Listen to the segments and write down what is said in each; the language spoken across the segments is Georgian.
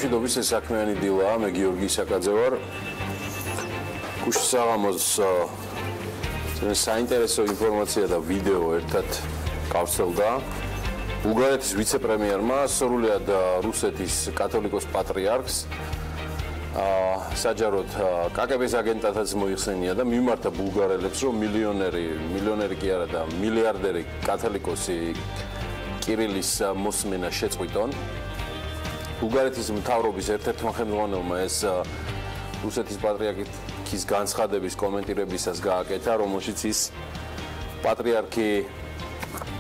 მშვიდობის საქმიანი დილა, მე გიორგი საკაძე ვარ. Კუშის საღამოს საინტერესო ინფორმაცია და ვიდეო ერთად გავსწელდა. ბულგარეთის ვიცე-პრემიერმა სრულიად რუსეთის კათოლიკოს პატრიარქს საჯაროდ კაკების აგენტათაც მოიხსენია და მიმართა ბულგარელებს, რომ მილიონერი კი არა და მილიარდერი კათოლიკოსი კირილის მოსმენა შეწყვიტონ. ბულგარეთის მთავრობის ერთ-ერთმა ხელმძღვანელმა ეს რუსეთის პატრიარქის განცხადების კომენტირებისას გააკეთა, რომელშიც ის პატრიარქი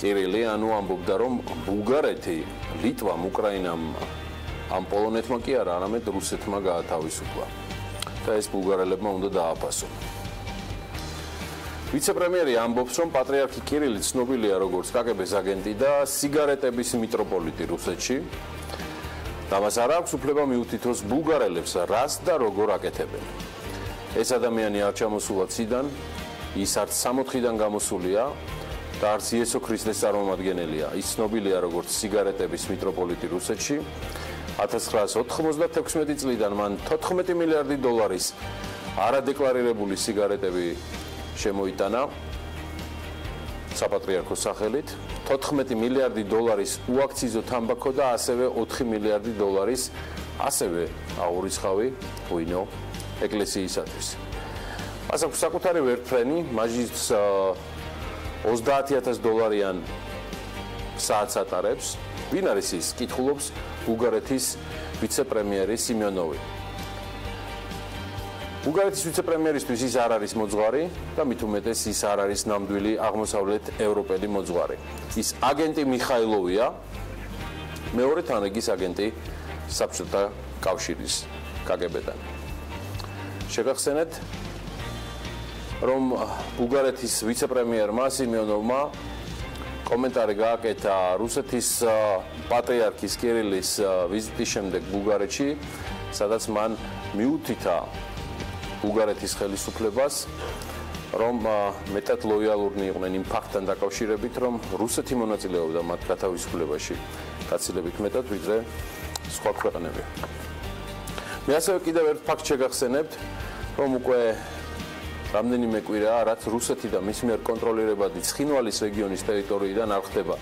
კირილი ამბობდა, რომ ბულგარეთი ლიტვამ, უკრაინამ ამ პოლონეთმა კი არა, არამედ რუსეთმა გაათავისუფლა და ეს ბულგარელებმა უნდა დააფასონ. ვიცე-პრემიერი ამბობს, რომ პატრიარქი კირილი ცნობილია როგორც კაკების აგენტი და სიგარეტების მიტროპოლიტი რუსეთში. და მას არ აქვს უფლება მიუთითოს ბულგარელებს რას და როგორ აკეთებენ. ეს ადამიანი არ ჩამოსულა ციდან, ის არც 64-დან გამოსულია და არც იესო ქრისტეს წარმომადგენელია. ის ცნობილია როგორც სიგარეტების მიტროპოლიტი რუსეთში. 1996 წლიდან მან 14 მილიარდი დოლარის არადეკლარირებული სიგარეტები შემოიტანა საპატრიარქოს სახელით, 14 მილიარდი დოლარის უაქციზო თამბაქო და ასევე 4 მილიარდი დოლარის ასევე აურიცხავი ღვინო ეკლესიისათვის. მას აქვს საკუთარი ვერტფრენი, მაჟის 30,000 დოლარიან საათს ატარებს. ვინ არის ის? კითხულობს ბულგარეთის ვიცე-პრემიერი სიმიონოვი. ბულგარეთის ვიცე-პრემიერისთვის ის არ არის მოძღვარი და მით უმეტეს ის არ არის ნამდვილი აღმოსავლეთ ევროპელი მოძღვარი. ის აგენტი მიხაილოვია, მეორე თანრიგის აგენტი საბჭოთა კავშირის კგბ-დან. შეგახსენეთ, რომ ბულგარეთის ვიცე-პრემიერმა სიმიონოვმა კომენტარი გააკეთა რუსეთის პატრიარქის კირილის ვიზიტის შემდეგ ბულგარეთში, სადაც მან მიუთითა ბულგარეთის ხელისუფლებას, რომ მეტად ლოიალურნი იყვნენ იმ ფაქტთან დაკავშირებით, რომ რუსეთი მონაწილეობდა მათ გათავისუფლებაში გაცილებით მეტად, ვიდრე სხვა ქვეყნები. მე ასევე კიდევ ერთ ფაქტს შეგახსენებთ, რომ უკვე რამდენიმე კვირაა, რაც რუსეთი და მის მიერ კონტროლირებადი ცხინვალის რეგიონის ტერიტორიიდან არ ხდება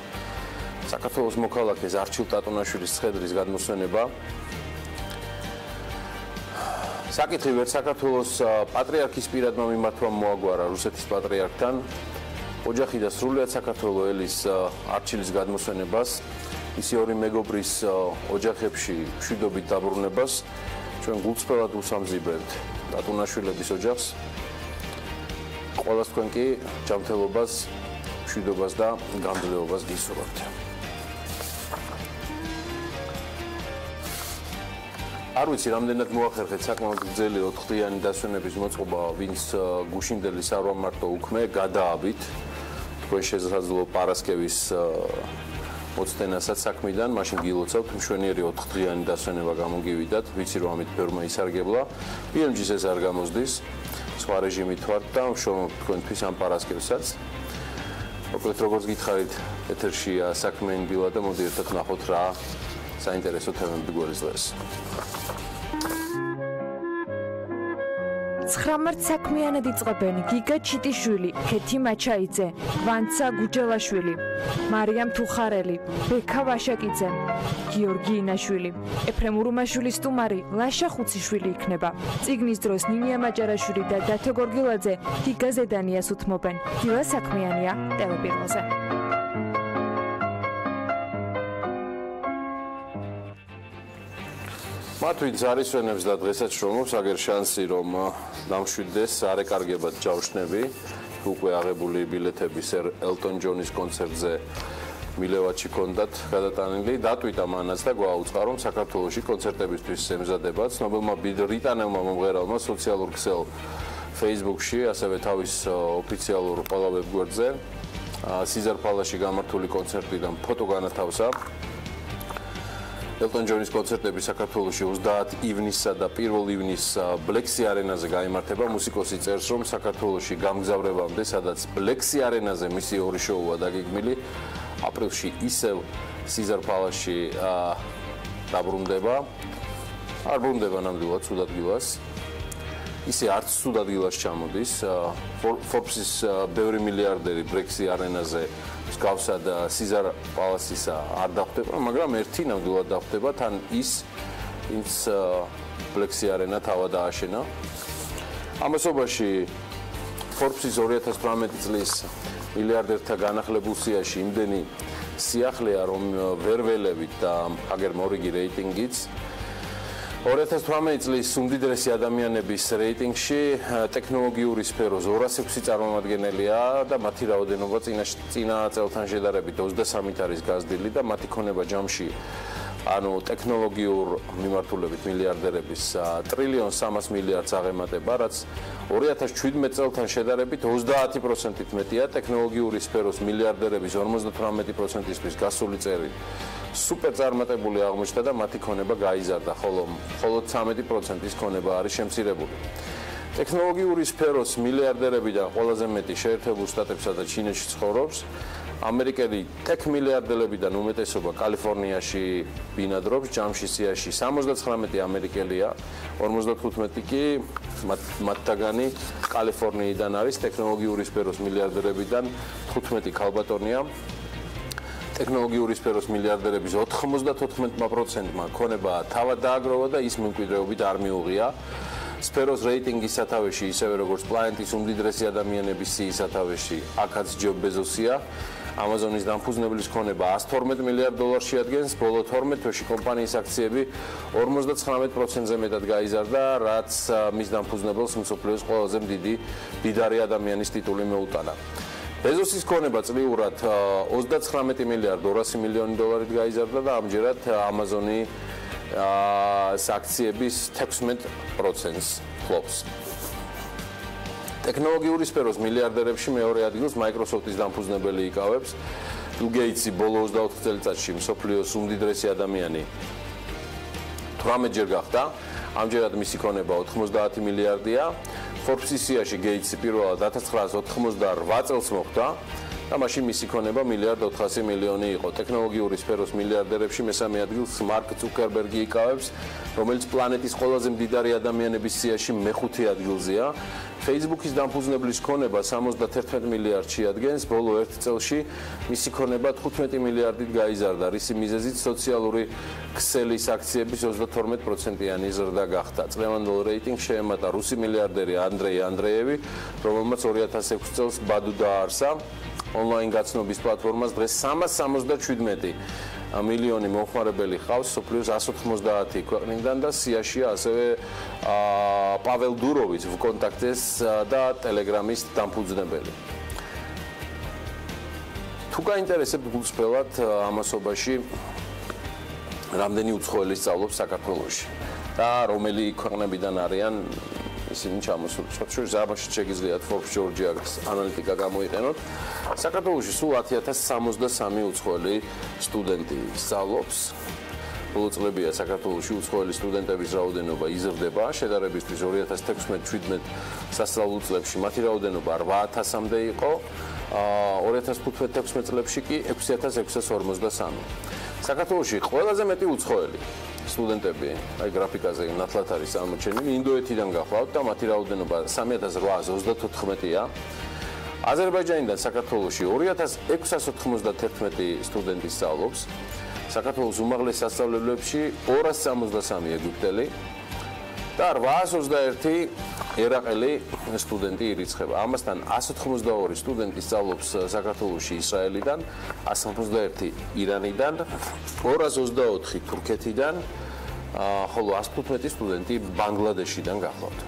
საქართველოს მოქალაქეს არჩილ ტატუნაშვილის ცხედრის გადმოსვენება. საკითხი ვერ საქართველოს პატრიარქის პირადმა მიმართვამ მოაგვარა რუსეთის პატრიარქთან, ოჯახი და სრულიად საქართველოს ელის არჩილის გადმოსვენებას, მისი ორი მეგობრის ოჯახებში მშვიდობით დაბრუნებას ჩვენ გულწრფელად უსამზიბრებთ ტატუნაშვილების ოჯახს. ყველას თქვენ კი ჯანმრთელობას, მშვიდობას და გამძლეობას გისურვებთ. არ ვიცი, რამდენად მოახერხეთ საკმაოდ გრძელი 4 დღიანი დასვენების მოწყობა, ვინც გუშინდელი სარვამარტო უქმე გადააბით თქვენ შესაძლო პარასკევის მოცდენასაც საქმიდან, მაშინ გილოცავთ მშვენიერი 4 დღიანი დასვენება გამოგივიდათ, ვიცი რომ ამით ბევრმა ისარგებლა, BMG-ს ეს არ გამოსდის, სხვა რეჟიმით ვართ და ვშოვებთ თქვენთვის ამ პარასკევსაც. მოკლედ როგორც გითხარით, ეთერშია საქმიანი დილა და მოდი ერთად ვნახოთ რა საინტერესო თემები გვერდს. 19 საქმიანად იწყებენ გიგა ჩიტიშვილი, ქეთი მაჩაიძე, ვანცა გუჯელაშვილი, მარიამ თუხარელი, ბექა ვაშაკიძე, გიორგი ინაშვილი, ეფრემ ურუმაშვილის სტუმარი ლაშა ხუციშვილი იქნება. წიგნის დროს ნინია მაჭარაშვილი და დათო გორგილაძე გიგა ზედანიას უთმობენ. დილა საქმიანია ტელეპირველზე. მათ ვინც არისვენებს და დღესაც შრომობს, აგერ შანსი რომ დამშვიდდეს, არ ეკარგებათ ჯავშნები, უკვე აღებული ბილეთები სერ ელტონ ჯონის კონცერტზე მილევაჩი ჰქონდათ გადატანილი, დატვიტა მანაც და გვაუწყა, რომ საქართველოში კონცერტებისთვის ემზადება. ცნობილმა ბრიტანელმა მომღერალმა სოციალურ ქსელ Facebook-ში, ასევე თავის ოფიციალურ ყველა ვებგვერდზე სიზარ პალაში გამართული კონცერტიდან ფოტო განათავსა. ელტონ ჯონის კონცერტები საქართველოში 30 ივნისსა და 1 ივნისს ბლექსი არენაზე გაიმართება. მუსიკოსი წერს, რომ საქართველოში გამგზავრებამდე, სადაც ბლექსი არენაზე მისი ორი შოუა დაგეგმილი, აპრილში ისევ სიზარ პალაში დაბრუნდება. არ ბრუნდება ნამდვილად სულ ადგილას. ისე არც სულ ადგილას ჩამოდის. Forbes-ის ბევრი მილიარდერი Brexit არენაზე მსგავსად სიზარ პალასისა არ დახვდება, მაგრამ ერთი ნამდვილად დახვდება, თან ის ვინც Brexit არენა თავად ააშენა. ამასობაში Forbes-ის 2018 წლის მილიარდერთა განახლებულ სიაში იმდენი სიახლეა, რომ ვერ ველევით და აგერ მორიგი რეიტინგიც 2018 წლის უმდიდრესი ადამიანების რეიტინგში ტექნოლოგიური სფეროს 206 წარმომადგენელია და მათი რაოდენობა წინა წელთან შედარებით 23-ით არის გაზრდილი და მათი ქონება ჯამში ანუ ტექნოლოგიურ მიმართულებით მილიარდერების ტრილიონ 300 მილიარდს აღემატება, რაც 2017 წელთან შედარებით 30%-ით მეტია ტექნოლოგიური სფეროს მილიარდერების 58%-ისთვის გასული წელი სუპერ წარმატებული აღმოჩნდა და მათი ქონება გაიზარდა, ხოლო 13%-ის ქონება არის შემცირებული. ტექნოლოგიური სფეროს მილიარდერებიდან ყველაზე მეტი შეერთებულ შტატებსა და ჩინეთში ცხოვრობს. ამერიკელი ტექ მილიარდერებიდან უმეტესობა კალიფორნიაში ბინადრობს, ჯამში სიაში 79 ამერიკელია, 55 კი მათთაგანი კალიფორნიიდან არის, ტექნოლოგიური სფეროს მილიარდერებიდან 15 ქალბატონია. ტექნოლოგიური სფეროს მილიარდერების 94%-მა ქონება თავად დააგროვა და ის მემკვიდრეობით არ მიუღია. სფეროს რეიტინგის სათავეში, ისევე როგორც პლანეტის უმდიდრესი ადამიანების სიის სათავეში, აქაც ჯეფ ბეზოსია. Amazonis დამფუძნებლის ქონება 112 მილიარდ დოლარს შეადგენს, ბოლო 12 თვეში კომპანიის აქციები 59%-ზე მეტად გაიზარდა, რაც მის დამფუძნებელს მსოფლიოს ყველაზე მდიდარი ადამიანის ტიტული მოუტანა. ბეზოსის ქონება წლიურად 39 მილიარდ 200 მილიონი დოლარით გაიზარდა და ამჯერად Amazonis აქციების 16%-ს ფლობს. ტექნოლოგიური სფეროს მილიარდერებში მეორე ადგილს Microsoft-ის დამფუძნებელი იკავებს. Bill Gates-ი ბოლო 24 წელიწადში მსოფლიოს უმდიდრესი ადამიანი 18 ჯერ გახდა. ამჯერად მისი ქონება 90 მილიარდია. Forbes-ის სიაში Gates-ი პირველად 1988 წელს მოხვდა და მაშინ მისი ქონება მილიარდ 400 მილიონი იყო. ტექნოლოგიური სფეროს მილიარდერებში მესამე ადგილს მარკ ზუკერბერგი იკავებს, რომელიც პლანეტის ყველაზე მდიდარი ადამიანების სიაში მეხუთე ადგილზეა. Facebook-ის დამფუძნებლის ქონება 71 მილიარდს შეადგენს, ბოლო 1 წელში მისი ქონება 15 მილიარდით გაიზარდა, რისი მიზეზით სოციალური ქსელის აქციების 32%-იანი ზრდა გახდა. წლევანდელ რეიტინგს შეემატა რუსი მილიარდერი ანდრეი ანდრეევი, რომელმაც 2006 წელს ბადუ დააარსა. ონლაინ გაცნობის პლატფორმას დღეს 377 მილიონი მომხმარებელი ჰყავს სოფლიოს 190 ქვეყნიდან და სიაშია ასევე პაվել დუროვიც ვკონტაქტეს და ტელეგრამის დამფუძნებელი. თუ გაინტერესებთ გულწრფელად ამასობაში რამდენი უცხოელი სწავლობს საქართველოში და რომელი ქვეყნებიდან არიან ისინი ჩამოსული. შორის ამაშიც შეგიძლიათ Forbes Georgia-ს ანალიტიკა გამოიყენოთ. საქართველოში სულ 10063 უცხოელი სტუდენტი სწავლობს. ბოლო წლებია საქართველოში უცხოელი სტუდენტების რაოდენობა იზრდება. შედარებისთვის 2016-17 სასწავლო წლებში მათი რაოდენობა 8000-მდე იყო. 2015-16 წლებში კი 6653. საქართველოში ყველაზე მეტი უცხოელი სტუდენტები, აი გრაფიკაზე ნათლად არის აღმოჩენილი, ინდოეთიდან გახლავთ და მათი რაოდენობა 3834-ია. აზერბაიჯანიდან საქართველოში 2691 სტუდენტი სწავლობს. საქართველოს უმაღლეს სასწავლებლებში 263 ეგვიპტელი და 821 ერაყელი სტუდენტი ირიცხება. ამასთან 182 სტუდენტი სწავლობს საქართველოში ისრაელიდან, 191 ირანიდან, 224 თურქეთიდან, ხოლო 115 სტუდენტი ბანგლადეშიდან გახლავთ.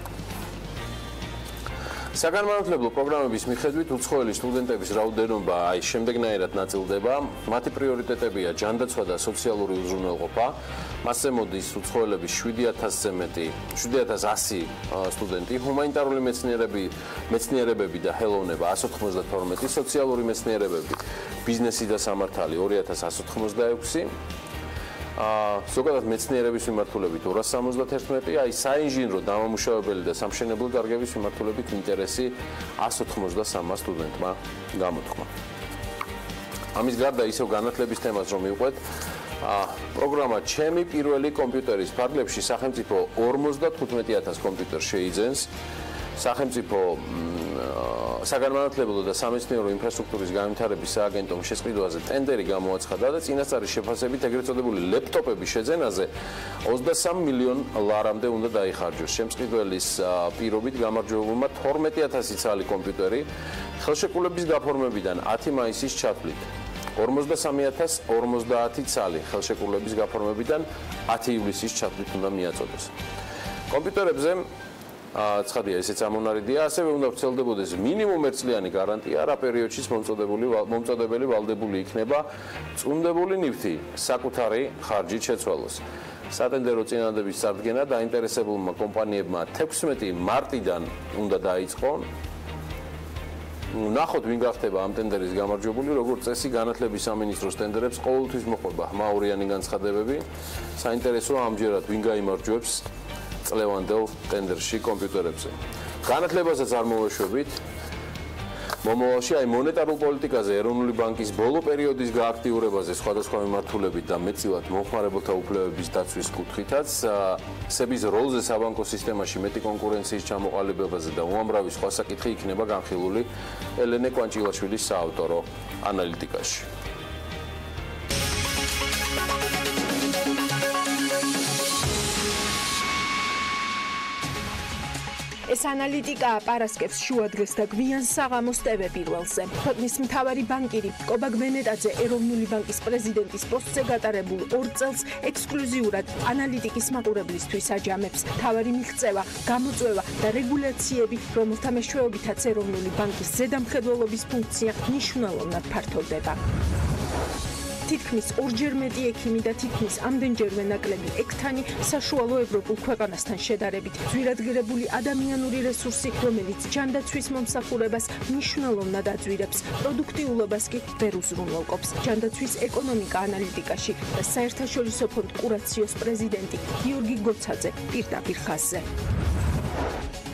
საგანმანათლებლო პროგრამების მიხედვით უცხოელი სტუდენტების რაოდენობა აი შემდეგნაირად ნაწილდება. მათი პრიორიტეტებია ჯანდაცვა და სოციალური უზრუნველყოფა. მასზე მოდის უცხოელების 7000-ზე მეტი, 7100 სტუდენტი, ჰუმანიტარული მეცნიერებები და ხელოვნება 192, სოციალური მეცნიერებები, ბიზნესი და სამართალი 2186. ზოგადად მეცნიერების მიმართულებით 271, აი საინჟინრო დამამუშავებელი და სამშენებლო დარგების მიმართულებით ინტერესი 183 სტუდენტმა გამოთქვა. ამის გარდა ისევ განათლების თემას რომ მივყვეთ, პროგრამა ჩემი პირველი კომპიუტერის ფარგლებში სახელმწიფო 55,000 კომპიუტერს შეიძენს. სახელმწიფო საგანმანათლებლო და სამეცნიერო ინფრასტრუქტურის განვითარების სააგენტომ შესყიდვაზე ტენდერი გამოაცხადა და წინასწარი შეფასებით ეგრეთ წოდებული ლეპტოპების შეძენაზე 23 მილიონ ლარამდე უნდა დაიხარჯოს. შემწყიდველის პირობით გამარჯვებულმა 12,000 ცალი კომპიუტერი ხელშეკრულების გაფორმებიდან 10 მაისის ჩათვლით 53,050 ცალი ხელშეკრულების გაფორმებიდან 10 ივლისის ჩათვლით უნდა მიაწოდოს. კომპიუტერებზე ცხადია, ესეც ამონარიდია, ასევე უნდა ვრცელდებოდეს მინიმუმ ერთწლიანი გარანტია, რა პერიოდშიც მომწოდებელი ვალდებული იქნება წუნდებული ნივთი საკუთარი ხარჯით შეცვალოს. სატენდერო წინადადების წარდგენა დაინტერესებულმა კომპანიებმა 16 მარტიდან უნდა დაიწყონ. ნახოთ, ვინ გახდება ამ ტენდერის გამარჯვებული, როგორც წესი, განათლების სამინისტროს ტენდერებს ყოველთვის მოყვება ხმაურიანი განცხადებები. საინტერესოა ამჯერად ვინ გაიმარჯვებს წლევანდელ ტენდერში კომპიუტერებზე. განათლებასაც არ მოვეშვებით. მომავალში აი მონეტარულ პოლიტიკაზე, ეროვნული ბანკის ბოლო პერიოდის გააქტიურებაზე სხვადასხვა მიმართულებით და მეტწილად მომხმარებელთა უფლებების დაცვის კუთხითაც, სების როლზე საბანკო სისტემაში მეტი კონკურენციის ჩამოყალიბებაზე და უამრავი სხვა საკითხი იქნება განხილული ელენე კვანჭილაშვილის საავტორო ანალიტიკაში. ეს ანალიტიკა პარასკევს შუადღეს და გვიან საღამოს TV პირველზე. ქვეყნის მთავარი ბანკირი კობა გვენეტაძე ეროვნული ბანკის პრეზიდენტის პოსტზე გატარებულ 2 წელს ექსკლუზიურად ანალიტიკის მაყურებლისთვის აჯამებს. მთავარი მიღწევა, გამოწვევა და რეგულაციები, რომელთა მეშვეობითაც ეროვნული ბანკის ზედამხედველობის ფუნქცია მნიშვნელოვნად ფართოვდება. თითქმის 2-ჯერ მეტი ექიმი და თითქმის ამდენჯერმე ნაკლები ექთანი საშუალო ევროპულ ქვეყანასთან შედარებით ძვირადღირებული ადამიანური რესურსი, რომელიც ჯანდაცვის მომსახურებას მნიშვნელოვნად აძვირებს, პროდუქტიულობას კი ვერ უზრუნველყოფს. ჯანდაცვის ეკონომიკა ანალიტიკაში და საერთაშორისო ფონდ კურაციოს პრეზიდენტი გიორგი გოცაძე პირდაპირ ხაზზე.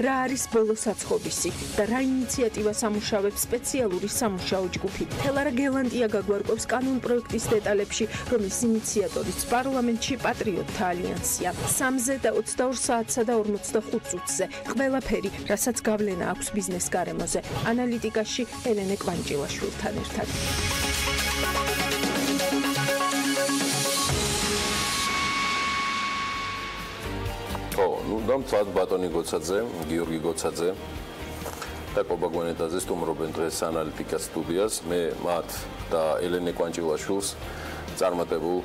რა არის ბოლო საცხობისი და რა ინიციატივას ამუშავებს სპეციალური სამუშაო ჯგუფი. თელარა გელანტია გაგვარკვევს კანონ პროექტის დეტალებში, რომლის ინიციატორიც პარლამენტში პატრიოტთა ალიანსია. 3-ზე და 22 საათსა და 45 წუთზე. ყველაფერი, რასაც გავლენა აქვს ბიზნეს გარემოზე. ანალიტიკაში ელენე კვანჭილაშვილთან ერთად. და მთლად ბატონი გოცაძე, გიორგი გოცაძე და კობა გვენეტაძე სტუმრობენ დღეს ანალიტიკას სტუდიას. მე მათ და ელენე კვანჭილაშვილს წარმატებულ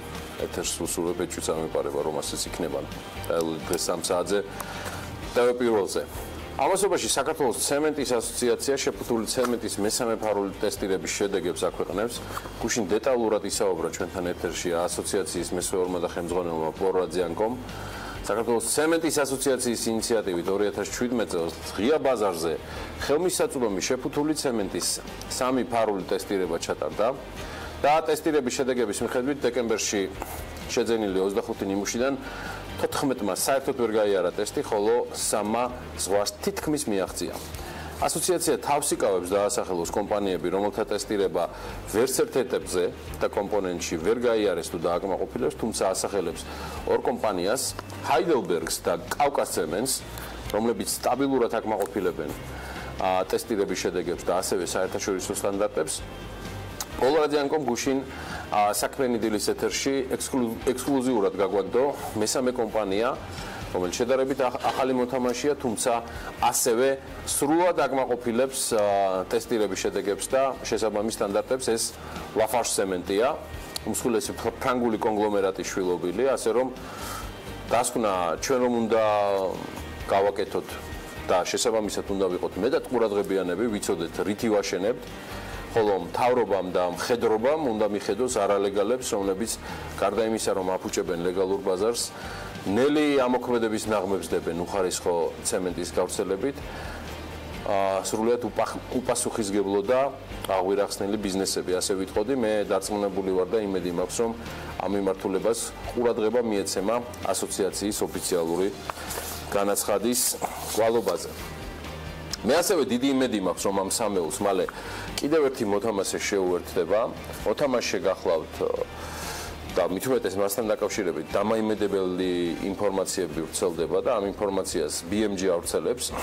ეთერს უსურვებ, ეჭვიც ამეპარება, რომ ასეც იქნებან. დღეს 3 საათზე TV პირველზე. ამასობაში საქართველოს ცემენტის ასოციაცია შეფუთული ცემენტის მესამე ფარული ტესტირების შედეგებს აქვეყნებს. გუშინ დეტალურად ისაუბრა ჩვენთან ეთერში ასოციაციის მესვეორმა და ხელმძღვანელმა პორაძიანკომ. საქართველოს ცემენტის ასოციაციის ინიციატივით 2017 წელს ღია ბაზარზე ხელმისაწვდომი შეფუთული ცემენტის 3 ფარული ტესტირება ჩატარდა და ტესტირების შედეგების მიხედვით დეკემბერში შეძენილი 25 ნიმუშიდან 14-მა საერთოდ ვერ გაიარა ტესტი, ხოლო 3-მა ზღვას თითქმის მიაღწია. ასოციაცია თავს იკავებს დაასახელოს კომპანიები, რომელთა ტესტირება ვერც ერთ ეტაპზე და კომპონენტში ვერ გაიარეს თუ დააკმაყოფილებს, თუმცა ასახელებს 2 კომპანიას, ჰაიდელბერგს და კავკასცემენტს, რომლებიც სტაბილურად აკმაყოფილებენ ტესტირების შედეგებს და ასევე საერთაშორისო სტანდარტებს. პოლარადიანკომ გუშინ საქმიანი დილის ეთერში ექსკლუზიურად გაგვაგდო მესამე კომპანია, რომელიც შედარებით ახალი მოთამაშეა, თუმცა ასევე სრულად აკმაყოფილებს ტესტირების შედეგებს და შესაბამის სტანდარტებს. ეს ლაფარშ ცემენტია, უმსხვილესი ფრანგული კონგლომერატის შვილობილი, ასე რომ დასკვნა ჩვენ რომ უნდა გავაკეთოთ და შესაბამისად უნდა ვიყოთ მეტად ყურადღებიანები, ვიცოდეთ რითი ვაშენებთ, ხოლო მთავრობამ და მხედრობამ უნდა მიხედოს არალეგალებს, რომლებიც გარდა იმისა, რომ აფუჭებენ ლეგალურ ბაზარს, ნელი ამოქმედების ნაღმებს დებენ უხარისხო ცემენტის გავრცელებით, სრულიად უპასუხისმგებლო და აღვირახსნელი ბიზნესები. ასე ვიტყოდი, მე დარწმუნებული ვარ და იმედი მაქვს, რომ ამ მიმართულებას ყურადღება მიეცემა ასოციაციის ოფიციალური განაცხადის გვალობაზე. მე ასევე დიდი იმედი მაქვს, რომ ამ სამეულს მალე კიდევ ერთი მოთამაშე შეუერთდება. მოთამაშე გახლავთ და მით უმეტეს მასთან დაკავშირებით დამაიმედებელი ინფორმაციები ვრცელდება და ამ ინფორმაციას BMG ავრცელებს.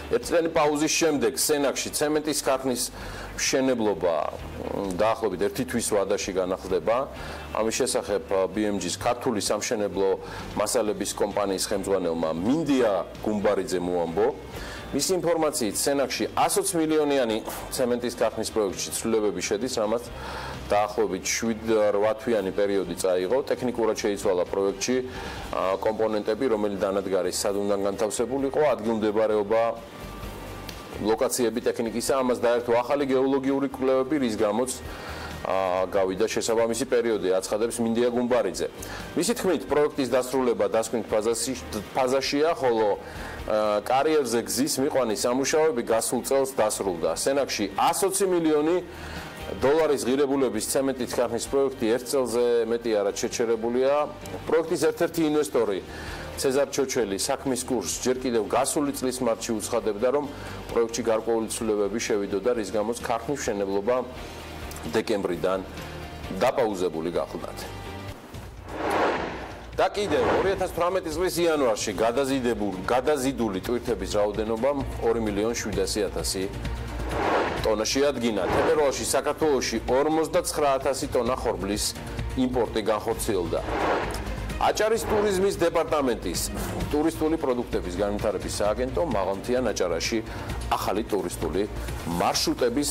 ერთწლიანი პაუზის შემდეგ სენაკში ცემენტის ქარხნის მშენებლობა დაახლოებით 1 თვის ვადაში განახლდება. ამის შესახებ BMG-ს ქართული სამშენებლო მასალების კომპანიის ხელმძღვანელმა მინდია გუმბარიძემ მოამბო. მის ინფორმაციით სენაკში 120 მილიონიანი ცემენტის ქარხნის პროექტში ცვლილებები შედის, რამაც დაახლოებით 7-8 თვიანი პერიოდი წაიღო. ტექნიკურად შეიცვალა პროექტში კომპონენტები, რომელიც დანადგარის სადუნდან განთავსებული იყო, ადგილმდებარეობა, ლოკაციები ტექნიკისა, ამას დაერთო ახალი გეოლოგიური კვლევები, რის გამოც გავიდა შესაბამისი პერიოდი, აცხადებს მინდია გუმბარიძე. მისი თქმით, პროექტის დასრულება დასკვნის ფაზაშია, ხოლო კარიერზე გზის მიყვანის სამუშაოები გასულ წელს დასრულდა. სენაკში 120 მილიონი დოლარის ღირებულების ცემენტის ქარხნის პროექტი ერთ წელზე მეტი არად შეჩერებულია. პროექტის ერთ-ერთი ინვესტორი ცეზარ ჩოჩელი საქმის კურსს ჯერ კიდევ გასული წლის მარტში უცხადებდა, რომ პროექტში გარკვეული ცვლილებები შევიდოდა, რის გამოც ქარხნის მშენებლობა დეკემბრიდან დაპაუზებული გახლდათ. და კიდევ 2018 წლის იანვარში გადაზიდული ტვირთების რაოდენობა 2.700.000 ტონა შეადგინა. თებერვალში საქართველოში 59,000 ტონა ხორბლის იმპორტი განხორციელდა. აჭარის ტურიზმის დეპარტამენტის ტურისტული პროდუქტების განვითარების სააგენტო მაღალმთიან აჭარაში ახალი ტურისტული მარშრუტების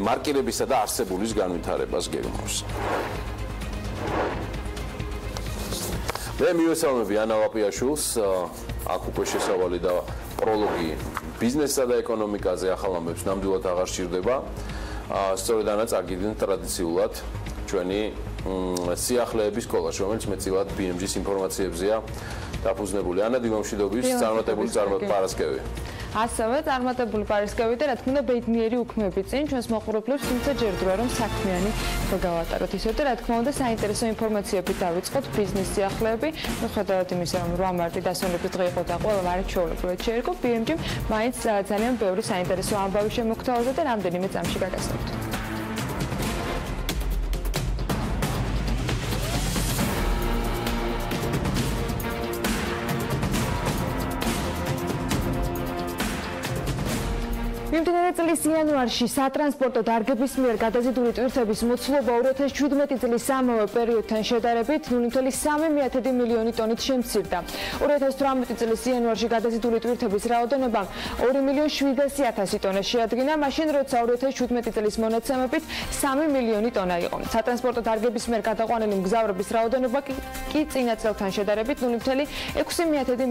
მარკირებისა და არსებულის განვითარებას გეგმავს. მე მივესალმები ანა ვაპიაშვილს, აქ უკვე შესავალი და პროლოგი ბიზნესსა და ეკონომიკაზე ახალ ამბებს ნამდვილად აღარ სჭირდება. სწორედ ანაც აგიდნენ ტრადიციულად ჩვენი სიახლეების სკოლაში, რომელიც მეტწილად BMG-ის ინფორმაციებზეა დაფუძნებული. ანა დილამშვიდობის, წარმატებული პარასკევი. ასევე წარმატებული პარასკევი და რა თქმა უნდა ბედნიერი უქმები წინ ჩვენს მოყურებლებს, თუმცა ჯერდროა რომ საქმიანი გავატაროთ ისე და რა თქმა უნდა საინტერესო ინფორმაციები დავიწყოთ ბიზნეს სიახლეები. მიუხედავად იმისა, რომ 8 მარტი დასვენების დღე იყო და ყველა მარჩეულებრივად შეერგო, BMG-მ მაინც ძალიან ბევრი საინტერესო ამბავი შემოგთავაზა და რამდენიმე წამში გაგასწრებთ. მიმდინარე წლის იანვარში სატრანსპორტო დარგების მიერ გადაზიდული ტვირთების მოცულობა 2017 წლის ამავე პერიოდთან შედარებით 0.3 მილიონი ტონით შემცირდა. 2018 წლის იანვარში გადაზიდული ტვირთების რაოდენობა 2.700.000 ტონა შეადგინა, მაშინ როცა 2017 წლის მონაცემებით 3 მილიონი ტონა იყო. სატრანსპორტო დარგების მიერ გადაყვანილი მგზავრების რაოდენობა კი წინა წელთან შედარებით 0.6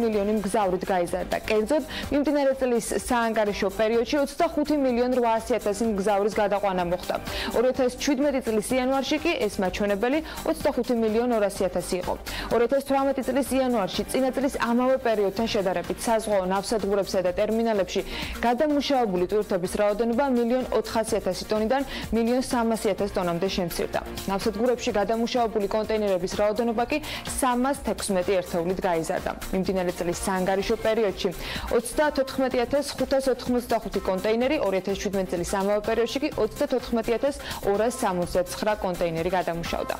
მილიონი მგზავრით გაიზარდა. კერძოდ, მიმდინარე წლის საანგარიშო პერიოდში 25.800.000 მგზავრის გადაყვანა მოხდა. 2017 წლის იანვარში კი ეს მაჩვენებელი 25.200.000 იყო. 2018 წლის იანვარში წინა წლის ამავე პერიოდთან შედარებით საზღვაო ნავსადგურებსა და ტერმინალებში გადამუშავებული ტვირთების რაოდენობა 1.400.000 ტონიდან 1.300.000 ტონამდე შემცირდა. ნავსადგურებში გადამუშავებული კონტეინერების რაოდენობა კი 316 ერთეულით გაიზარდა. მიმდინარე წლის საანგარიშო პერიოდში 34.585 კონტეინერი, 2017 წლის ამავე პერიოდში კი 34.269 კონტეინერი გადამუშავდა.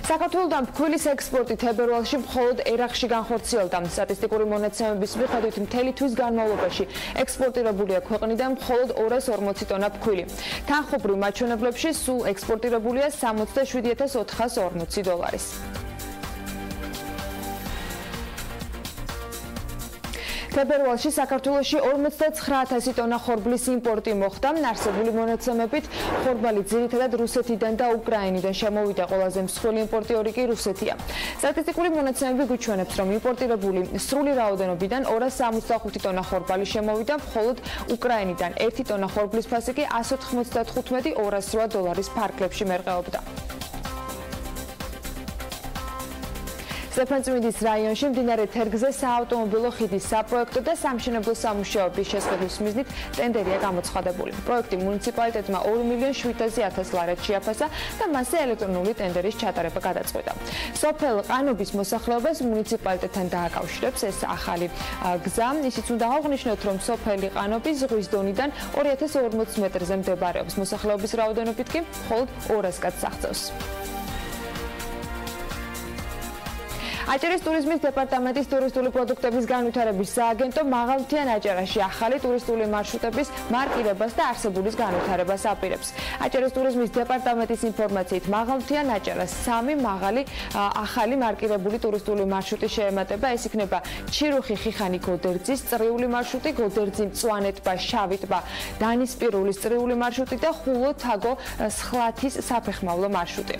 საქართველოდან ფქვილის ექსპორტი თებერვალში მხოლოდ ერახში განხორციელდა. სტატისტიკური მონაცემების მიხედვით მთელი თვის განმავლობაში ექსპორტირებულია ქვეყნიდან მხოლოდ 240 ტონა ფქვილი. თანხმობრივ მაჩვენებლებში სულ ექსპორტირებულია 67.440 დოლარის. თებერვალში საქართველოში 59,000 ტონა ხორბლის იმპორტი მოხდა. არსებული მონაცემებით ხორბალი ძირითადად რუსეთიდან და უკრაინიდან შემოვიდა, ყველაზე მსხვილი იმპორტიორი კი რუსეთია. სტატისტიკური მონაცემები გვიჩვენებს, რომ იმპორტირებული სრული რაოდენობიდან 265 ტონა ხორბალი შემოვიდა, მხოლოდ უკრაინიდან 1 ტონა ხორბლის ფასი კი 195.208 დოლარის ფარგლებში მერყეობდა. სტეფანწმინდის რაიონში მდინარე თერგზე საავტომობილო ხიდის საპროექტო და სამშენებლო სამუშაოების შესწავლის მიზნით ტენდერია გამოცხადებული. პროექტი მუნიციპალიტეტმა 2.700.000 ლარად შეაფასა და მასზე ელექტრონული ტენდერის ჩატარება გადაწყვეტა. სოფელ ყანობის მოსახლეობას მუნიციპალიტეტთან დააკავშირებს ეს ახალი გზა. ისიც უნდა აღვნიშნოთ, რომ სოფელი ყანობი ზღვის დონიდან 2040 მეტრზე მდებარეობს. მოსახლეობის რაოდენობით კი მხოლოდ 200 კაცს აღწევს. აჭარის ტურიზმის დეპარტამენტის ტურისტული პროდუქტების განვითარების სააგენტო მაღალმთიან აჭარაში ახალი ტურისტული მარშრუტების მარკირებას და არსებულის განვითარებას აპირებს. აჭარის ტურიზმის დეპარტამენტის ინფორმაციით მაღალმთიან აჭარას 3 მაღალი ახალი მარკირებული ტურისტული მარშრუტი შეემატება. ეს იქნება ჩირუხი ხიხანი გოდერძის წრიული მარშრუტი, გოდერძი მწვანე ტბა, შავი ტბა, დანისპირულის წრიული მარშრუტი და ხულო თაგო სხლათის საფეხმავლო მარშრუტი.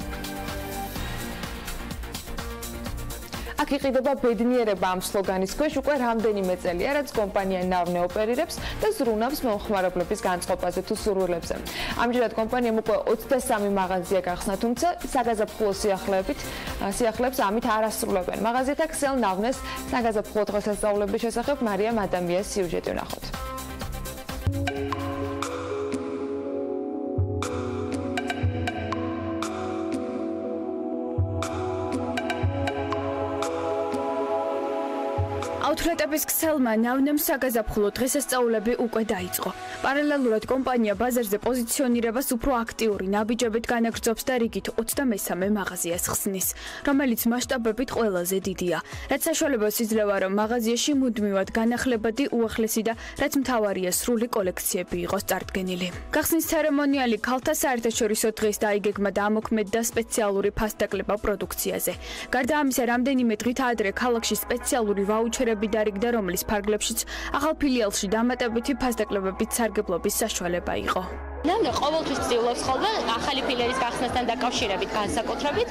აქ იყიდება ბედნიერება ამ სლოგანის ქვეშ უკვე რამდენიმე წელია, რაც კომპანია ნავნე ოპერირებს და ზრუნავს მომხმარებლების განწყობაზე თუ სურვილებზე. ამჯერად კომპანიამ უკვე 23 მაღაზია გახსნა, თუმცა საგაზაფხულო სიახლეებს ამით არ ასრულებენ. მაღაზიათა ქსელ ნავნეს საგაზაფხულო დღესასწაულების შესახებ მარიამ ადამიანის სიუჟეტი ვნახოთ. აუთლეტების ქსელმა ნავნემ საგაზაფხულო დღესასწაულები უკვე დაიწყო. პარალელურად კომპანია ბაზარზე პოზიციონირებას უფრო აქტიური ნაბიჯებით განაგრძობს და რიგით 23 მაღაზიას ხსნის, რომელიც მასშტაბებით ყველაზე დიდია. რაც საშუალებას იძლევა, რომ მაღაზიაში მუდმივად განახლებადი, უახლესი და რაც მთავარია სრული კოლექციები იყოს წარდგენილი. გახსნის ცერემონიალი ქალთა საერთაშორისო დღეს დაიგეგმა და ამოქმედდა სპეციალური ფასდაკლება პროდუქციაზე. გარდა ამისა, რამდენიმე დღით ადრე ქალაქში სპეციალური ვაუჩერები დარიგდა, რომლის ფარგლებშიც ახალ ფილიალში დამატებითი ფასდაკლებებით სარგებლობის საშუალება იყო. ნავნე ყოველთვის ცდილობს ხოლმე ახალი ფილიალის გახსნასთან დაკავშირებით განსაკუთრებით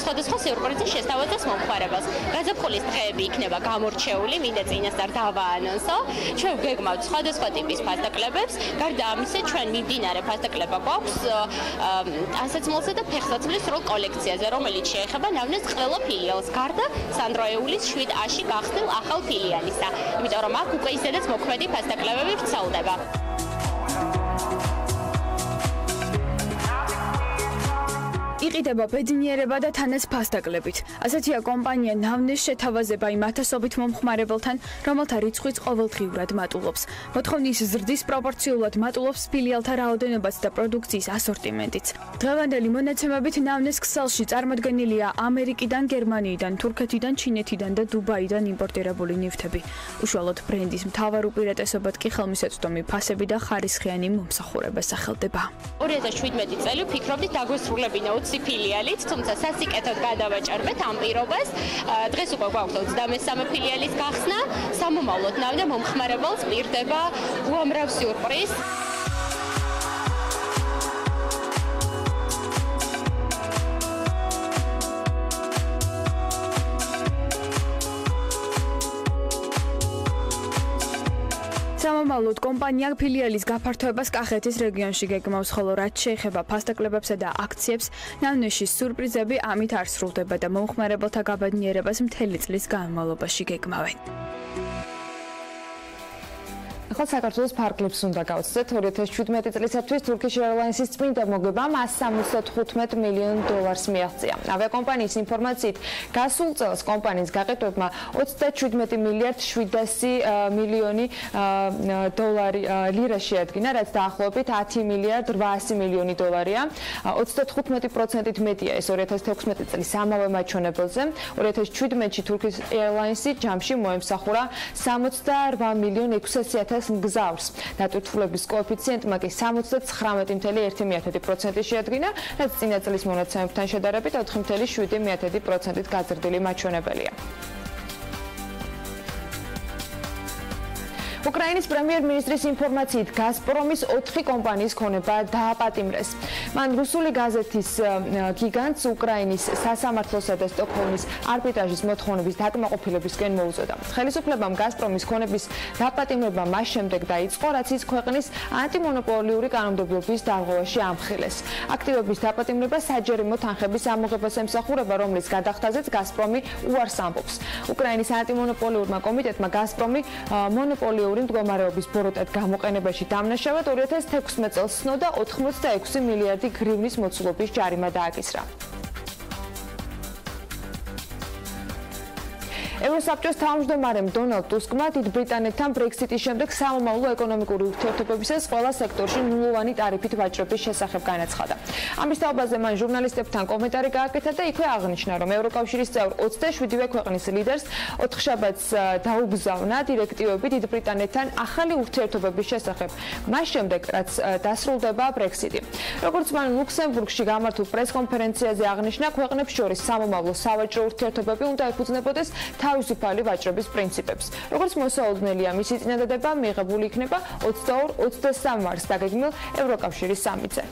სხვადასხვა სიურპრიზის შესთავაზებას მომხმარებელს. გაზაფხულის დღეები იქნება გამორჩეული, მინდა წინასწარ დავაანონსო. ჩვენ ვგეგმავთ სხვადასხვა ტიპის ფასდაკლებებს. გარდა ამისა, ჩვენ მიმდინარე ფასდაკლება გვაქვს ტანსაცმელსა და ფეხსაცმლის სრულ კოლექციაზე, რომელიც შეეხება ნავნეს ყველა ფილიალს, გარდა სანდროეულის 7A-ში გახსნილ ახალ ფილიალისა. იმიტომ რომ აქ უკვე ისედაც მოქმედი ფასდაკლებები ვრცელდება. იყიდება ბედნიერება და თანაც ფასდაკლებით. ასეთია კომპანია ნავნეს შეთავაზება იმ ათასობით მომხმარებელთან, რომელთა რიცხვიც ყოველდღიურად მატულობს. მოთხოვნის ზრდის პროპორციულად მატულობს ფილიალთა რაოდენობაც და პროდუქციის ასორტიმენტიც. დღევანდელი მონაცემებით ნავნეს ქსელში წარმოდგენილია ამერიკიდან, გერმანიიდან, თურქეთიდან, ჩინეთიდან და დუბაიდან იმპორტირებული ნივთები. უშუალოდ ბრენდის მთავარ უპირატესობად კი ხელმისაწვდომი ფასები და ხარისხიანი მომსახურება სახელდება. 2017 წელი ვფიქრობდით დაგვესრულებინა 20 ფილიალით, თუმცა სასიკეთოდ გადავაჭარბეთ ამ პირობას. დღეს უკვე გვაქვს 23 ფილიალის გახსნა. სამომავლოდ ნავნე მომხმარებელს პირდება უამრავ სიურპრიზს. სამომავლოდ კომპანია ფილიალის გაფართოებას კახეთის რეგიონში გეგმავს, ხოლო რაც შეეხება ფასდაკლებებსა და აქციებს, ნავნეში სურპრიზები ამით არ სრულდება და მომხმარებელთა გაბედნიერებას მთელი წლის განმავლობაში გეგმავენ. ახლა საქართველოს ფარგლებს უნდა გავცეთ. 2017 წლისათვის Turkish Airlines-ის წმინდა მოგებამ $175 მილიონ მიაღწია. ავიაკომპანიის ინფორმაციით, გასულ წელს კომპანიის გაყიდვებმა 37 მილიარდ 700 მილიონი ლირა შეადგინა, რაც დაახლოებით 10 მილიარდ 800 მილიონი დოლარია. 35%-ით მეტია ეს 2016 წლის ამავე მაჩვენებელზე. 2017-ში Turkish Airlines-ი ჯამში მოემსახურა 68 მილიონ 600,000 მგზავრს. დატვირთულების კოეფიციენტმა კი 79.1% შეადგინა, რაც წინა წლის მონაცემებთან შედარებით 4.7%-ით გაზრდილი მაჩვენებელია. უკრაინის პრემიერ-მინისტრის ინფორმაციით გაზპრომის 4 კომპანიის ქონება დააპატიმრეს. მან რუსული გაზეთის გიგანტს უკრაინის სასამართლოსა და სტოკჰოლმის არბიტრაჟის მოთხოვნების დაკმაყოფილებისკენ მოუწოდა. ხელისუფლებამ გაზპრომის ქონების დაპატიმრება მას შემდეგ დაიწყო, რაც ის ქვეყნის ანტიმონოპოლიური კანონმდებლობის დარღვევაში ამხილეს. აქტივების დაპატიმრება საჯერიმო თანხების ამოღებას ემსახურება, რომლის გადახდაზეც გაზპრომი უარს ამბობს. უკრაინის ანტიმონოპოლიურმა კომიტეტმა გაზპრომი მონოპოლიური მდგომარეობის ბოროტად გამოყენებაში დამნაშავად 2016 წელს ცნოდა 86 მილიარდი გრივნის მოცულობის ჯარიმა დააკისრა. ევროსაბჭოს თავმჯდომარემ დონალდ ტუსკმა დიდ ბრიტანეთთან ბრექსიტის შემდეგ სამომავლო ეკონომიკური ურთიერთობებისას ყველა სექტორში ნულოვანი ტარიფით ვაჭრობის შესახებ განაცხადა. ამის თაობაზე მან ჟურნალისტებთან კომენტარი გააკეთა და იქვე აღნიშნა, რომ ევროკავშირის წევრ 27-ვე ქვეყნის ლიდერს ოთხშაბათს დაუბრძანა დირექტივები დიდ ბრიტანეთთან ახალი ურთიერთობების შესახებ, მას შემდეგ, რაც დასრულდება ბრექსიტი. როგორც მან ლუქსემბურგში გამართულ პრესკონფერენციაზე აღნიშნა, ქვეყნებს შორის სამომავლო სავაჭრო ურთიერთობები უნდა ეფუძნებოდეს თავისუფალი ვაჭრობის პრინციპებს. როგორც მოსაუძნელია, მისი წინადადება მიღებული იქნება 22-23 მარტს დაგეგმილ ევროკავშირის სამიტზე.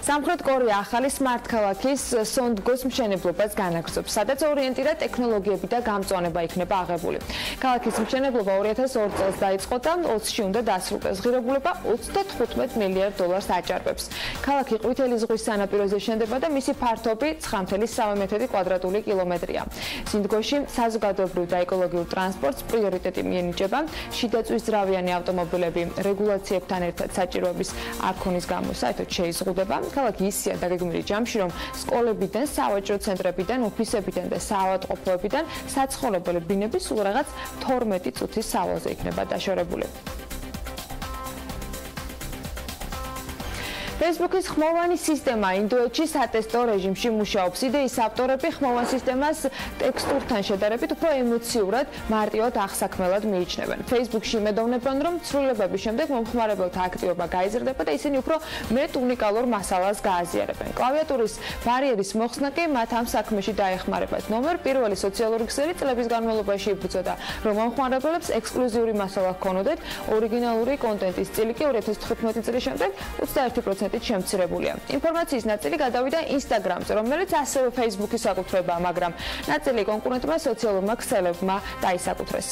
სამხრეთ კორეა ახალი სმარტ ქალაქის სონდგოს მშენებლობას განაგრძობს, სადაც ორიენტირა ტექნოლოგიები და გამწვანება იქნება აღებული. ქალაქის მშენებლობა 2002 წელს დაიწყო და 20-ში უნდა დასრულდეს. ღირებულება $35 მილიარდ აჭარბებს. ქალაქი ყვითელი ზღვის სანაპიროზე შენდება და მისი ფართობი 9.3 კვადრატული კილომეტრია. სინდგოში საზოგადოებრივ და ეკოლოგიურ ტრანსპორტს პრიორიტეტი მიენიჭება. შიდაწვისძრავიანი ავტომობილები რეგულაციებთან ერთად საჭიროების არქონის გამო საერთოდ შეიზღუდება. ქალაქი ისია დაგეგმილი ჯამში, რომ სკოლებიდან, სავაჭრო ცენტრებიდან, ოფისებიდან და საავადმყოფოებიდან საცხოვრებელი ბინები სულ რაღაც 12 წუთის სავალზე იქნება დაშორებული. Facebook-ის ხმოვანი სისტემა ინდოეთში სატესტო რეჟიმში მუშაობს. იდეის ავტორები ხმოვან სისტემას ტექსტურთან შედარებით უფრო ემოციურად, მარტივად აღსაქმელად მიიჩნევენ. Facebook-ში იმედოვნებენ, რომ ცვლილებების შემდეგ მომხმარებელთა აქტივობა გაიზრდება და ისინი უფრო მეტ უნიკალურ მასალას გააზიარებენ. კლავიატურის ბარიერის მოხსნა კი მათ ამ საქმეში დაეხმარებათ. ნომერ პირველი სოციალური ქსელი წლების განმავლობაში იბრძოდა, რომ მომხმარებელებს ექსკლუზიური მასალა ჰქონოდეთ. ორიგინალური კონტენტის წილი კი 2015 წლის შემდეგ 21% შემცირებულია. ინფორმაციის ნაწილი გადავიდა Instagram-ზე, რომელიც ასევე Facebook-ის საკუთრებაა, მაგრამ ნაწილი კონკურენტმა სოციალურმა ქსელებმა დაისაკუთრეს.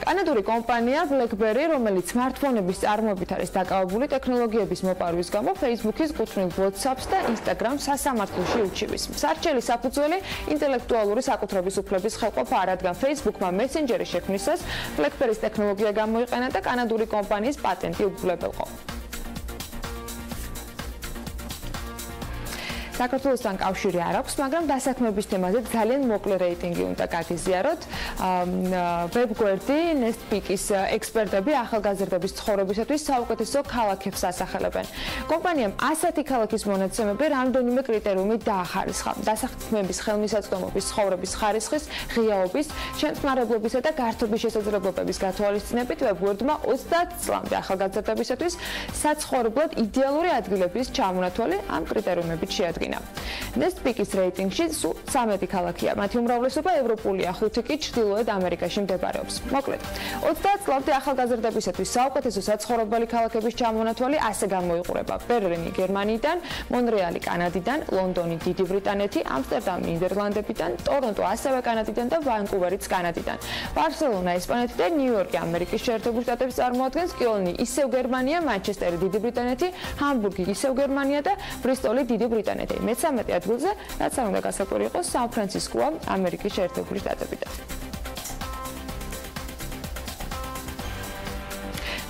კანადური კომპანია BlackBerry, რომელიც smartphone-ების წარმოებით არის დაკავებული ტექნოლოგიების მოპარვის გამო, Facebook-ის კუთვნილ WhatsApp-ს და Instagram-ს სასამართლოში უჩივის. სარჩელი საფუძველი ინტელექტუალური საკუთრების უფლების ხელყოფაა, რადგან Facebook-მა Messenger-ი შექმნისას BlackBerry-ის ტექნოლოგია გამოიყენა და კანადური კომპანიის პატენტი უგულებელყო. საქართველოსთან კავშირი არ აქვს, მაგრამ დასაქმების თემაზე ძალიან მოკლე რეიტინგი უნდა გაგიზიაროთ. ვებგვერდი Nestpeak-ის ექსპერტები ახალგაზრდების ცხოვრებისათვის საუკეთესო ქალაქებს ასახელებენ. კომპანიამ 100 ქალაქის მონაცემები რამდენიმე კრიტერიუმით დაახარისხა. დასაქმების ხელმისაწვდომობის, ცხოვრების ხარისხის, ღიაობის, შემწყნარებლობისა და გართობის შესაძლებლობების გათვალისწინებით ვებგვერდმა 30 წლამდე ახალგაზრდებისათვის საცხოვრებლად იდეალური ადგილების ჩამონათვალი ამ კრიტერიუმებით შეადგინა. Nestpeak-ის რეიტინგში სულ 13 ქალაქია. მათი უმრავლესობა ევროპულია, 5 კი ჩრდილოეთ ამერიკაში მდებარეობს. მოკლედ, 30 წლამდე ახალგაზრდებისათვის საუკეთესო საცხოვრებელი ქალაქების ჩამონათვალი ასე გამოიყურება: ბერლინი გერმანიიდან, მონრეალი კანადიდან, ლონდონი დიდი ბრიტანეთი, ამსტერდამი ნიდერლანდებიდან, ტორონტო ასევე კანადიდან და ვანკუვერიც კანადიდან. ბარსელონა ესპანეთიდან, ნიუ-იორკი ამერიკის შეერთებული შტატების წარმოადგენს, კიოლნი ისევ გერმანია, მანჩესტერი დიდი ბრიტანეთი, ჰამბურგი ისევ გერმანია და ბრისტოლი დიდი ბრიტანეთი. მე-13 ადგილზე, რაც არ უნდა გასაკვირი იყოს, სან-ფრანცისკოა ამერიკის შეერთებული შტატებიდან.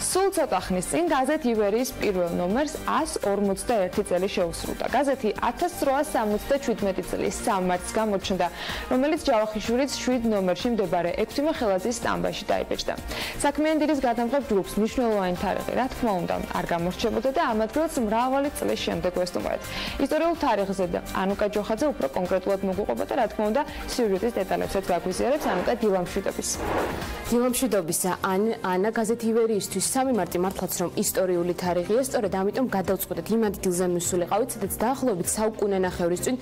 სულ ცოტა ხნის წინ გაზეთი ივერიის პირველ ნომერს 141 წელი შეუსრულდა. გაზეთი 1877 წლის 3 მარტს გამოჩნდა, რომელიც ჯავახიშვილის 7 ნომერში მდებარე 6 ხელაძის სტამბაში დაიბეჭდა. საქმიანი დილის გადამღებ ჯგუფს მნიშვნელოვანი თარიღი, რა თქმა უნდა, არ გამორჩებოდა და ამ ადგილს მრავალი წლის შემდეგ ვესტუმრეთ. ისტორიულ თარიღზე და ანუკა ჯოხაძე უფრო კონკრეტულად მოგვიყვება და რა თქმა უნდა, სიუჟეტის დეტალებსაც გაგვიზიარებს ანუკა დილამშვიდობის. დილამშვიდობის ანა, გაზეთი ივერიისთვის გამიმარტი მართლაც რომ ისტორიული თარიღია, სწორედ ამიტომ გადავწყვეტეთ იმ ადგილზე მისულიყავით, სადაც დაახლოებით საუკუნე ნახევრის წინ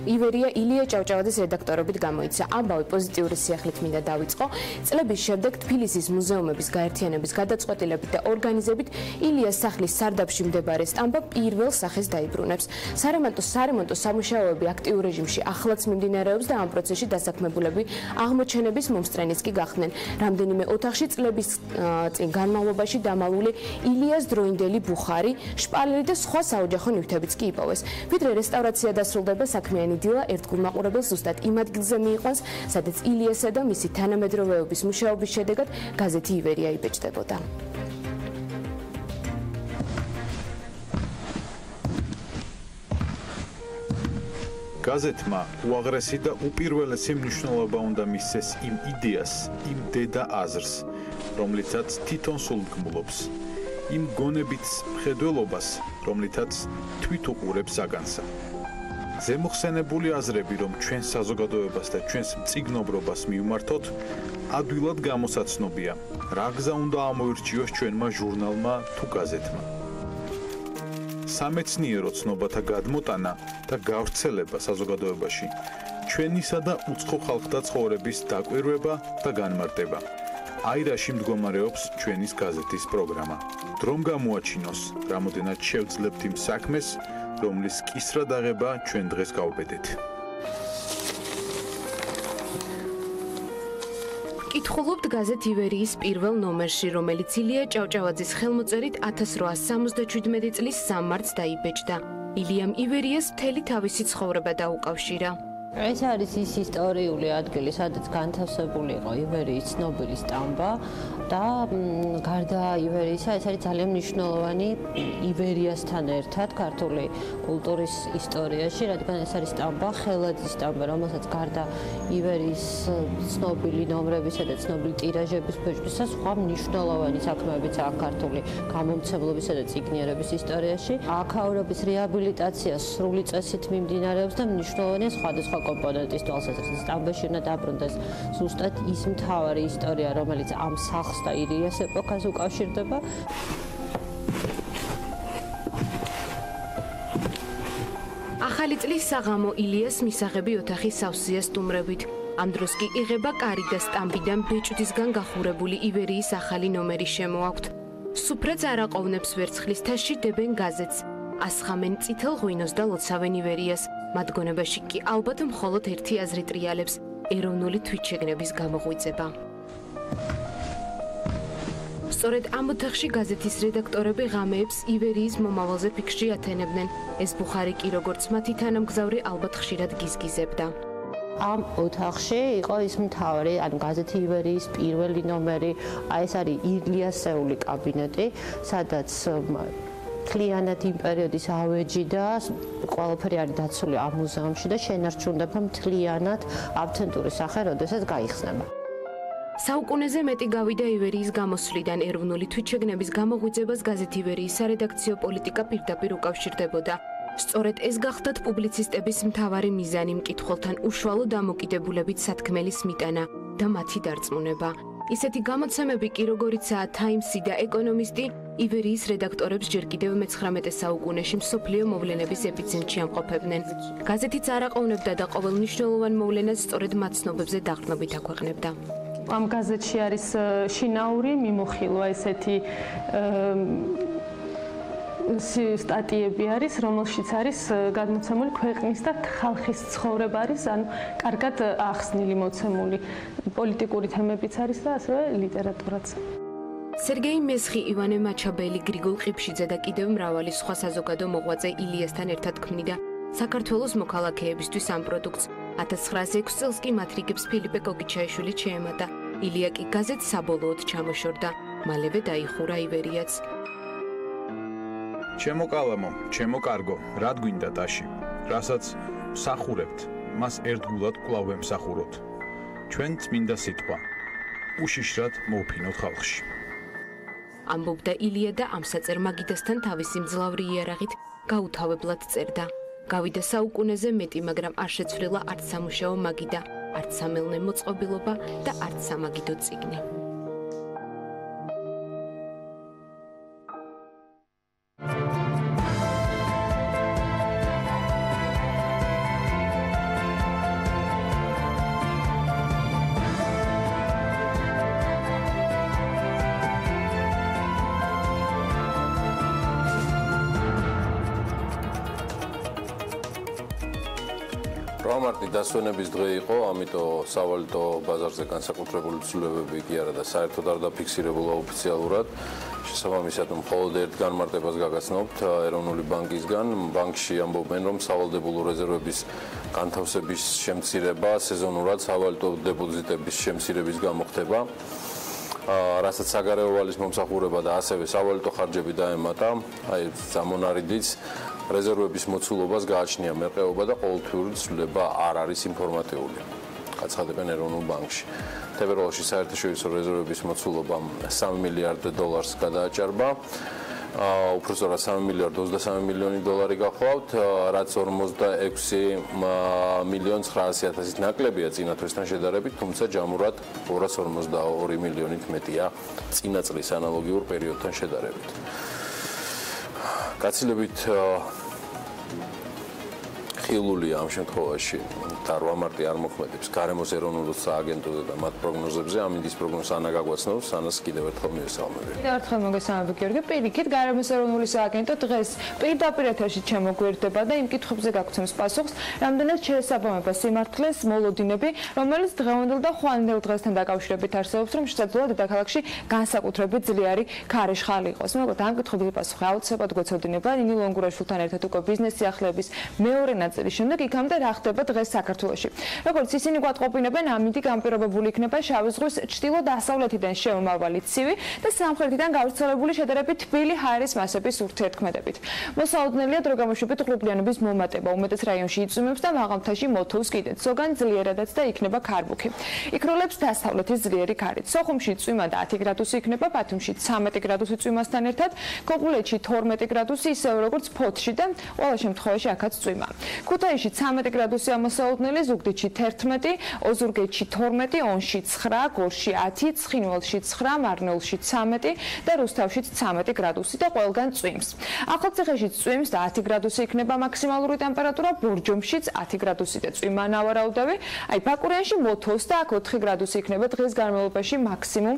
ივერია ილია ჭავჭავაძის რედაქტორობით გამოიცა. ამბავი პოზიტიური სიახლით მინდა დავიწყო. წლების შემდეგ თბილისის მუზეუმების გაერთიანების გადაწყვეტილებით და ორგანიზებით ილიას სახლის სარდაფში მდებარე სტამბა პირველ სახეს დაიბრუნებს. სარემონტო სამუშაოები აქტიურ რეჟიმში ახლაც მიმდინარეობს და ამ პროცესში დასაქმებულები აღმოჩენების მომსწრენიც კი გახდნენ. რამდენიმე ოთახში წლების წინ განმავლობაში დამალული ილიას დროინდელი ბუხარი, შპალერი და სხვა საოჯახო ნივთებიც კი იპოვეს. ვიდრე რესტავრაცია დასრულდება, საქმიანი დილა ერთგულ მაყურებელს ზუსტად იმ ადგილზე მიიყვანს, სადაც ილიასა და მისი თანამედროვეობის მუშაობის შედეგად გაზეთი ივერია იბეჭდებოდა. გაზეთმა უაღრესი და უპირველესი მნიშვნელობა უნდა მისცეს იმ იდეას, იმ დედა აზრს, რომლითაც თვითონ სულგმულობს, იმ გონებით მხედველობას, რომლითაც თვით უყურებს საგანსა. ზემოხსენებული აზრები, რომ ჩვენ საზოგადოებას და ჩვენს მწიგნობრობას მივმართოთ, ადვილად გამოსაცნობია. რა გზა უნდა ამოირჩიოს ჩვენმა ჟურნალმა თუ გაზეთმა. სამეცნიერო ცნობათა გადმოტანა და გავრცელება საზოგადოებაში, ჩვენისა და უცხო ხალხთა ცხოვრების დაკვირვება და განმარტება. აირაში მდგომარეობს ჩვენის გაზეთის პროგრამა. დრომ გამოაჩინოს, რამოდენად შევძლებთ იმ საქმეს, რომლის კისრადაღება ჩვენ დღეს გავბედეთ. კითხულობთ გაზეთ ივერიის პირველ ნომერში, რომელიც ილია ჭავჭავაძის ხელმოწერით 1877 წლის 3 მარტს დაიბეჭდა. ილიამ ივერიას მთელი თავისი ცხოვრება დაუკავშირა. ეს არის ის ისტორიული ადგილი, სადაც განთავსებული იყო ივერიის ცნობილი სტამბა და გარდა ივერიისა, ეს არის ძალიან მნიშვნელოვანი ივერიასთან ერთად ქართული კულტურის ისტორიაში, რადგან ეს არის სტამბა, ხელაძის სტამბა, რომელსაც გარდა ივერიის ცნობილი ნომრებისა და ცნობილი ტირაჟების ბეჭდვისა, სხვა მნიშვნელოვანი საქმეებიც აქვს ქართული გამომცემლობისა და წიგნიერების ისტორიაში. აქაურობის რეაბილიტაცია სრული წესით მიმდინარეობს და მნიშვნელოვანია სხვადასხვა კომპონენტის თვალსაზრისით. სტამბაში უნდა დაბრუნდეს ზუსტად ის მთავარი ისტორია, რომელიც ამ სახლს და ილიას ეპოქას უკავშირდება. ახალი წლის საღამო ილიას მისაღები ოთახი სავსეა სტუმრებით. ამ დროს კი იღება კარი და სტამბიდან ბეჭდვისგან გახურებული ივერიის ახალი ნომერი შემოაქვთ. სუფრაც არ აყოვნებს ვერცხლის თასში დებენ გაზეთს. ასხამენ წითელ ღვინოს და ლოცავენ ივერიას. მათ გონებაში კი ალბათ მხოლოდ ერთი აზრი ტრიალებს: ეროვნული თვითშეგნების გამოღვიძება. სწორედ ამ ოთახში გაზეთის რედაქტორები ღამეებს ივერიის მომავალზე ფიქრში ათენებდნენ. ეს ბუხარი კი როგორც მათი თანამგზავრი ალბათ ხშირად გიზგიზებდა. ამ ოთახში იყო ის მთავარი, ანუ გაზეთი ივერიის პირველი ნომერი, ეს არის ილიასეული კაბინეტი, სადაც მთლიანად იმ პერიოდის ავეჯი და ყველაფერი არის დაცული ამ მუზეუმში და შენარჩუნდება მთლიანად ავთენტური სახე, როდესაც გაიხსნება. საუკუნეზე მეტი გავიდა ივერიის გამოსვლიდან ეროვნული თვითშეგნების გამოღვიძებას გაზეთ ივერიის სარედაქციო პოლიტიკა პირდაპირ უკავშირდებოდა. სწორედ ეს გახდათ პუბლიცისტების მთავარი მიზანი, მკითხველთან უშუალო დამოკიდებულებით სათქმელის მიტანა და მათი დარწმუნება. ისეთი გამოცემები კი როგორიცაა თაიმსი და ეკონომისტი ივერიის რედაქტორებს ჯერ კიდევ მე-19 საუკუნეში მსოფლიო მოვლენების ეპიცენტრში ამყოფებდნენ. გაზეთიც არ აყოვნებდა და ყოველ მნიშვნელოვან მოვლენას სწორედ მათ ცნობებზე დაყრდნობით აქვეყნებდა. ამ გაზეთში არის შინაური მიმოხილვა, ესეთი სტატიები არის, რომელშიც არის გადმოცემული ქვეყნის და ხალხის ცხოვრება არის, ანუ კარგად ახსნილი მოცემული პოლიტიკური თემებიც არის და ასევე ლიტერატურაც. სერგეი მესხი, ივანე მაჩაბელი, გრიგოლ ყიფშიძე და კიდევ მრავალი სხვა საზოგადო მოღვაწე ილიასთან ერთად ქმნიდა საქართველოს მოქალაქეებისთვის ამ პროდუქტს. 1906 წელს კი მათ რიგებს ფილიპე კოგიჩაიშვილი შეემატა. ილია კი გაზეთს საბოლოოდ ჩამოშორდა. მალევე დაიხურა ივერიაც. ჩემო კალამო, ჩემო კარგო, რად გვინდა ტაში, რასაც მსახურებთ, მას ერთგულად კვლავ ვემსახუროთ. ჩვენ წმინდა სიტყვა, უშიშრად მოვფინოთ ხალხში. ამბობდა ილია და ამ საწერ მაგიდასთან თავისი მძლავრი იარაღით გაუთავებლად წერდა. გავიდა საუკუნეზე მეტი, მაგრამ არ შეცვლილა არც სამუშაო მაგიდა, არც სამელნე მოწყობილობა და არც სამაგიდო წიგნი. 8 მარტი დასვენების დღე იყო, ამიტომ სავალუტო ბაზარზე განსაკუთრებული ცვლილებები კი არა და საერთოდ არ დაფიქსირებულა ოფიციალურად. შესაბამისად, მხოლოდ ერთ განმარტებას გაგაცნობთ ეროვნული ბანკისგან. ბანკში ამბობენ, რომ სავალდებულო რეზერვების განთავსების შემცირება სეზონურად სავალუტო დეპოზიტების შემცირების გამო ხდება. რასაც საგარეო ვალის მომსახურება და ასევე სავალუტო ხარჯები დაემატა, აი ზამონარიდიც რეზერვების მოცულობას გააჩნია მერყეობა და ყოველთვიური ცვლილება არ არის ინფორმატიული. გაცხადებენ ეროვნულ ბანკში. თებერვალში საერთაშორისო რეზერვების მოცულობა $3 მილიარდ გადააჭარბა. უпростоრად $3 მილიარდ 23 მილიონი დოლარი გახლავთ, რაც 46,900,000 ნაკლებია წინა თვესთან შედარებით, თუმცა ჯამურად 242 მილიონით მეტია წინა წლის ანალოგიურ პერიოდთან შედარებით. გაცილებით ხილულია ამ შემთხვევაში და 8 მარტი არ მოქმედებს გარემოს ეროვნულ სააგენტოზე და მათ პროგნოზებზე. ამინდის პროგნოზს ანა გაგვაცნობს, ანას კიდევ ერთხელ მივესალმები. კიდევ ერთხელ მოგესალმები გიორგი. პირიქით გარემოს ეროვნული სააგენტო დღეს პირდაპირ ეთერში ჩემოგვერდება და იმ კითხვებზე გაგცემს პასუხს, რამდენად შეესაბამება სიმართლეს მოლოდინები, რომელიც დღევანდელ და ხვალინდელ დღესთან დაკავშირებით არსებობს, რომ შესაძლოა დედაქალაქში განსაკუთრებით ძლიერი ქარიშხალი იყოს. მოკლედ ამ კითხვებზე პასუხი აუცილებლად გვეცოდინება ნინი ლონგურაშვილთან ერთად უკვე ბიზნეს სიახლეების მეორე ნაწილის შემდეგ იქამდე რა ხდება დღეს საქართველოში. როგორც ისინი გვატყობინებენ, ამინდი განპირობებული იქნება შავი ზღვის ჩრდილო-დასავლეთიდან შემომავალი ცივი და სამხრეთიდან გავრცელებული შედარებით თბილი ჰაერის მასების ურთიერთქმედებით. მოსაოდნელია დრო გამოშვებით ღრუბლიანობის მომატება, უმეტეს რაიონში იწვიმებს და მაღალმთაში მოთოვს კიდეც, ზოგან ძლიერადაც და იქნება ქარბუქი. იქროლებს დასავლეთის ძლიერი ქარით. სოხუმში წვიმა და 10 გრადუსი იქნება, ბათუმში 13 გრადუსი წვიმასთან ერთად, ქობულეთში 12 გრადუსი, ისევე როგორც ფოთში და ყველა შემთხვევაში აქაც წვიმა. ქუთაისში 13 გრადუსი ამოსაოდნელი, ზუგდიდში 11, ოზურგეთში 12, ონში 9, გორში 10, ცხინვალში 9, მარნეულში 13 და რუსთავში 13 გრადუსი და ყველგან წვიმს. ახალციხეში წვიმს და 10 გრადუსი იქნება მაქსიმალური ტემპერატურა, ბორჯომშიც 10 გრადუსი და წვიმა ნავარაუდები. აი ბაკურიანში მოთოვს და აქ 4 გრადუსი იქნება დღის განმავლობაში მაქსიმუმ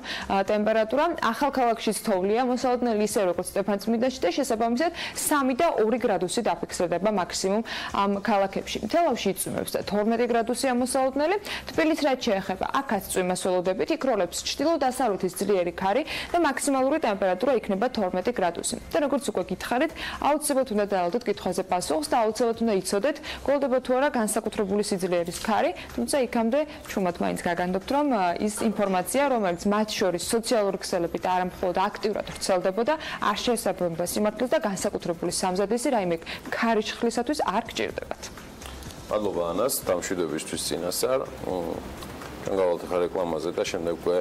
ტემპერატურა. ახალქალაქშიც თოვლია მოსაოდნელი, ისე როგორც სტეფანწმინდაში და შესაბამისად 3 და 2 გრადუსი დაფიქსირდება მაქსიმუმ ამ ქალაქებში. თელავში იწვიმებს და 12 გრადუსი ამოსაოდნელი. თბილისს რაც შეეხება, აქაც წვიმას ველოდებით, იქროლებს ჩრდილო-დასავლეთის ძლიერი ქარი და მაქსიმალური ტემპერატურა იქნება 12 გრადუსი. და როგორც უკვე გითხარით, აუცილებლად უნდა დაალოდოთ კითხვაზე პასუხს და აუცილებლად უნდა იცოდეთ, გველდება თუ არა განსაკუთრებული სიძლიერის ქარი, თუმცა იქამდე ჩუმად მაინც გაგანდობთ, რომ ის ინფორმაცია, რომელიც მათ შორის სოციალური ქსელებით არა მხოლოდ აქტიურად ვრცელდებოდა, არ შეესაბამება სიმართლეს და განსაკუთრებული სამზადისი რაიმე ქარიშხლისათვის არ გჭირდებათ. მადლობა ანას დამშვიდობისთვის წინასწარ. ჩვენ გავალთიხარ რეკლამაზე და შემდეგ უკვე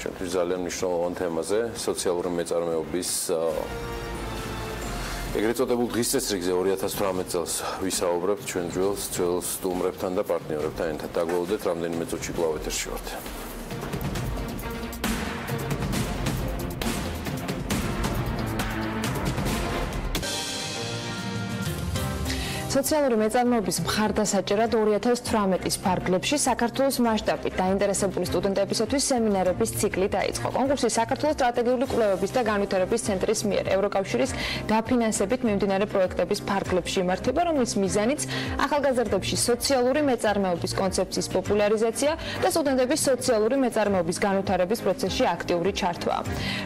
ჩვენთვის ძალიან მნიშვნელოვან თემაზე, სოციალური მეწარმეობის ეგრეთ წოდებულ დღის წესრიგზე 2018 წელს ვისაუბრებთ ჩვენ ძველ სტუმრებთან და პარტნიორებთან ერთად. დაგვეოდეთ რამდენიმე წუთში კვლავ ეთერში ვართ. სოციალური მეწარმეობის მხარდასაჭერად 2018-ის ფარგლებში საქართველოს მასშტაბით დაინტერესებული სტუდენტებისათვის სემინარების ციკლი დაიწყო. კონკურსი საქართველოს სტრატეგიული კვლევების და განვითარების ცენტრის მიერ ევროკავშირის დაფინანსებით მიმდინარე პროექტების ფარგლებში იმართება, რომლის მიზანიც ახალგაზრდებში სოციალური მეწარმეობის კონცეფციის პოპულარიზაცია და სტუდენტების სოციალური მეწარმეობის განვითარების პროცესში აქტიური ჩართვაა.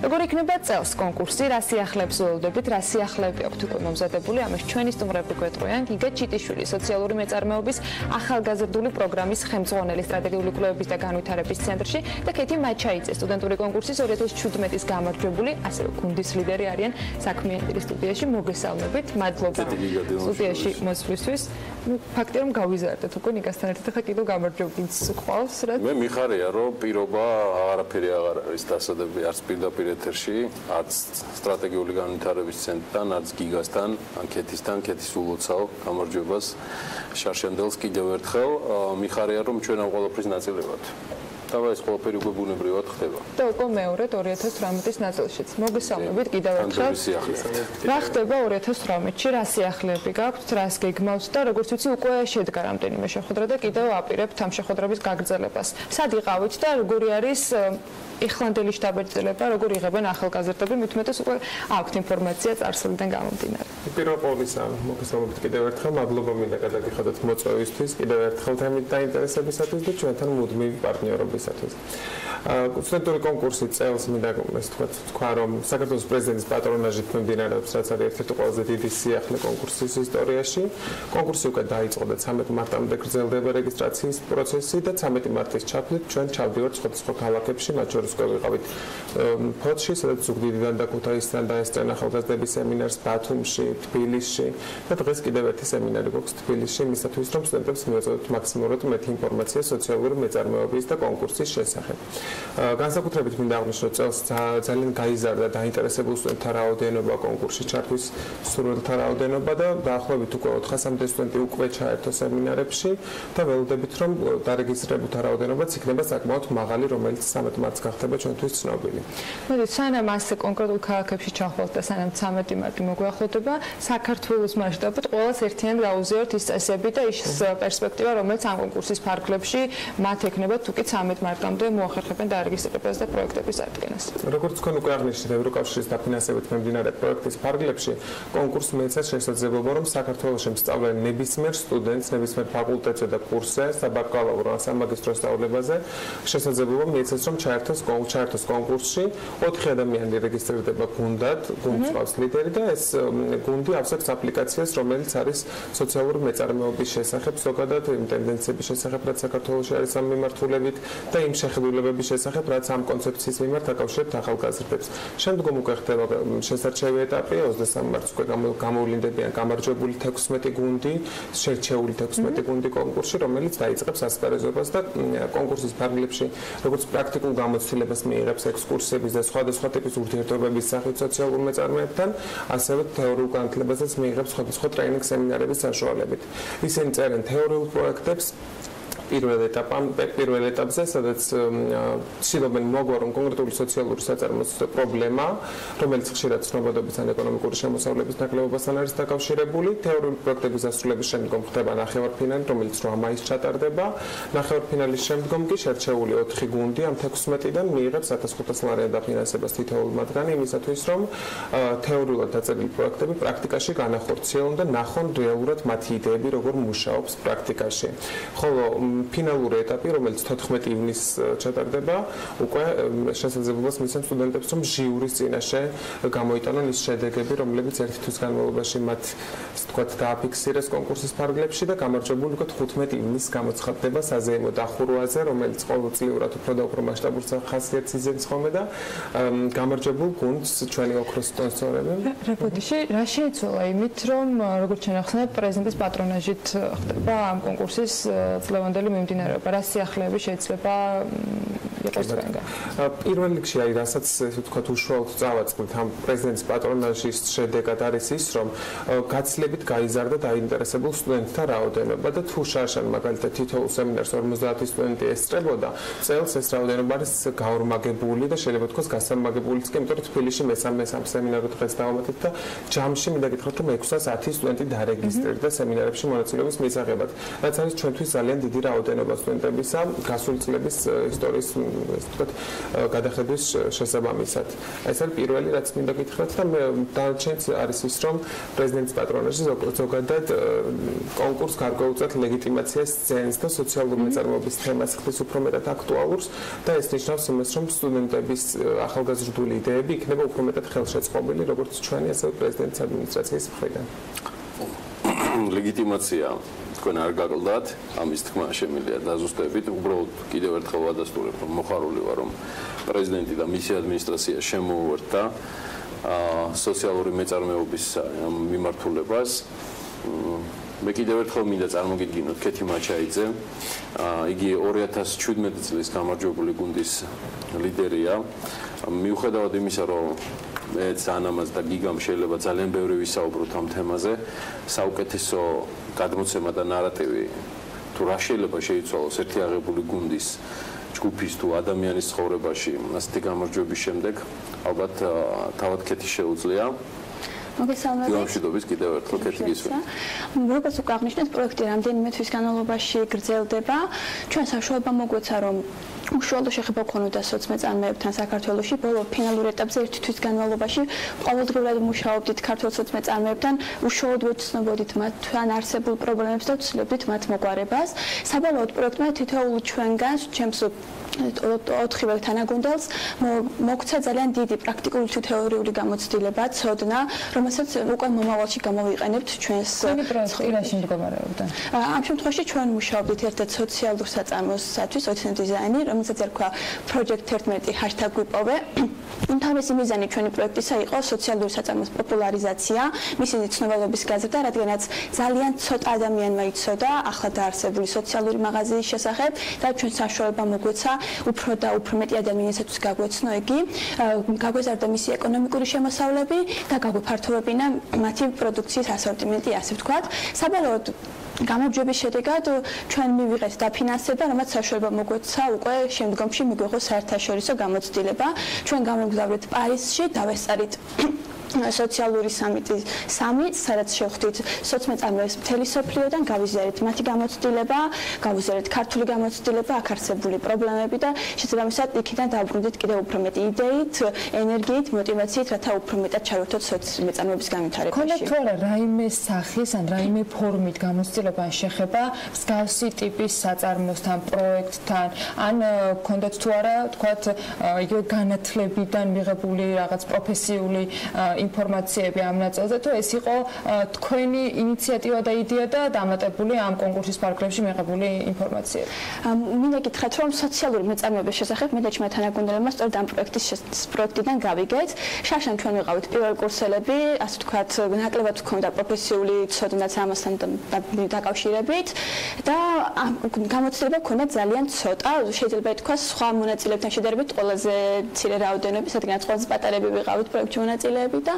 როგორ იქნება წელს კონკურსი, რა სიახლეებს ველოდებით, რა სიახლეები აქვთ უკვე მომზადებული, ამას ჩვენი სტუმრები გვეტყვიან. გიგა ჩიტიშვილი, სოციალური მეწარმეობის ახალგაზრდული პროგრამის ხელმძღვანელი სტრატეგიული კვლევების და განვითარების ცენტრში და ქეთი მაჩაიძე, სტუდენტური კონკურსის 2017-ის გამარჯვებული, ასევე გუნდის ლიდერი არიან საქმიანი სტუდიაში. მოგესალმებით, მადლობა სტუდიაში მოსვლისთვის. ფაქტია რომ გავიზარდეთ უკვე ნიკასთან ერთად, ხა კიდევ გამარჯვებულიც ყავს, რა. მე მიხარია რომ პირობა არაფერი აღარ არის დასადები არც პირდაპირ ეთერში, არც სტრატეგიული განვითარების ცენტრთან, არც გიგასთან, ან ქეთისთან, ქეთის ულოცავ გამარჯვებას შარშანდელს კიდევ ერთხელ. მიხარია რომ ჩვენ ამ ყველაფრის ნაწილი ვართ. და ეს ყველაფერი უკვე ბუნებრივად ხდება. და უკვე მეორედ 2018-ის ნაწილშიც. მოგესალმებით კიდევ ერთხელ. რა ხდება 2018-ში, რა სიახლეები გაქვთ, რას გეგმავთ და როგორც ვიცი უკვე შედგა რამდენიმე შეხვედრა და კიდევ აპირებთ ამ შეხვედრების გაგრძელებას. სად იყავით და როგორი არის ეხლანდელი შტაბ-ეჭდილება, როგორ იღებენ ახალგაზრდები, მithumetes უკვე აქვთ ინფორმაცია წარსულიდან გამომდინარე. პირველ ყოვლისა, მოგესალმებით კიდევ ერთხელ, მადლობა მინდა გადაგიხადოთ მოწვევისთვის, კიდევ ერთხელ თემით დაინტერესებისათვის და ჩვენთან მუდმივი პარტნიორობისათვის. სტუდენტური კონკურსი წელს მინდა თქვა, რომ საქართველოს პრეზიდენტის პატრონაჟით მიმდინარეობს, რაც არის ერთ-ერთი ყველაზე დიდი სიახლე კონკურსის ისტორიაში. კონკურსი უკვე დაიწყო და 13 მარტამდე გრძელდება რეგისტრაციის პროცესი და 13 მარტის ჩათვლით ჩვენ ჩავდივართ სხვადასხვა ქალაქებში, მათ შორის ვიყავით ფოთში, სადაც ზუგდიდიდან და ქუთაისიდან დაესწრენ ახალგაზრდების სემინარს ბათუმში, თბილისში და დღეს კიდევ ერთი სემინარი გვაქვს თბილისში, იმისათვის რომ სტუდენტებს მივაწოდოთ მაქსიმალურად მეტი ინფორმაცია სოციალური მეწარმეობის და კონკურსის შესახებ. განსაკუთრებით მინდა აღნიშნო, წელს ძალიან გაიზარდა დაინტერესებულ სტუდენტთა რაოდენობა, კონკურსში ჩართვის სურვილთა რაოდენობა და დაახლოებით უკვე 400-მდე სტუდენტი უკვე ჩაერთო სემინარებში და ველოდებით, რომ დარეგისტრირებულთა რაოდენობაც იქნება საკმაოდ მაღალი, რომელიც 13 მარტს გახდება ჩვენთვის ცნობილი. მოდით, სანამ ასე კონკრეტულ ქალაქებში ჩავხვალთ და სანამ 13 მარტი მოგვიახლოვდება, საქართველოს მასშტაბით ყველას ერთიან გაუზიაროთ ის წესები და ის პერსპექტივა, რომელიც ამ კონკურსის ფარგლებში მათ ექნება თუ კი 13 მარტამდე მოახერხებენ დარეგისტრირებას და პროექტების წარდგენას. როგორც თქვენ უკვე აღნიშნეთ, ევროკავშირის დაფინანსებით მიმდინარე პროექტის ფარგლებში კონკურსს მიეცეს შესაძლებლობა, რომ საქართველოში მსწავლელი ნებისმიერ სტუდენტს, ნებისმიერ ფაკულტეტზე და კურსზე, საბაკალავრო ან სამაგისტრო სწავლებაზე შესაძლებლობა მიეცეს, რომ ჩაერთოს კონკურსში. 4 ადამიანი რეგისტრირდება გუნდად, გუნდს ყავს ლიდერი და ეს გუნდი ავსებს აპლიკაციას, რომელიც არის სოციალური მეწარმეობის შესახებ, ზოგადად იმ ტენდენციების შესახებ, რაც საქართველოში არის ამ მიმართულებით და იმ შეხედულებების შესახებ, რაც ამ კონცეფციის მიმართ აკავშირებთ ახალგაზრდებს. შემდგომ უკვე ხდება შესარჩევი ეტაპი, 23 მარტს უკვე გამოვლინდებიან გამარჯვებული 16 გუნდი, შერჩეული 16 გუნდი კონკურსში, რომელიც დაიწყებს ასპარეზობას და კონკურსის ფარგლებში, როგორც პრაქტიკულ გამოცდილებას მიიღებს ექსკურსიების და სხვადასხვა ტიპის ურთიერთობების სახით სოციალურ მეწარმეებთან, ასევე თეორიულ განათლებასაც მიიღებს სხვადასხვა ტრეინინგ სემინარების საშუალებით. ისინი წერენ თეორიულ პროექტებს პირველ ეტაპზე, სადაც ცდილობენ მოგვარონ კონკრეტული სოციალური საწარმოს პრობლემა, რომელიც ხშირად ცნობადობის ან ეკონომიკური შემოსავლების ნაკლებობასთან არის დაკავშირებული. თეორიული პროექტების დასრულების შემდგომ ხდება ნახევარფინალი, რომელიც 8 მაისს ჩატარდება. ნახევარფინალის შემდგომ კი შერჩეული 4 გუნდი ამ 16-დან მიიღებს 1500 ლარიან დაფინანსებას თითოეული მათგანი, იმისათვის რომ თეორიულად დაწერილი პროექტები პრაქტიკაში განახორციელონ და ნახონ რეალურად მათი იდეები როგორ მუშაობს პრაქტიკაში. ხოლო ფინალური ეტაპი, რომელიც 14 ივნისს ჩატარდება, უკვე შესაძლებლობას მისცემს სტუდენტებს, რომ ჟიურის წინაშე გამოიტანონ ის შედეგები, რომლებიც ერთი თვის განმავლობაში მათ თქვათ დააფიქსირეს კონკურსის ფარგლებში და გამარჯვებული უკვე 15 ივნისს გამოცხადდება საზეიმო დახურვაზე, რომელიც ყოველწლიურად უფრო და უფრო მასშტაბურ ხასიათს იზრდის ხოლმე და გამარჯვებულ გუნდს ჩვენი ოქროს სპონსორები. რაფოდიში რა შეიცვალა იმით, რომ როგორც ჩვენ ახსენეთ, პრეზიდენტის პატრონაჟით ხდება ამ კონკურსის წლევანდელი მიმდინარეობა, რა სიახლეები შეიძლება იყოს რანგა. პირველ რიგში აი რასაც ესე ვთქვათ უშუალოდ წავაწყდით ამ პრეზიდენტის პატრონაჟის შედეგად არის ის, რომ გაცილებით გაიზარდა დაინტერესებულ სტუდენტთა რაოდენობა და თუ შარშან მაგალითად თითოეულ სემინარს 50 სტუდენტი ესწრებოდა, წელს ეს რაოდენობა არის გაორმაგებული და შეიძლება თქვას გასამაგებულიც კი, იმიტომ რომ თბილისში მესამე სემინარო დღეს დავამატეთ და ჯამში მინდა გითხრათ, რომ 610 სტუდენტი დარეგისტრირდა სემინარებში მონაწილეობის მისაღებად, რაც არის ჩვენთვის ძალიან დიდი რაოდენობა სტუდენტებისა გასული წლების ისტორიის ვთქვათ გადახედვის შესაბამისად. ეს არის პირველი, რაც მინდა გითხრათ და დანარჩენიც არის ის, რომ პრეზიდენტის პატრონაჟი ზოგადად კონკურსს გარკვეულწილად ლეგიტიმაციას ძენს და სოციალური მეწარმეობის თემას ხდის უფრო მეტად აქტუალურს და ეს ნიშნავს იმას, რომ სტუდენტების ახალგაზრდული იდეები იქნება უფრო მეტად ხელშეწყობილი, როგორც ჩვენი, ასევე პრეზიდენტის ადმინისტრაციის მხრიდან. ლეგიტიმაცია თქვენ არ გაკლდათ, ამის თქმა შემიძლია დაზუსტებით, უბრალოდ კიდევ ერთხელ ვადასტურებ, რომ მოხარული ვარ, რომ პრეზიდენტი და მისი ადმინისტრაცია შემოუერთდა სოციალური მეწარმეობის მიმართულებას. მე კიდევ ერთხელ მინდა წარმოგიდგინოთ ქეთი მაჩაიძე, იგი 2017 წლის გამარჯვებული გუნდის ლიდერია. მიუხედავად იმისა, რომ მე ძანამაც და გიგამ შეიძლება ძალიან ბევრი ვისაუბროთ ამ თემაზე, საუკეთესო გადმოცემა და ნარატივი თუ რა შეიძლება შეიცვალოს ერთი აღებული გუნდის ჯგუფის თუ ადამიანის ცხოვრებაში ასეთი გამარჯვების შემდეგ, ალბათ თავად ქეთი შეუძლია. მოგესალმებით. გამშვიდობის კიდევ ერთხელ ქეთი გისურვებთ. როგორც უკვე აღნიშნეთ, პროექტი რამდენიმე თვის განმავლობაში გრძელდება. ჩვენ საშუალება მოგვეცა, რომ უშუალო შეხება ქონოდა სოციმეწარმეებთან საქართველოში. ბოლო ფინალურ ეტაპზე ერთი თვის განმავლობაში ყოველდღიურად მუშაობდით ქართულ სოციმეწარმეებთან, უშუალოდ ვეცნობოდით მათთან არსებულ პრობლემებს და ვცდილობდით მათ მოგვარებას. საბოლოოდ პროექტმა თითოეულ ჩვენგანს, ჩემს 4 თანაგუნდელს მოგცა ძალიან დიდი პრაქტიკული თუ თეორიული გამოცდილება, ცოდნა, რომელსაც უკვე მომავალში გამოვიყენებთ ჩვენს პროექტში მდგომარეობდა. ამ შემთხვევაში ჩვენ მუშაობდით ერთად სოციალურ საწარმოსათვის, ოცნებ დიზაინი, რომელსაც ერქვა project 11 hashtag ვიპოვე. უმთავრესი მიზანი ჩვენი პროექტისა იყო სოციალური საწარმოს პოპულარიზაცია, მისი ცნობიერების გაზრდა, რადგანაც ძალიან ცოტა ადამიანმა იცოდა ახლა დაარსებული სოციალური მაღაზიის შესახებ და ჩვენ საშუალება მოგვეცა უფრო და უფრო მეტი ადამიანისათვის გაგვეცნო იგი, გაგვეზარდა მისი ეკონომიკური შემოსავლები და გაგვეფართოვებინა მათი პროდუქციის ასორტიმენტი, ასე ვთქვათ. საბოლოოდ გამარჯვების შედეგად ჩვენ მივიღეთ დაფინანსება, რომელიც საშუალება მოგვეცა უკვე შემდგომში მიგვიღოს საერთაშორისო გამოცდილება. ჩვენ გამოგზავნეთ პარიზში, დავესწარით სოციალური სამიტი, სადაც შევხვდით სოციმეწარმეებს მთელი სოფლიოდან, გავიზიარეთ მათი გამოცდილება, გავიზიარეთ ქართული გამოცდილება, აქ არსებული პრობლემები და შესაბამისად იქიდან დავუბრუნდით კიდევ უფრო მეტი იდეით, ენერგიით, მოტივაციით, რათა უფრო მეტად ჩავერთოთ სოციმეწარმეების განვითარებაში. ქონდათ თუ არა რაიმე სახის ან რაიმე ფორმით გამოცდილება ან შეხება მსგავსი ტიპის საწარმოსთან, პროექტთან, ან ქონდათ თუ არა, თქვათ, იგივე განათლებიდან მიღებული რაღაც პროფესიული ინფორმაციები ამ ნაწილზე, თუ ეს იყო თქვენი ინიციატივა და იდეა და დამატებული ამ კონკურსის ფარგლებში მიღებული ინფორმაციები. მინდა გითხრათ, რომ სოციალური მეწარმეობის შესახებ მე და ჩემი თანაგუნდელებმა სწორედ ამ პროექტიდან გავიგეთ. შარშან ჩვენ ვიყავით პირველი კურსელები, ასე ვთქვათ, ნაკლებად ჰქონდა პროფესიული ცოდნაც ამასთან დაკავშირებით და გამოცდილება ჰქონდა ძალიან ცოტა, შეიძლება ითქვას, სხვა მონაწილეებთან შედარებით ყველაზე მცირე რაოდენობის, რადგანაც ყველაზე პატარები ვიყავით პროექტში მონაწილეები და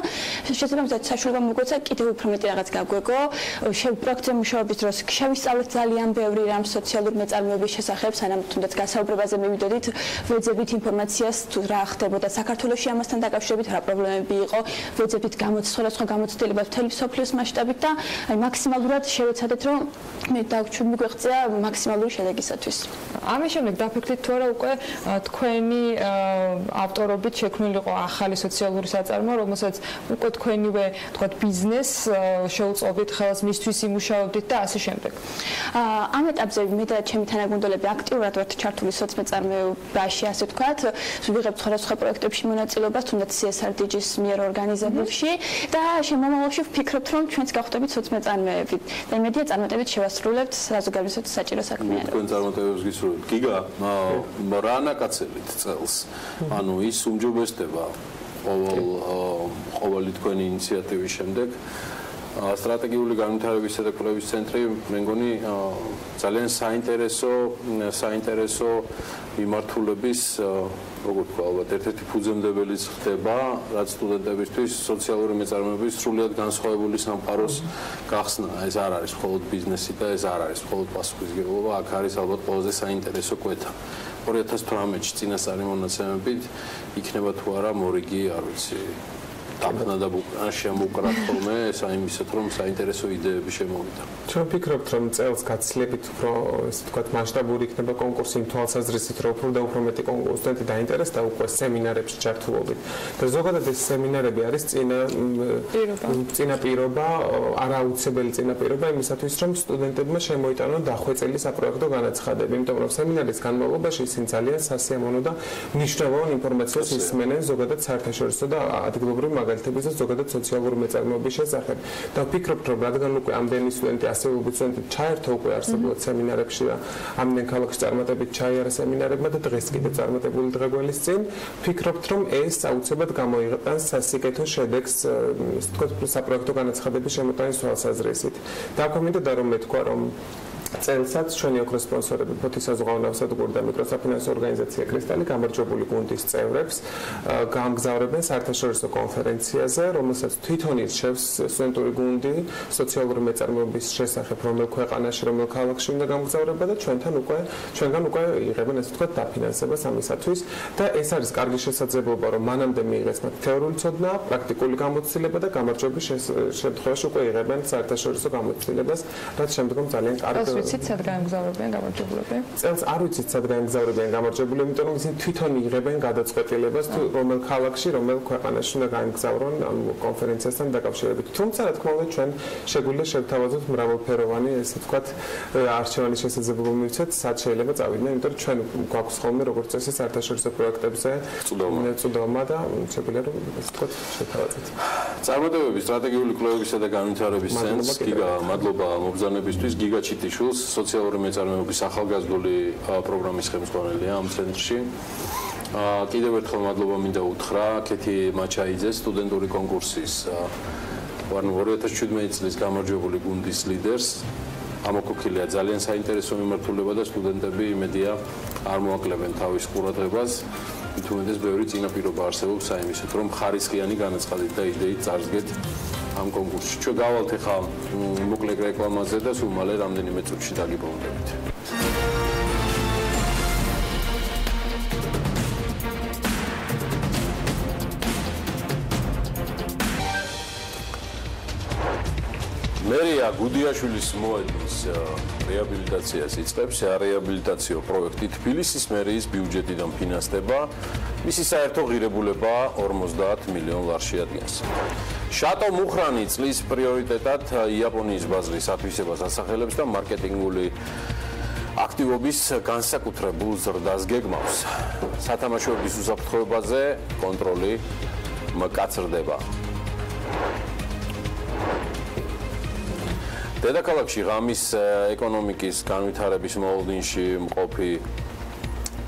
შესაბამისად საშუალება მოგვეცა კიდევ უფრო მეტი რაღაც გაგვეგო. პროექტზე მუშაობის დროს შევისწავლეთ ძალიან ბევრი რამ სოციალური მეწარმეობის შესახებ, სანამ თუნდაც გასაუბრებაზე მივიდოდით, ვეძებთ ინფორმაციას თუ რა ხდებოდა საქართველოში ამასთან დაკავშირებით, რა პრობლემები იყო, ვეძებთ სხვადასხვა გამოცდილებას მთელი სოფლიოს მასშტაბით და მაქსიმალურად შევეცადეთ, რომ მიგვეღწია მაქსიმალური შედეგისათვის. ამის შემდეგ დაფიქრდით თუ არა უკვე თქვენი ავტორობით შექმნილიყო ახალი სოციალური საწარმო, რომელსაც უკვე თქვენივე თქვათ ბიზნეს შეუწყობდით ხელს, მისთვის იმუშაობდით და ასე შემდეგ. ამ ეტაპზე მე და ჩემი თანაგუნდელები აქტიურად ვართ ჩართული სოციმეწარმეობაში, ასე ვთქვათ, ვიღებთ სხვადასხვა პროექტებში მონაწილეობას, თუნდაც CSRDG-ის მიერ ორგანიზებულში და შემომავალში ვფიქრობთ, რომ ჩვენც გავხდებით სოციმეწარმეები და იმედია წარმატებით შევასრულებთ საზოგადოებრივ საჭირო საქმიანობას. თქვენ წარმატებებს გისურვებთ. გიგა, რა ანაკაცებით წელს? ანუ ის უმჯობესდება ყოველი თქვენი ინიციატივის შემდეგ სტრატეგიული განვითარებისა და კვლევის ცენტრი მე მგონი ძალიან საინტერესო მიმართულების როგორ ვთქვა, ალბათ ერთ-ერთი ფუძემდებელიც ხდება, რაც სტუდენტებისთვის სოციალური მეწარმეობის სრულიად განსხვავებული სამყაროს გახსნა. ეს არ არის მხოლოდ ბიზნესი და ეს არ არის მხოლოდ პასუხისმგებლობა, აქ არის ალბათ ყველაზე საინტერესო კვეთა. 2018-ში წინასწარი მონაცემებით იქნება თუ არა მორიგი, არ ვიცი, დაფნა და შემოკრათ ხოლმე საიმისოთ, რომ საინტერესო იდეები შემოვიდა. ჩვენ ვფიქრობთ, რომ წელს გაცილებით უფრო, ესე ვთქვათ, მასშტაბური იქნება კონკურსი იმ თვალსაზრისით, რომ უფრო და უფრო მეტი სტუდენტი დაინტერესდა უკვე სემინარებში ჩართულობით. და ზოგადად ეს სემინარები არის წინაპირობა, არააუცილებელი წინაპირობა იმისათვის, რომ სტუდენტებმა შემოიტანონ დახვეწილი საპროექტო განაცხადები, იმიტომ რომ სემინარის განმავლობაში ისინი ძალიან სასიამოვნო და მნიშვნელოვან ინფორმაციას ისმენენ ზოგადად საერთაშორისო და ადგილობრივ მაგალითების და ზოგადად სოციალური მეწარმეობის შესახებ. და ვფიქრობ, რომ რადგან უკვე ამდენი სტუდენტი, ასეულობით სტუდენტი ჩაერთო უკვე არსებულად სემინარებში და ამდენ ქალაქში წარმატებით ჩაიარა სემინარებმა და დღეს კიდევ წარმატებული დღე გველის წინ, ვფიქრობთ, რომ ეს აუცილებლად გამოიყენს სასიკეთო შედეგს, ისე ვთქვათ, საპროექტო განაცხადების შემოტანის თვალსაზრისით. დაგვამინდოდა რომ მეთქვა, რომ წელსაც ჩვენი ოქროს სპონსორები ფოთისაზღვაო ნავსადგური და მიკროსაფინანსო ორგანიზაცია კრისტალი გამარჯვებული გუნდის წევრებს გამგზავრებენ საერთაშორისო კონფერენციაზე, რომელსაც თვითონ ირჩევს სტუდენტური გუნდი სოციალური მეწარმეობის შესახებ, რომელ ქვეყანაში, რომელ ქალაქში უნდა გამგზავრება და ჩვენგან უკვე იღებენ, ასე ვთქვათ, დაფინანსებას ამისათვის და ეს არის კარგი შესაძლებლობა, რომ მანამდე მიიღეს მათ თეორიული ცოდნა, პრაქტიკული გამოცდილება და გამარჯვების შემთხვევაში უკვე იღებენ საერთაშორისო გამოცდილებას, რაც შემდგომ ძალიან კარგი ვიცით სად გაემგზავრებიან გამარჯვებულები? წელს არ ვიცით სად გაემგზავრებიან გამარჯვებულები, იმიტომ რომ ისინი თვითონ იღებენ გადაწყვეტილებას თუ რომელ ქალაქში, რომელ ქვეყანაში უნდა გაემგზავრონ ამ კონფერენციასთან დაკავშირებით. თუმცა რა თქმა უნდა ჩვენ შეგვიძლია შევთავაზოთ მრავალფეროვანი, ესე ვთქვათ, არჩევანის შესაძლებლობა მივცეთ, სად შეიძლება წავიდნენ, იმიტომ რომ ჩვენ გვაქვს ხოლმე როგორც წესი საერთაშორისო პროექტებზე წვდომა და შეგვიძლია რომ ესე ვთქვათ შევთავაზოთ. წარმატებები სტრატეგიული კვლევებისა და განვითარების ცენტრს, გიგა, მადლობა მობრძანებისთვის, გიგა ჩიტიშვილს, სოციალური მეწარმეობის ახალგაზრდული პროგრამის ხელმძღვანელია ამ ცენტრში. კიდევ ერთხელ მადლობა მინდა უთხრა კეთი მაჩაიძეს, სტუდენტური კონკურსის 2017 წლის გამარჯვებული გუნდის ლიდერს. ამოქოქილია ძალიან საინტერესო მიმართულება და სტუდენტები იმედია არ მოაკლებენ თავის ყურადღებას. თუმცა ბევრი წინაპირობა არსებობს საიმისოთ, რომ ხარისხიანი განაცხადით და იდეით წარსდგეთ ამ კონკურსში. ჩვენ გავალთ ახლა მოკლე რეკლამაზე და სულ მალე რამდენიმე წუთში დაგიბრუნდებით. მერია გუდიაშვილის მოედნის რეაბილიტაციას იწყებს. რეაბილიტაციო პროექტი თბილისის მერიის ბიუჯეტიდან ფინანსდება. მისი საერთო ღირებულება 50 მილიონ ლარში ადგენს. შატო მუხრანი წლის პრიორიტეტად იაპონიის ბაზრის ათვისებას ასახელებს და მარკეტინგული აქტივობის განსაკუთრებულ ზრდას გეგმავს. სათამაშოების უსაფრთხოებაზე კონტროლი მკაცრდება. დედაქალაქში ღამის ეკონომიკის განვითარების მოლოდინში მყოფი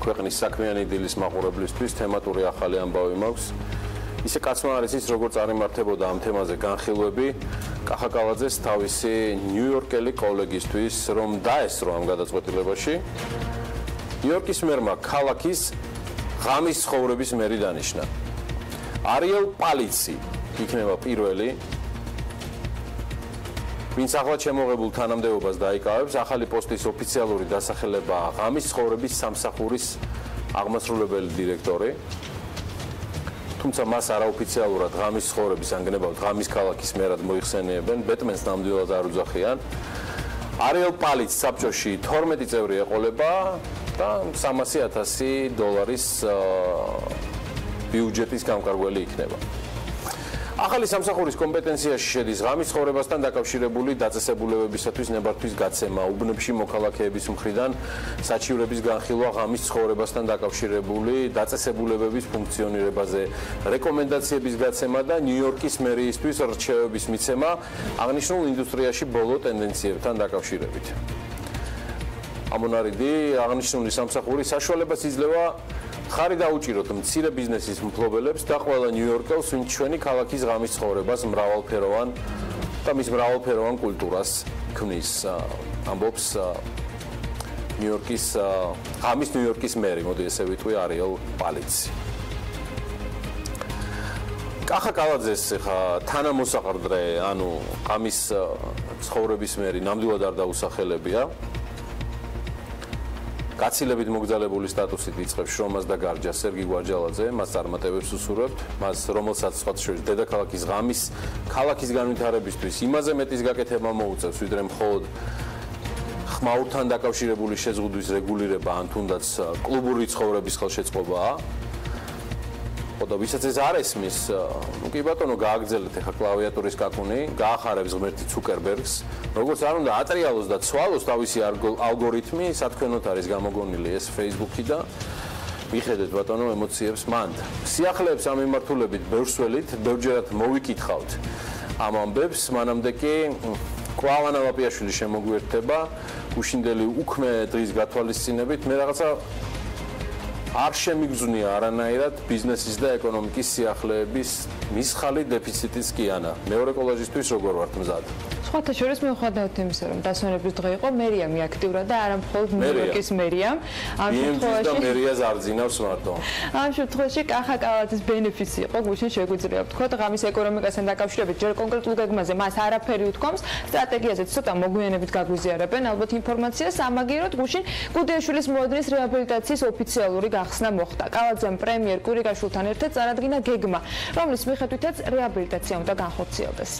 ქვეყნის საქმიანი დილის მაყურებლისთვის თემატური ახალი ამბავი მაქვს. ისე კაცმა არ იცის, როგორ წარიმართებოდა ამ თემაზე განხილვები კახაკალაძეს თავისი ნიუ-იორკელი კოლეგისთვის, რომ დაესწრო ამ გადაწყვეტილებაში. ნიუ-იორკის მერმა ქალაქის ღამის ცხოვრების მერი დანიშნა. არიელ პალიცი იქნება პირველი, ვინც ახლა შემოღებულ თანამდებობას დაიკავებს. ახალი პოსტის ოფიციალური დასახელებაა ღამის ცხოვრების სამსახურის აღმასრულებელი დირექტორი. თუმცა მას არაოფიციალურად ღამის ცხოვრების ანგნებავთ ღამის ქალაქის მერად მოიხსენიებენ, ბეტმენს ნამდვილად არ უძახიან. არიელ პალიც საბჭოში 12 წევრი ეყოლება და $300,000 ბიუჯეტის გამკარგველი იქნება. ახალი სამსახურის კომპეტენციაში შედის ღამის ცხოვრებასთან დაკავშირებული დაწესებულებებისათვის ნებართვის გაცემა, უბნებში მოქალაქეების მხრიდან საჩივრების განხილვა ღამის ცხოვრებასთან დაკავშირებული დაწესებულებების ფუნქციონირებაზე, რეკომენდაციების გაცემა და ნიუ-იორკის მერიისთვის რჩევების მიცემა აღნიშნულ ინდუსტრიაში ბოლო ტენდენციებთან დაკავშირებით. ამონარიდი აღნიშნული სამსახური საშუალებას იძლევა ხარი დაუჭიროთ მცირე ბიზნესის მფლობელებს და ყველა ნიუ-იორკელს, ვინც ჩვენი ქალაქის ღამის ცხოვრებას მრავალფეროვან და მის მრავალფეროვან კულტურას ქმნის. ამბობს ღამის ნიუ-იორკის მერი, მოდი ესე ვიტყვი, არიელ პალიცი. კახაკალაძეს ხა თანამოსაყრდრე, ანუ ღამის ცხოვრების მერი ნამდვილად არ დაუსახელებია. გაცილებით მოგზალებული სტატუსით იწყებს შრომას და გარჯას სერგი გვარჯალაძე, მას წარმატებებს უსურვებთ, მას რომელსაც სხვა შორის დედაქალაქის ღამის ქალაქის განვითარებისთვის იმაზე მეტის გაკეთება მოუწევს, ვიდრე მხოლოდ ხმაურთან დაკავშირებული შეზღუდვის რეგულირება ან თუნდაც კლუბური ცხოვრების ხელშეწყობაა. და ვისაც ეს არ ესმის, კი ბატონო, გააგრძელეთ ახლა კლავიატურის კაკუნი, გაახარებს ღმერთი ცუკერბერგს, როგორც არ უნდა ატრიალოს და ცვალოს თავისი ალგორითმი, სათქვენოთ არის გამოგონილი ეს Facebook-ი და მიხედეთ ბატონო ემოციებს მანდ. სიახლეებს ამ მიმართულებით ბევრსველით, ბევრჯერად მოვიკითხავთ ამ ამბებს, მანამდე კი კვლავ ანალაპიაშვილი შემოგვიერთდება, უშინდელი უქმე დღის გათვალისწინებით, მე რაღაცა არ შემიგზვნია არანაირად ბიზნესის და ეკონომიკის სიახლეების მისხალი დეფიციტის კიანა. მეორე კოლაჟისთვის როგორ ვართ მზად? სხვათა შორის მიუხედავად იმისა, რომ დასვენების დღე იყო, მერია მიაქტიურა და არა მხოლოდ ნიუ-იორკის მერიამ. ამ შემთხვევაში მერიას არ ძინავს მარტო. ამ შემთხვევაში კახაკალაძის ბენეფისი იყო, გუშინ შეგვიძლია ვთქვათ, ღამის ეკონომიკასთან დაკავშირებით ჯერ კონკრეტულ გეგმაზე მას არაფერი უთქვამს, სტრატეგიაზეც ცოტა მოგვიანებით გაგვიზიარებენ ალბათ ინფორმაციას, ამაგეროთ გუშინ გუდიაშვილის მოედნის რეაბილიტაციის ოფიციალური გახსნა მოხდა. კალაძემ პრემიერ კვირიკაშვილთან ერთად წარადგინა გეგმა, რომლის მიხედვითაც რეაბილიტაცია უნდა განხორციელდეს.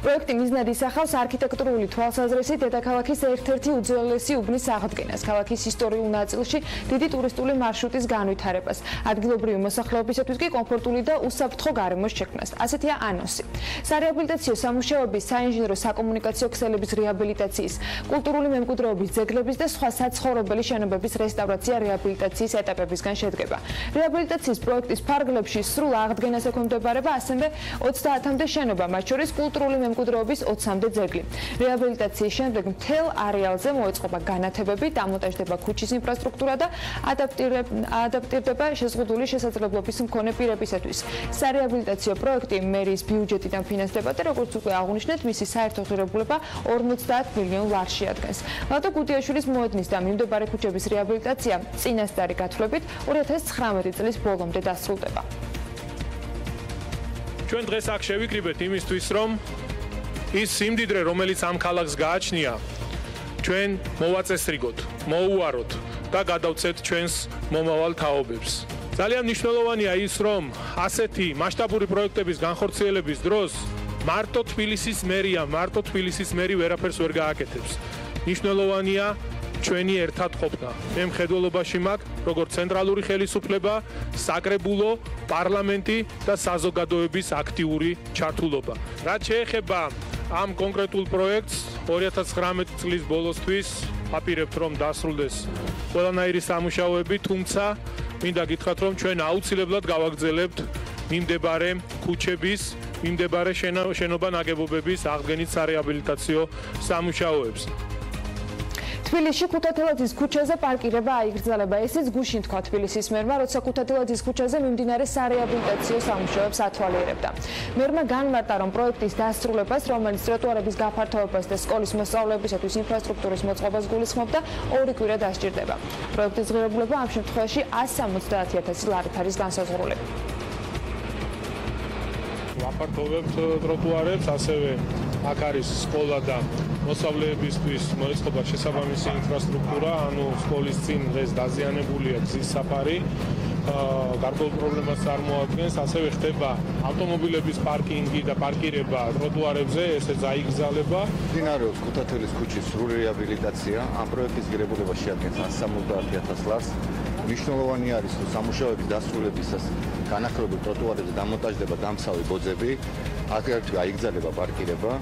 პროექტი მიზნად ისახავს არქიტექტურული თვალსაზრისით დედაქალაქის ერთ-ერთი უძველესი უბნის აღდგენას, ქალაქის ისტორიულ ნაწილში დიდი ტურისტული მარშრუტის განვითარებას, ადგილობრივი მოსახლეობისათვის კი კომფორტული და უსაფრთხო გარემოს შექმნას. ასეთია ანონსი. სარეაბილიტაციო სამუშაოების, საინჟინრო საკომუნიკაციო ქსელების რეაბილიტაციის, კულტურული მემკვიდრეობის ძეგლების და სხვა საცხოვრებელი შენობების რესტავრაცია რეაბილიტაციის ეტაპებისგან შედგება. რეაბილიტაციის პროექტის ფარგლებში სრულ აღდგენას ექვემდებარება ასევე 30-მდე შენობა, მათ შორის კულტურული მემკვიდრეობის 20-მდე ძეგლი. რეაბილიტაციის შემდეგ მთელ არეალზე მოეწყობა განათებები, დამონტაჟდება ქუჩის ინფრასტრუქტურა და ადაპტირდება შეზღუდული შესაძლებლობის მქონე პირებისათვის. სარეაბილიტაციო პროექტი მერის ბიუჯეტიდან ფინანსდება და როგორც უკვე აღნიშნეთ, მისი საერთო ღირებულება 50 მილიონ ლარში ადგას. ლადო გუდიაშვილის მოედნის და მიმდებარე ქუჩების რეაბილიტაცია წინასწარი გათვლებით 2019 წლის ბოლომდე დასრულდება. ჩვენ დღეს აქ შევიკრიბეთ იმისთვის, რომ ის სიმდიდრე, რომელიც ამ ქალაქს გააჩნია, ჩვენ მოვაწესრიგოთ, მოუაროთ და გადავწეთ ჩვენს მომავალ თაობებს. ძალიან მნიშვნელოვანია ის, რომ ასეთი მასშტაბური პროექტების განხორციელების დროს მარტო თბილისის მერი ვერაფერს ვერ გააკეთებს. მნიშვნელოვანია ჩვენი ერთად ყოფნა. მე მხედველობაში მაქვს როგორც ცენტრალური ხელისუფლება, საკრებულო, პარლამენტი და საზოგადოების აქტიური ჩართულობა. რაც შეეხება ამ კონკრეტულ პროექტს 2019 წლის ბოლოსთვის აპირებთ რომ დასრულდეს ყველანაირი სამუშაოები, თუმცა მინდა გითხრათ რომ ჩვენ აუცილებლად გავაგრძელებთ მიმდებარე ქუჩების, მიმდებარე შენობა ნაგებობების აღდგენის სარეაბილიტაციო სამუშაოებს. თბილისში ქუთათელაძის ქუჩაზე პარკირება აიგრძელება. ესეც გუშინ თქვა თბილისის მერმა, როცა ქუთათელაძის ქუჩაზე მიმდინარე სარეაბილიტაციო სამუშაოებს ათვალიერებდა. მერმა განმარტა, რომ პროექტის დასრულებას, რომელიც ტროტუარების გაფართოებას და სკოლის მოსწავლეებისათვის ინფრასტრუქტურის მოწყობას გულისხმობდა, 2 კვირა დასჭირდება. პროექტის ღირებულება ამ შემთხვევაში 170,000 ლარით არის განსაზღვრული. ვაფართოვებთ ტროტუარებს, ასევე აქ არის სკოლა და მოსწავლეებისთვის მოეწყობა შესაბამისი ინფრასტრუქტურა, ანუ სკოლის წინ დღეს დაზიანებულია გზის საფარი, გარკვეულ პრობლემას წარმოადგენს, ასევე ხდება ავტომობილების პარკინგი და პარკირება ტროტუარებზე, ესეც აიგზავნება. მიმდინარეობს ქუთათელის ქუჩის სრული რეაბილიტაცია, ამ პროექტის ღირებულება შეადგენს 170,000 ლარს. მნიშვნელოვანი არის, რომ სამუშაოების დასრულებისას განახლებულ ტროტუარებზე დამონტაჟდება დამცავი ბოძები, აგრეთვე აიგზავნება პარკირება.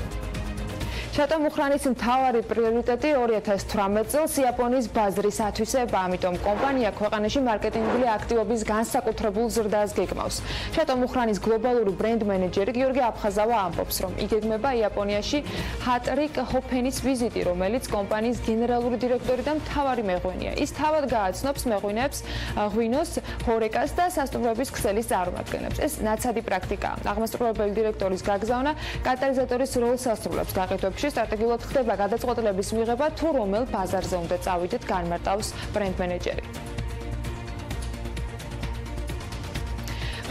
შატო მუხრანის მთავარი პრიორიტეტი 2018 წელს იაპონიის ბაზრის ათვისება, ამიტომ კომპანია ქვეყანაში მარკეტინგული აქტივობის განსაკუთრებულ ზრდას გეგმავს. შატო მუხრანის გლობალური ბრენდ მენეჯერი გიორგი აფხაზავა ამბობს, რომ იგეგმება იაპონიაში ჰატრიკ ჰოფენის ვიზიტი, რომელიც კომპანიის გენერალური დირექტორი და მთავარი მეღვინეა. ის თავად გააცნობს მეღვინეებს ღვინოს, ჰორეკას და სასტუმროების ქსელის წარმოადგენებს. ეს ნაცადი პრაქტიკაა. აღმასრულებელი დირექტორის გაგზავნა კატალიზატორის როლს ასრულებს გაყიდვებში. სტრატეგიულად ხდება გადაწყვეტილების მიღება თუ რომელ ბაზარზე უნდა წავიდეთ, განმარტავს ბრენდ მენეჯერი.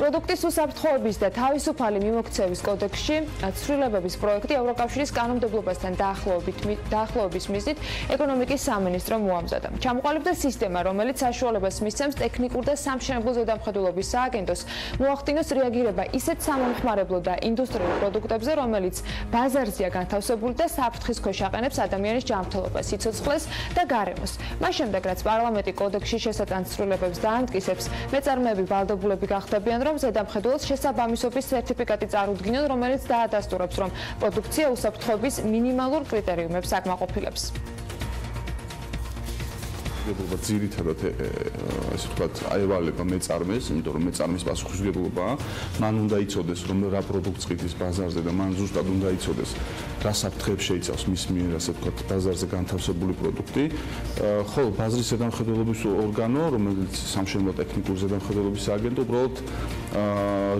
პროდუქტის უსაფრთხოების და თავისუფალი მიმოქცევის კოდექსში ცვლილებების პროექტი ევროკავშირის კანონმდებლობასთან დაახლოების მიზნით ეკონომიკის სამინისტრო მოამზადა. ჩამოყალიბდა სისტემა, რომელიც საშუალებას მისცემს ტექნიკურ და სამშენებლო ზედამხედველობის სააგენტოს მოახდინოს რეაგირება ისეთ სამომხმარებლო და ინდუსტრიულ პროდუქტებზე, რომელიც ბაზარზეა განთავსებული და საფრთხის ქვეშ აყენებს ადამიანის ჯანმრთელობას, სიცოცხლეს და გარემოს. მას შემდეგ, რაც პარლამენტი კოდექსში შესატან ცვლილებებს დაამტკიცებს, მეწარმეები ვალდებულები გახდებიან, რომ ზედამხედველს შესაბამისობის სერტიფიკატი წარუდგინონ, რომელიც დაადასტურებს, რომ პროდუქცია უსაფრთხოების მინიმალურ კრიტერიუმებს აკმაყოფილებს. ძირითადად ასე ვთქვათ, აევალება მეწარმეს, იმიტომ რომ მეწარმეს პასუხისმგებლობაა. მან უნდა იცოდეს, რომ რა პროდუქტს ყიდვის ბაზარზე და მან ზუსტად უნდა იცოდეს, რა საფრთხეებს შეიცავს მის მიერ, ასე ვთქვათ, ბაზარზე განთავსებული პროდუქტი. ხოლო ბაზრის ზედამხედველობის ორგანო, რომელიც სამშენებლო ტექნიკური ზედამხედველობის სააგენტო, უბრალოდ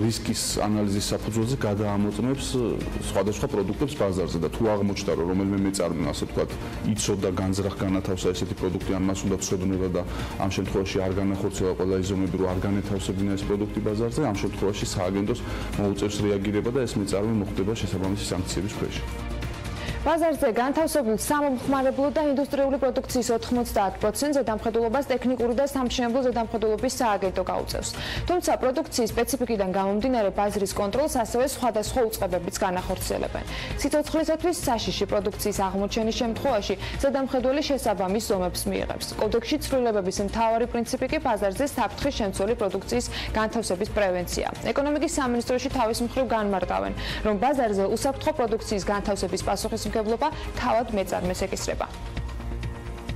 რისკის ანალიზის საფუძველზე გადაამოწმებს სხვადასხვა პროდუქტებს ბაზარზე და თუ აღმოჩნდა, რომ რომელიმე მეწარმე, ასე ვთქვათ, იცოდა განზრახ განათავსა ესეთი პროდუქტი, ან მას უნდა ცოდნა და ამ შემთხვევაში არ განახორციელა ყველა ის ზომები, რომ არ განეთავსებინა ეს პროდუქტი ბაზარზე, ამ შემთხვევაში სააგენტოს მოუწევს რეაგირება და ეს მეწარმე მოხდება შესაბამისი სანქციების ქვეშ. ბაზარზე განთავსებულ სამომხმარებლო და ინდუსტრიული პროდუქციის 90%-ზე დამხედველობას ტექნიკური და სამშენებლო ზედამხედველობის სააგენტო გაუწევს. თუმცა პროდუქციის სპეციფიკიდან გამომდინარე ბაზრის კონტროლს ასევე სხვადასხვა უწყებებიც განახორციელებენ. სიცოცხლისათვის საშიში პროდუქციის აღმოჩენის შემთხვევაში ზედამხედველი შესაბამის ზომებს მიიღებს. კოდექსში ცვლილებების მთავარი პრინციპი კი ბაზარზე საფრთხის შემცველი პროდუქციის განთავსების პრევენცია. ეკონომიკის სამინისტროში თავის მხრივ განმარტავენ, რომ ბაზარზე უსაფრთხო პროდუქციის განთავსების პასუხისმგებლობა თავად მეწარმეს ეკისრება.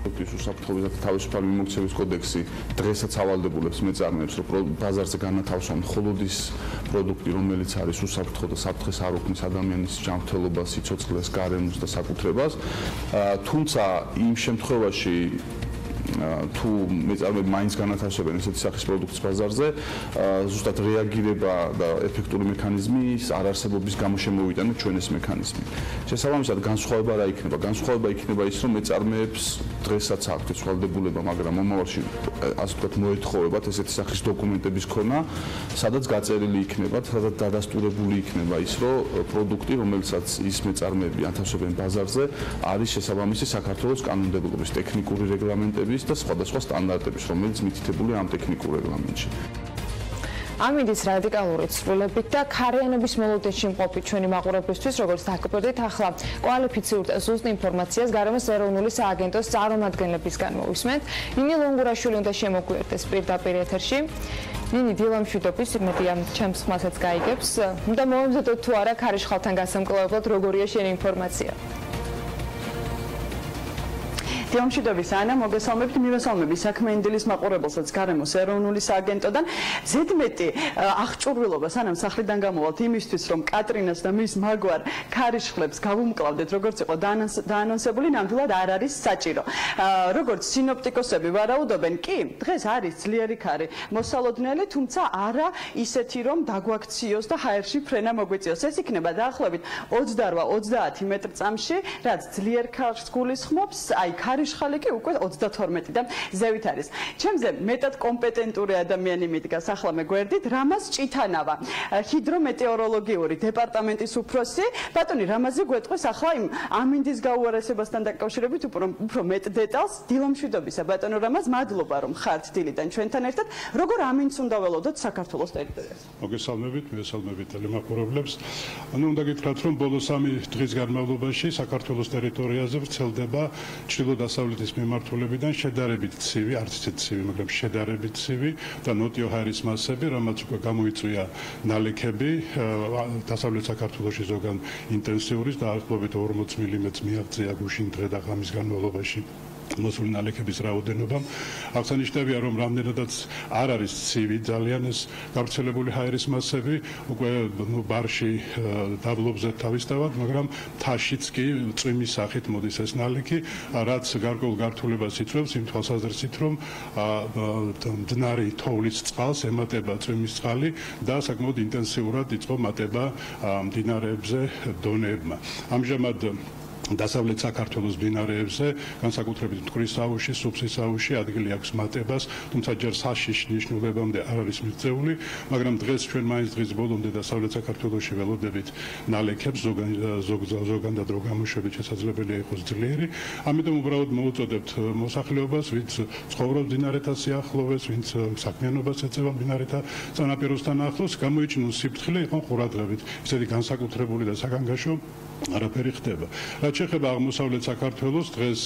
უსაფრთხოების და თავისუფალი მიმოქცევის კოდექსი დღესაც ავალდებულებს მეწარმეებს, რომ ბაზარზე განათავსონ მხოლოდ ის პროდუქტი, რომელიც არის უსაფრთხო და საფრთხეს არ უქმნის ადამიანის ჯანმრთელობას, სიცოცხლეს, გარემოს და საკუთრებას. თუმცა იმ შემთხვევაში თუ მეწარმეები მაინც განათავსებენ ესეთი სახის პროდუქტს ბაზარზე, ზუსტად რეაგირება და ეფექტური მექანიზმის არარსებობის გამო შემოვიტანა ჩვენ ეს მექანიზმი. შესაბამისად, განსხვავება რა იქნება? განსხვავება იქნება ის, რომ მეწარმეებს დღესაც აქვთ ეს ვალდებულება, მაგრამ მომავალში ასე ვთქვათ მოეთხოვებათ ესეთი სახის დოკუმენტების ქონა, სადაც გაწერილი იქნება, სადაც დადასტურებული იქნება ის, რომ პროდუქტი, რომელსაც ის მეწარმეები ანთავსებენ ბაზარზე, არის შესაბამისი საქართველოს კანონმდებლობის ტექნიკური რეგლამენტების და სხვადასხვა სტანდარტების, რომელიც მითითებულია ამ ტექნიკურ რეგლამენტში. ამინდის რადიკალური ცვლილებით და ქარიანობის მოლოდინში მყოფი ჩვენი მაყურებლისთვის, როგორც დაგკვირდით, ახლა კვალიფიციურ ზუსტ ინფორმაციას გარემოს ეროვნული სააგენტოს წარმომადგენლებისგან მოვისმენთ. ნინი ლონგურაშვილი უნდა შემოგვიერთდეს პირდაპირ ეთერში. ნინი, დილა მშვიდობის, იმედია ჩემს ხმასაც გაიგებს. უნდა მოვემზადოთ თუ არა ქარიშხალთან გასამკლავებლად, როგორია შენი ინფორმაცია? დილამშვიდობის ანა, მოგესალმებით, მივესალმები საქმიანი დილის მაყურებელსაც გარემოს ეროვნული სააგენტოდან. ზედმეტი აღჭურვილობა სანამ სახლიდან გამოვალთ იმისთვის, რომ კატრინას და მის მაგვარ ქარიშხლებს გავუმკლავდეთ, როგორც იყო დაანონსებული, ნამდვილად არ არის საჭირო. როგორც სინოპტიკოსები ვარაუდობენ, კი, დღეს არის ძლიერი ქარი მოსალოდნელი, თუმცა არა ისეთი, რომ დაგვაქციოს და ჰაერში ფრენა მოგვიწიოს. ეს იქნება დაახლოებით 28-30 მეტრ-წამში, რაც ძლიერ ქარს გულისხმობს, აი ქარიშხალი კი უკვე 32-დან ზევით არის. ჩემზე მეტად კომპეტენტური ადამიანი მიდგას ახლა მე გვერდით, რამაზ ჭითანავა, ჰიდრომეტეოროლოგიური დეპარტამენტის უფროსი. ბატონი, რამაზი გვეტყვის ახლა იმ ამინდის გაუარესებასთან დაკავშირებით უფრო მეტ დეტალს. დილამშვიდობისა, ბატონო რამაზ, მადლობა რომ ხართ დილიდან ჩვენთან ერთად. როგორ ამინდს უნდა ველოდოთ საქართველოს ტერიტორიაზე? მოგესალმებით, მივესალმებით ტელემაყურებლებს. უნდა გითხრათ, რომ ბოლო 3 დღის განმავლობაში საქართველოს ტერიტორიაზე ვრცელდება ჩრდილო-დასავლეთის მიმართულებიდან შედარებით ცივი, არც ისეთ ცივი, მაგრამ შედარებით ცივი და ნოტიო ჰაერის მასები, რამაც უკვე გამოიწვია ნალექები დასავლეთ საქართველოში ზოგან ინტენსიური და დაახლოებით 40 მმ-ს მიაღწია გუშინ დღე და ღამის განმავლობაში. მოსული ნალექების რაოდენობამ აღსანიშნავია, რომ რამდენადაც არ არის ცივი ძალიან ეს გავრცელებული ჰაერის მასები, უკვე ბარში დაბლობზე თავისთავად, მაგრამ თაშიც კი წვიმის სახით მოდის ეს ნალექი, რაც გარკვეულ გართულებას იწვევს იმ თვალსაზრისით, რომ მდნარი თოვლის წყალს ემატება წვიმის წყალი და საკმაოდ ინტენსიურად იწყო მატება მდინარეებზე დონეებმა. ამჟამად დასავლეთ საქართველოს მდინარეებზე, განსაკუთრებით მტკვრის აუზში, სუფსის აუზში ადგილი აქვს მატებას, თუმცა ჯერ საშიშ ნიშნულებამდე არ არის მიღწეული, მაგრამ დღეს ჩვენ მაინც დღის ბოლომდე დასავლეთ საქართველოში ველოდებით ნალექებს, ზოგან და დრო გამოშვებით შესაძლებელია იყოს ძლიერი. ამიტომ უბრალოდ მოვუწოდებთ მოსახლეობას, ვინც ცხოვრობს მდინარეთა სიახლოვეს, ვინც საქმიანობას ეწევა მდინარეთა სანაპიროსთან ახლოს, გამოიჩინოს სიფრთხილე, იყვნენ ყურადღებით. ისეთი განსაკუთრებული და საგანგაშო არაფერი ხდება. რაც შეეხება აღმოსავლეთ საქართველოს, დღეს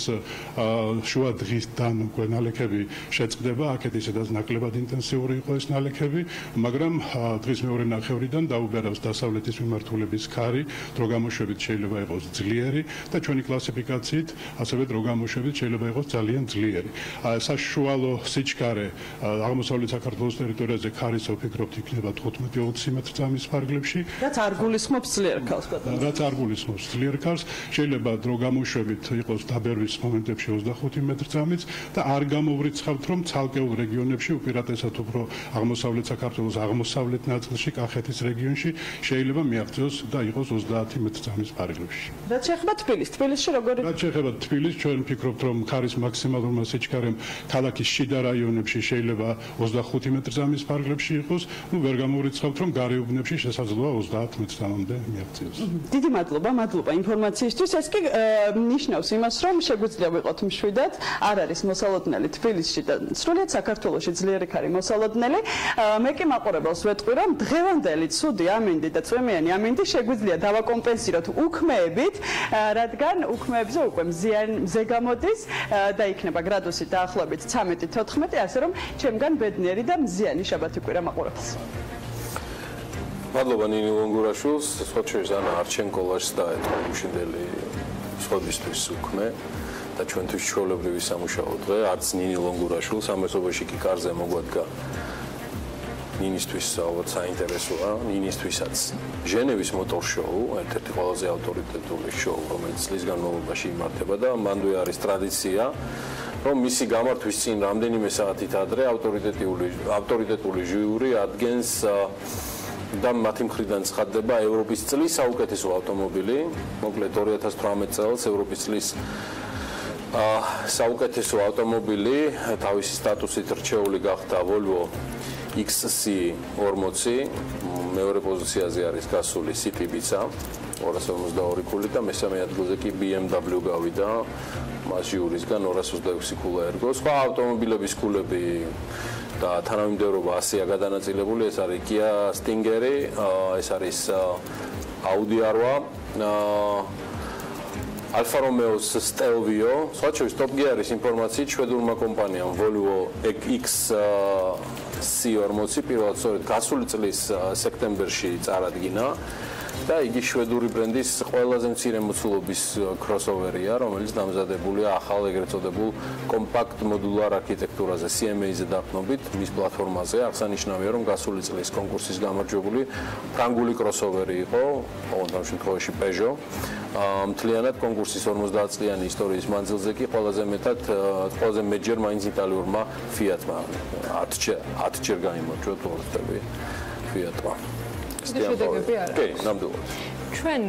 შუა დღისთან უკვე ნალექები შეწყდება, აქეთ ისედაც ნაკლებად ინტენსიური იყო ეს ნალექები, მაგრამ დღის მეორე ნახევრიდან დაუბერავს დასავლეთის მიმართულების ქარი, დრო გამოშვებით შეიძლება იყოს ძლიერი და ჩვენი კლასიფიკაციით ასევე დრო გამოშვებით შეიძლება იყოს ძალიან ძლიერი. საშუალო სიჩქარე აღმოსავლეთ საქართველოს ტერიტორიაზე ქარის ვფიქრობთ იქნება 15-20 მეტრ-წამის ფარგლებში. რაც არ გულისხმობს ძლიერ ქარს, ბატონო. რაც არ გულისხმობს ძლიერ ქარს, შეიძლება დრო გამოშვებით იყოს დაბერვის მომენტებში 25 მეტრ-წამიც და არ გამოვრიცხავთ, რომ ცალკეულ რეგიონებში, უპირატესად უფრო აღმოსავლეთ საქართველოს აღმოსავლეთ ნაწილში, კახეთის რეგიონში შეიძლება მიაღწიოს და იყოს 30 მეტრ-წამის ფარგლებში. რაც შეეხება თბილისში როგორი? რაც შეეხება თბილისს, ჩვენ ვფიქრობთ, რომ ქარის მაქსიმალურმა სიჩქარემ ქალაქის შიდა რაიონებში შეიძლება 25 მეტრ-წამის ფარგლებში იყოს, ვერ გამოვრიცხავთ, რომ გარეუბნებში შესაძლოა 30 მეტრ-წამამდე მიაღწიოს. დიდი მადლობა ინფორმაციისთვის. ეს კი ნიშნავს იმას, რომ შეგვიძლია ვიყოთ მშვიდად, არ არის მოსალოდნელი თბილისში და სრულიად საქართველოში ძლიერი ქარი მოსალოდნელი. მე კი მაყურებელს ვეტყვი, რომ დღევანდელი ცუდი ამინდი და წვიმიანი ამინდი შეგვიძლია დავაკომპენსიროთ უქმეებით, რადგან უქმეებზე უკვე მზე გამოდის და იქნება გრადუსი დაახლოებით 13-14, ასე რომ ჩემგან ბედნიერი და მზიანი შაბათი-კვირა მაყურებელს. მადლობა ნინი ლონგურაშვილს, სხვა შორის ანა არჩენკოლაშს და ეთნოგუშინდელი სხვებისთვის უქმე და ჩვენთვის ჩვეულებრივი სამუშაო დღე, არც ნინი ლონგურაშვილს ამასობაში კი კარზე მოგვადგა ნინისთვის ალბათ საინტერესოა, ნინისთვისაც ჟენევის მოტორ შოუ, ერთ-ერთი ყველაზე ავტორიტეტული შოუ, რომელიც წლის განმავლობაში იმართება და მანდვე არის ტრადიცია, რომ მისი გამართვის წინ რამდენიმე საათით ადრე ავტორიტეტული ჟიური ადგენს და მათი მხრიდან ცხადდება ევროპის წლის საუკეთესო ავტომობილი, მოკლედ 2018 წელს ევროპის წლის საუკეთესო ავტომობილი თავისი სტატუსით რჩეული გახდა Volvo XC40, მეორე პოზიციაზე არის გასული City Ibiza 252 ქული და მესამე ადგილზე კი BMW გავიდა მას ჟიურისგან 226 ქულა ერგო. სხვა ავტომობილების ქულები და თანამიმდევრობა 100-ია გადანაწილებული, ეს არის Kia Stinger-ი, ეს არის Audi R8, Alfa Romeo's Stelvio, სხვა შორის Top Gear-ის ინფორმაციით შვედურმა კომპანიამ Volvo XC40 პირველად სწორედ გასული წლის სექტემბერში წარადგინა და იგი შვედური ბრენდის ყველაზე მცირე მოცულობის crossover-ია, რომელიც დამზადებულია ახალ ეგრეთ წოდებულ კომპაქტ მოდულარ არქიტექტურაზე, CMA-ზე დაყრდნობით, მის პლატფორმაზე. აღსანიშნავია, რომ გასული წლის კონკურსის გამარჯვებული ფრანგული crossover-ი იყო, ყოველ შემთხვევაში Peugeot. მთლიანად კონკურსის 50 წლიანი ისტორიის მანძილზე კი ყველაზე მეტჯერ მაინც იტალიურმა Fiat-მა 10 ჯერ გაიმარჯვა თორსტები Fiat-მა. შედეგები არა. კი, ნამდვილად. ჩვენ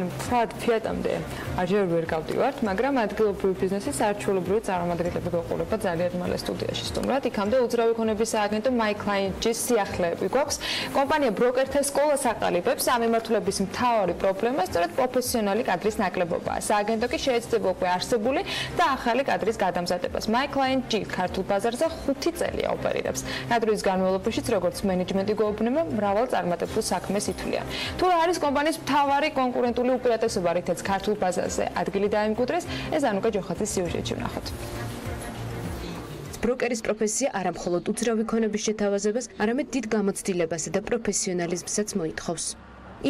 Fiat-ამდე აჯერ ვერ გავდივართ, მაგრამ ადგილობრივი ბიზნესის არჩეულებრივი წარმომადგენლები გვეყოლება ძალიან მალე სტუდიაში სტუმრად. იქამდე უძრავი ქონების სააგენტო My Client-ის სიახლეები გვაქვს. კომპანია ბროკერთა სკოლას აყალიბებს ამ მიმართულების მთავარი პრობლემა სწორედ პროფესიონალი კადრის ნაკლებობაა. სააგენტო კი შეეცდება უკვე არსებული და ახალი კადრის გადამზადებას. My Client-ი ქართულ ბაზარზე 5 წელია ოპერირებს. კადრის განმავლობაშიც როგორც მენეჯმენტი გვეუბნება, მრავალ წარმატებულ საქმეს ითვლიან. თუ რა არის კომპანიის მთავარი კონკურენტული უპირატესობა, რითაც ქართულ ბაზარზე ადგილი დაიმკვიდრეს, ეს ანუკა ჯოხაძის სიუჟეტში ვნახოთ. ბროკერის პროფესია არა მხოლოდ უძრავი ქონების შეთავაზებას, არამედ დიდ გამოცდილებასა და პროფესიონალიზმსაც მოითხოვს.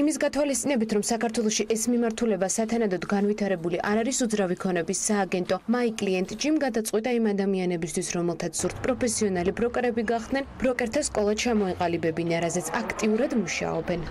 იმის გათვალისწინებით, რომ საქართველოში ეს მიმართულება სათანადოდ განვითარებული არ არის უძრავი ქონების სააგენტო My Client-ში გადაწყვიტა იმ ადამიანებისთვის, რომელთაც სურთ პროფესიონალი ბროკერები გახდნენ, ბროკერთა სკოლა ჩამოეყალიბებინა, რაზეც აქტიურად მუშაობენ.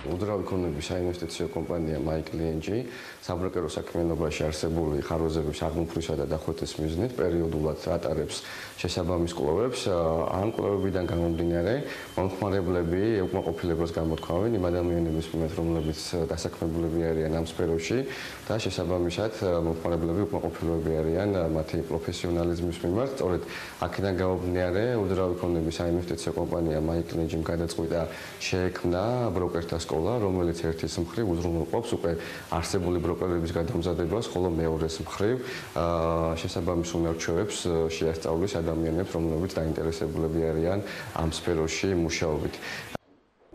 უძრავი ქონების საინვესტიციო კომპანია My Client-ი საბროკერო საქმიანობაში არსებული ხარვეზების აღმოფხვისა და დახვრეტის მიზნით პერიოდულად ატარებს შესაბამის კვლევებს. ამ კვლევებიდან გამომდინარე, მომხმარებლები უკმაყოფილებას გამოთქვამენ იმ ადამიანების მიმართ, რომლებიც დასაქმებულები არიან ამ სფეროში და შესაბამისად მომხმარებლები უკმაყოფილოები არიან მათი პროფესიონალიზმის მიმართ. სწორედ აქედან გამომდინარე, უძრავი ქონების საინვესტიციო კომპანია My Client-ი გადაწყვიტა შეექმნა ბროკერთა სკოლა, რომელიც ერთის მხრივ უზრუნველყოფს უკვე არსებული ბროკერების გადამზადებას, ხოლო მეორეს მხრივ შესაბამის უნარჩვევებს შეასწავლის ადამიანებს, რომლებიც დაინტერესებულები არიან ამ სფეროში მუშაობით.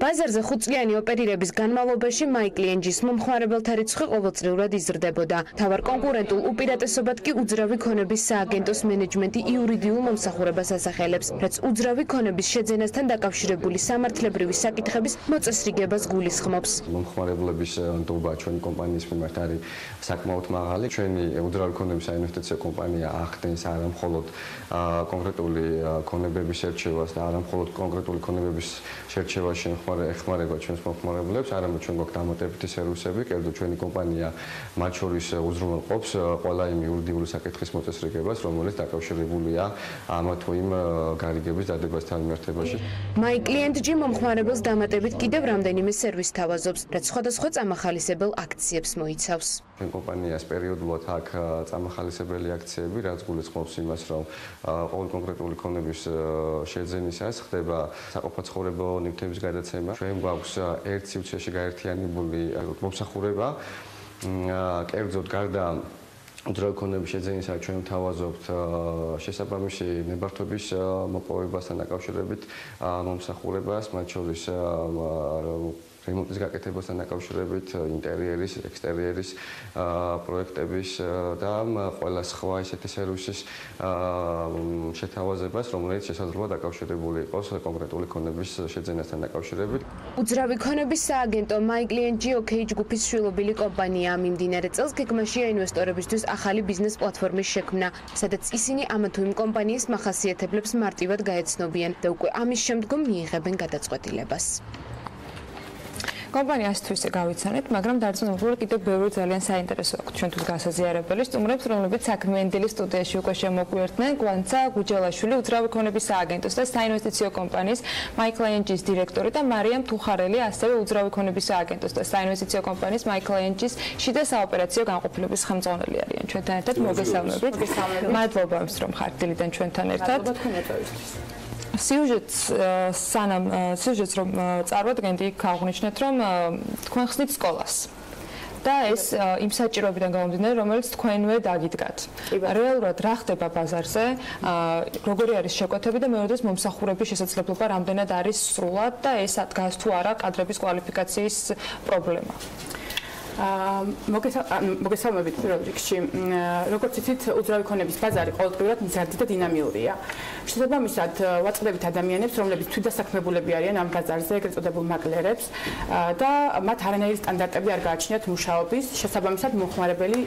ბაზარზე 5 წლიანი ოპერირების განმავლობაში My Client-ის მომხმარებელთა რიცხვი ყოველწლიურად იზრდებოდა. თავარ კონკურენტულ უპირატესობად კი უძრავი ქონების სააგენტოს მენეჯმენტი იურიდიულ მომსახურებას ასახელებს, რაც უძრავი ქონების შეძენასთან დაკავშირებული სამართლებრივი საკითხების მოწესრიგებას გულისხმობს. მომხმარებლების ნდობა ჩვენი კომპანიის მიმართ არის საკმაოდ მაღალი. ჩვენი უძრავი ქონების საინვესტიციო კომპანია ახდენს არა მხოლოდ კონკრეტული ქონებების შერჩევას და არა მხოლოდ კონკრეტული ქონებების შერჩევაში ეხმარება ჩვენს მომხმარებლებს, არამედ ჩვენ გვაქვს დამატებითი სერვისები, კერძო ჩვენი კომპანია მათ შორის უზრუნველყოფს ყველა იმ იურიდიული საკითხის მოწესრიგებას, რომელიც დაკავშირებულია ამ თუ იმ გარიგების დადებასთან მიმართებაში. My Client-ი მომხმარებელს დამატებით კიდევ რამდენიმე სერვისს თავაზობს, რაც სხვადასხვა წამახალისებელ აქციებს მოიცავს. ჩვენ კომპანიას პერიოდულად აქვს წამახალისებელი აქციები, რაც გულისხმობს იმას, რომ ყოველ კონკრეტული ქონების შეძენისას ხდება საყოფაცხოვრებო ნივთების გადაცემა. ჩვენ გვაქვს ერთ სივრცეში გაერთიანებული მომსახურება. კერძოდ გარდა უძრავი ქონების შეძენისა ჩვენ ვთავაზობთ შესაბამისი ნებართვების მოპოვებასთან დაკავშირებით მომსახურებას, მათ შორის რემონტის გაკეთებასთან დაკავშირებით, ინტერიერის, ექსტერიერის პროექტების და ყველა სხვა ისეთი სერვისის შეთავაზებას, რომელიც შესაძლოა დაკავშირებული იყოს კონკრეტული ქონების შეძენასთან დაკავშირებით. უძრავი ქონების სააგენტო მაინინგი ჯგუფის შვილობილი კომპანია მიმდინარე წელს გეგმაშია ინვესტორებისთვის ახალი ბიზნეს პლატფორმის შექმნა, სადაც ისინი ამა თუ იმ კომპანიის მახასიათებლებს მარტივად გაეცნობიან და უკვე ამის შემდგომ მიიღებენ გადაწყვეტილებას. კომპანიასთვის გავიცანეთ, მაგრამ დარწმუნებული კიდევ ბევრი ძალიან საინტერესო აქვს ჩვენთვის გასაზიარებელი სტუმრებს, რომლებიც საქმიანი დილის სტუდიაში უკვე შემოგვიერთდნენ. გვანცა გუჯელაშვილი, უძრავი ქონების სააგენტოს და საინვესტიციო კომპანიის მაინინგის დირექტორი და მარიამ თუხარელი, ასევე უძრავი ქონების სააგენტოს და საინვესტიციო კომპანიის მაინინგის შიდა საოპერაციო განყოფილების ხელმძღვანელი არიან ჩვენთან ერთად. მოგესალმებით. მადლობა, რომ ხართ დილიდან ჩვენთან ერთად. სიუჟეტს რომ წარვადგენთ, იქ აღნიშნეთ, რომ თქვენ ხსნით სკოლას. და ეს იმ საჭიროებიდან გამომდინარე, რომელიც თქვენვე დაგიდგათ. რეალურად რა ხდება ბაზარზე, როგორი არის შეკვეთები და მეორეც მომსახურების შესაძლებლობა რამდენად არის სრულად და ეს დგას თუ არა კადრების კვალიფიკაციის პრობლემა. მოგესალმებით პირველ რიგში. როგორც იცით, უძრავი ქონების ბაზარი ყოველდღიურად მზარდი და დინამიურია. შესაბამისად, ვაწყდებით ადამიანებს, რომლებიც თვითდასაქმებულები არიან ამ ბაზარზე, ეგრეთ წოდებულ მაკლერებს და მათ არანაირი სტანდარტები არ გააჩნიათ მუშაობის, შესაბამისად მომხმარებელი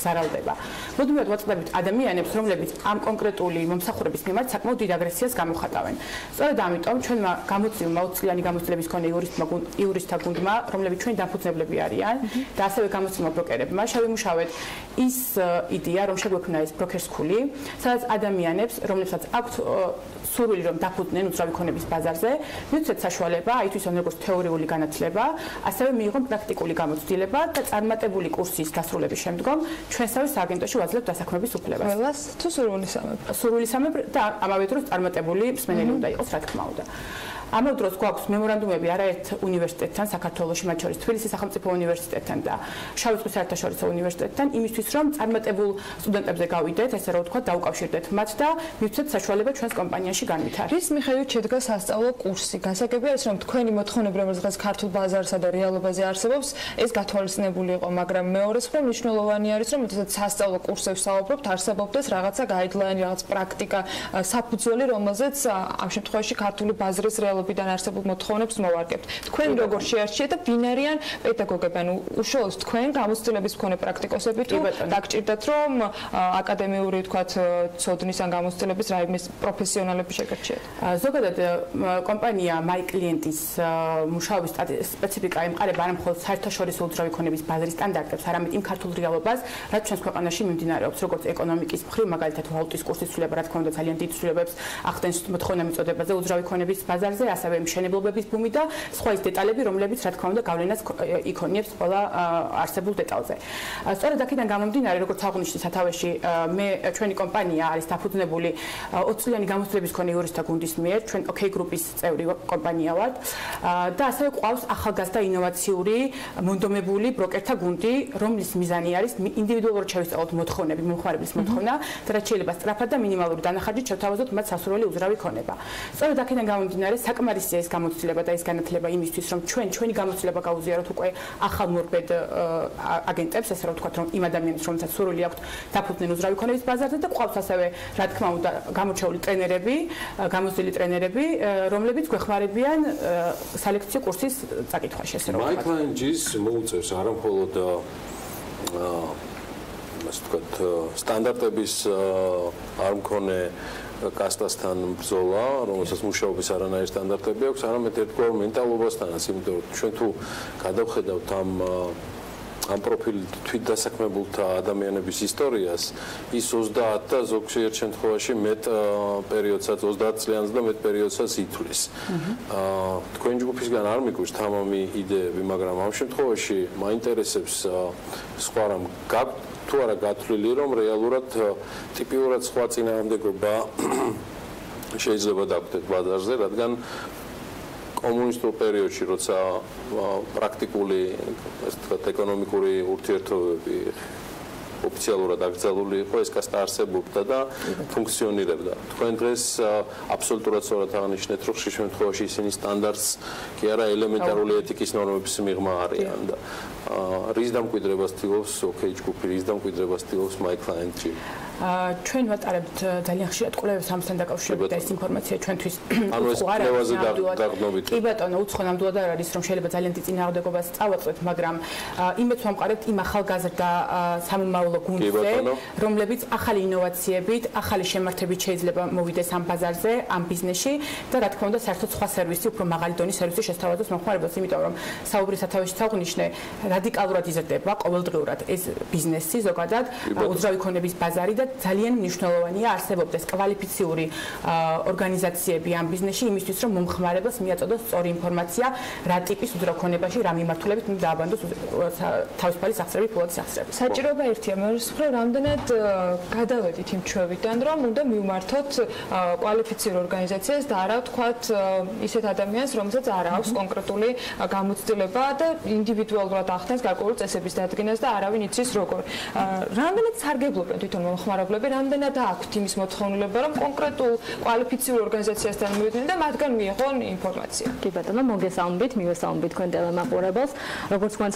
ზარალდება. მუდმივად ვაწყდებით ადამიანებს, რომლებიც ამ კონკრეტული მომსახურების მიმართ საკმაოდ დიდ აგრესიას გამოხატავენ. სწორედ ამიტომ ჩვენმა გამოცდილმა 20-წლიანი გამოცდილების მქონე იურისტთა გუნდმა, რომლებიც ჩვენი დაფუძნებლები არიან, და ასევე გამოცდილმა ბროკერებმა შევიმუშავეთ ის იდეა, რომ შეგვექმნა ეს ბროკერ სკული, სადაც ადამიანებს, რომლებსაც აქვთ სურვილი რომ დაფუძნენ უძრავი ქონების ბაზარზე, მივცეთ საშუალება, აითვის როგორც თეორიული განათლება, ასევე მიიღონ პრაქტიკული გამოცდილება და წარმატებული კურსის დასრულების შემდგომ ჩვენსავე სააგენტოში ვაძლევთ დასაქმების უფლებას. ყველას თუ სურვილისამებრ და ამავე დროს წარმატებული მსმენელი უნდა იყოს, რა თქმა უნდა. ამავე დროს გვაქვს მემორანდუმები არაერთ უნივერსიტეტთან საქართველოში, მათ შორის თბილისის სახელმწიფო უნივერსიტეტთან და შავი ზღვის საერთაშორისო უნივერსიტეტთან, იმისთვის რომ წარმატებულ სტუდენტებზე გავიდეთ, ესე რომ ვთქვათ, დაუკავშირდეთ მათ და მივცეთ საშუალება ჩვენს კომპანიაში განვითარდეს. რის მიხედვით შედგა სასწავლო კურსი? გასაგებია ის, რომ თქვენი მოთხოვნები, რომელსაც ქართულ ბაზარსა და რეალობაზე არსებობს, ეს გათვალისწინებული იყო, მაგრამ მეორე სხვა მნიშვნელოვანი არის, რომ თუნდაც სასწავლო კურსებს საუბრობთ, არსებობდეს რაღაცა გაიდლაინი, რაღაც პრაქტიკა, საფუძველი, რომელზეც ამ შემთხვევაში ქართული ბაზრის იდან არსებულ მოთხოვნებს მოვარგებთ. თქვენ როგორ შეარჩიეთ და ვინ არიან პედაგოგები? ანუ უშუალოდ თქვენ გამოცდილების მქონე პრაქტიკოსები თუ დაგჭირდათ, რომ აკადემიური, თქვათ, ცოდნის ან გამოცდილების რაიმე პროფესიონალები შეგერჩიეთ? ზოგადად კომპანია მაინინგის მუშაობის სპეციფიკა ემყარება არა მხოლოდ საერთაშორისო უძრავი ქონების ბაზრის სტანდარტებს, არამედ იმ ქართულ რეალობას, რაც ჩვენს ქვეყანაში მიმდინარეობს, როგორც ეკონომიკის მხრივ, მაგალითად ვალუტის კურსის ცვლილება, რა თქმა უნდა, ძალიან დიდ ცვლილებებს ახდენს მოთხოვნა მიწოდებაზე უძრავი ქონების ბაზარზე, ასევე მშენებლობების ბუმი და სხვა ის დეტალები, რომლებიც რა თქმა უნდა გავლენას იქონიებს ყველა არსებულ დეტალზე. სწორედ აქედან გამომდინარე, როგორც აღნიშნე სათავეში, ჩვენი კომპანია არის დაფუძნებული 20-წლიანი გამოცდილების მქონე იურისტთა გუნდის მიერ, ჩვენ OK გრუპის წევრი კომპანია ვართ და ასევე ყავს ახალგაზრდა ინოვაციური მონდომებული ბროკერთა გუნდი, რომლის მიზანი არის ინდივიდუალურად შევისწავლოთ მოთხოვნები, მომხმარებლის მოთხოვნა და რაც შეიძლება სწრაფად და მინიმალური დანახარჯით შევთავაზოთ მათ სასურველი უძრავი ქონება. სწორედ აქედან გამომდინარე, საკმარისია ეს გამოცდილება და ეს განათლება იმისთვის, რომ ჩვენი გამოცდილება გაუზიაროთ უკვე ახალ მორბედ აგენტებს, ესე რომ ვთქვათ, რომ იმ ადამიანებს, რომელსაც სურვილი აქვთ დაფუძნენ უძრავი ქონების ბაზარზე და ყავს ასევე, რა თქმა უნდა, გამორჩეული ტრენერები, გამოცდილი ტრენერები, რომლებიც გვეხმარებიან სალექციო კურსის წაკითხვაში, ესე რომ ვთქვათ. მაინინგის მოუწევს არა მხოლოდ ასე ვთქვათ, სტანდარტების არ მქონე კასტასთან ბრძოლა, რომელსაც მუშაობის არანაირი სტანდარტები აქვს, არამედ ერთგვარ მენტალობასთანაც, იმიტომ რომ ჩვენ თუ გადავხედავთ ამ ამ პროფილით თვითდასაქმებულთა ადამიანების ისტორიას, ის 30 და ზოგიერთ შემთხვევაში მეტ პერიოდსაც 30 წლიანს და მეტ პერიოდსაც ითვლის. თქვენ ჯგუფისგან არ მიგვიყვარს თამამი იდეები, მაგრამ ამ შემთხვევაში მაინტერესებს სხვა რამ თუ არა გათვლილი, რომ რეალურად ტიპიურად სხვა წინააღმდეგობა შეიძლება დაგვდეთ ბაზარზე, რადგან კომუნისტურ პერიოდში, როცა პრაქტიკული, ასე ვთქვათ, ეკონომიკური ურთიერთობები ოფიციალურად აკრძალული იყო, ეს კასტა არსებობდა და ფუნქციონირებდა. თქვენ დღეს აბსოლუტურად სწორად აღნიშნეთ, რომ ხშირ შემთხვევაში ისინი სტანდარტს კი არა ელემენტარული ეთიკის ნორმების მიღმა არიან და რის დამკვიდრებას ცდილობს OK ჯგუფი, რის დამკვიდრებას ცდილობს My Client Gym. ჩვენ ვატარებთ ძალიან ხშირად კვლევებს ამასთან დაკავშირებით და ეს ინფორმაცია ჩვენთვის უცხოაზე დაგნობით. კი ბატონო, უცხო ნამდვილად არ არის, რომ შეიძლება ძალიან დიდ წინააღმდეგობას წავაწყდეთ, მაგრამ იმედს ვამყარებთ იმ ახალგაზრდა სამომავლო გუნდზე, რომლებიც ახალი ინოვაციებით, ახალი შემართებით შეიძლება მოვიდეს ამ ბაზარზე, ამ ბიზნესში და რა თქმა უნდა, საერთოდ სხვა სერვისი, უფრო მაღალი დონის სერვისი შესთავაზოს მომხმარებელს, იმიტომ რომ საუბრის სათავეში აღნიშნე, რადიკალურად იზრდება ყოველდღიურად ეს ბიზნესი ზოგადად, უძრავი ქონების ბაზარი და ძალიან მნიშვნელოვანია არსებობდეს კვალიფიციური ორგანიზაციები ამ ბიზნესში იმისთვის, რომ მომხმარებელს მიაწოდოს სწორი ინფორმაცია, რა ტიპის უძრავ ქონებაში, რა მიმართულებით უნდა დააბანდოს თავისუფალი სახსრები, ფულადი სახსრები. საჭიროება ერთია, მაგრამ სხვა რამდენად გადავედით იმ ჩვევიდან, რომ უნდა მივმართოთ კვალიფიციური ორგანიზაციას და არა ვთქვათ ისეთ ადამიანს, რომელსაც არ აქვს კონკრეტული გამოცდილება და ინდივიდუალურად ახდენს გარკვეული წესების დადგენას და არავინ იცის როგორ. რამდენად სარგებლობენ თვითონ მომხმარებლები, რამდენად აქვთ იმის მოთხოვნილება, რომ კონკრეტულ კვალიფიციური ორგანიზაციასთან მივიდნენ და მათგან მიიღონ ინფორმაცია. კი ბატონო, მოგესალმებით, მივესალმებით თქვენ ტელემაყურებელს. როგორც თქვენც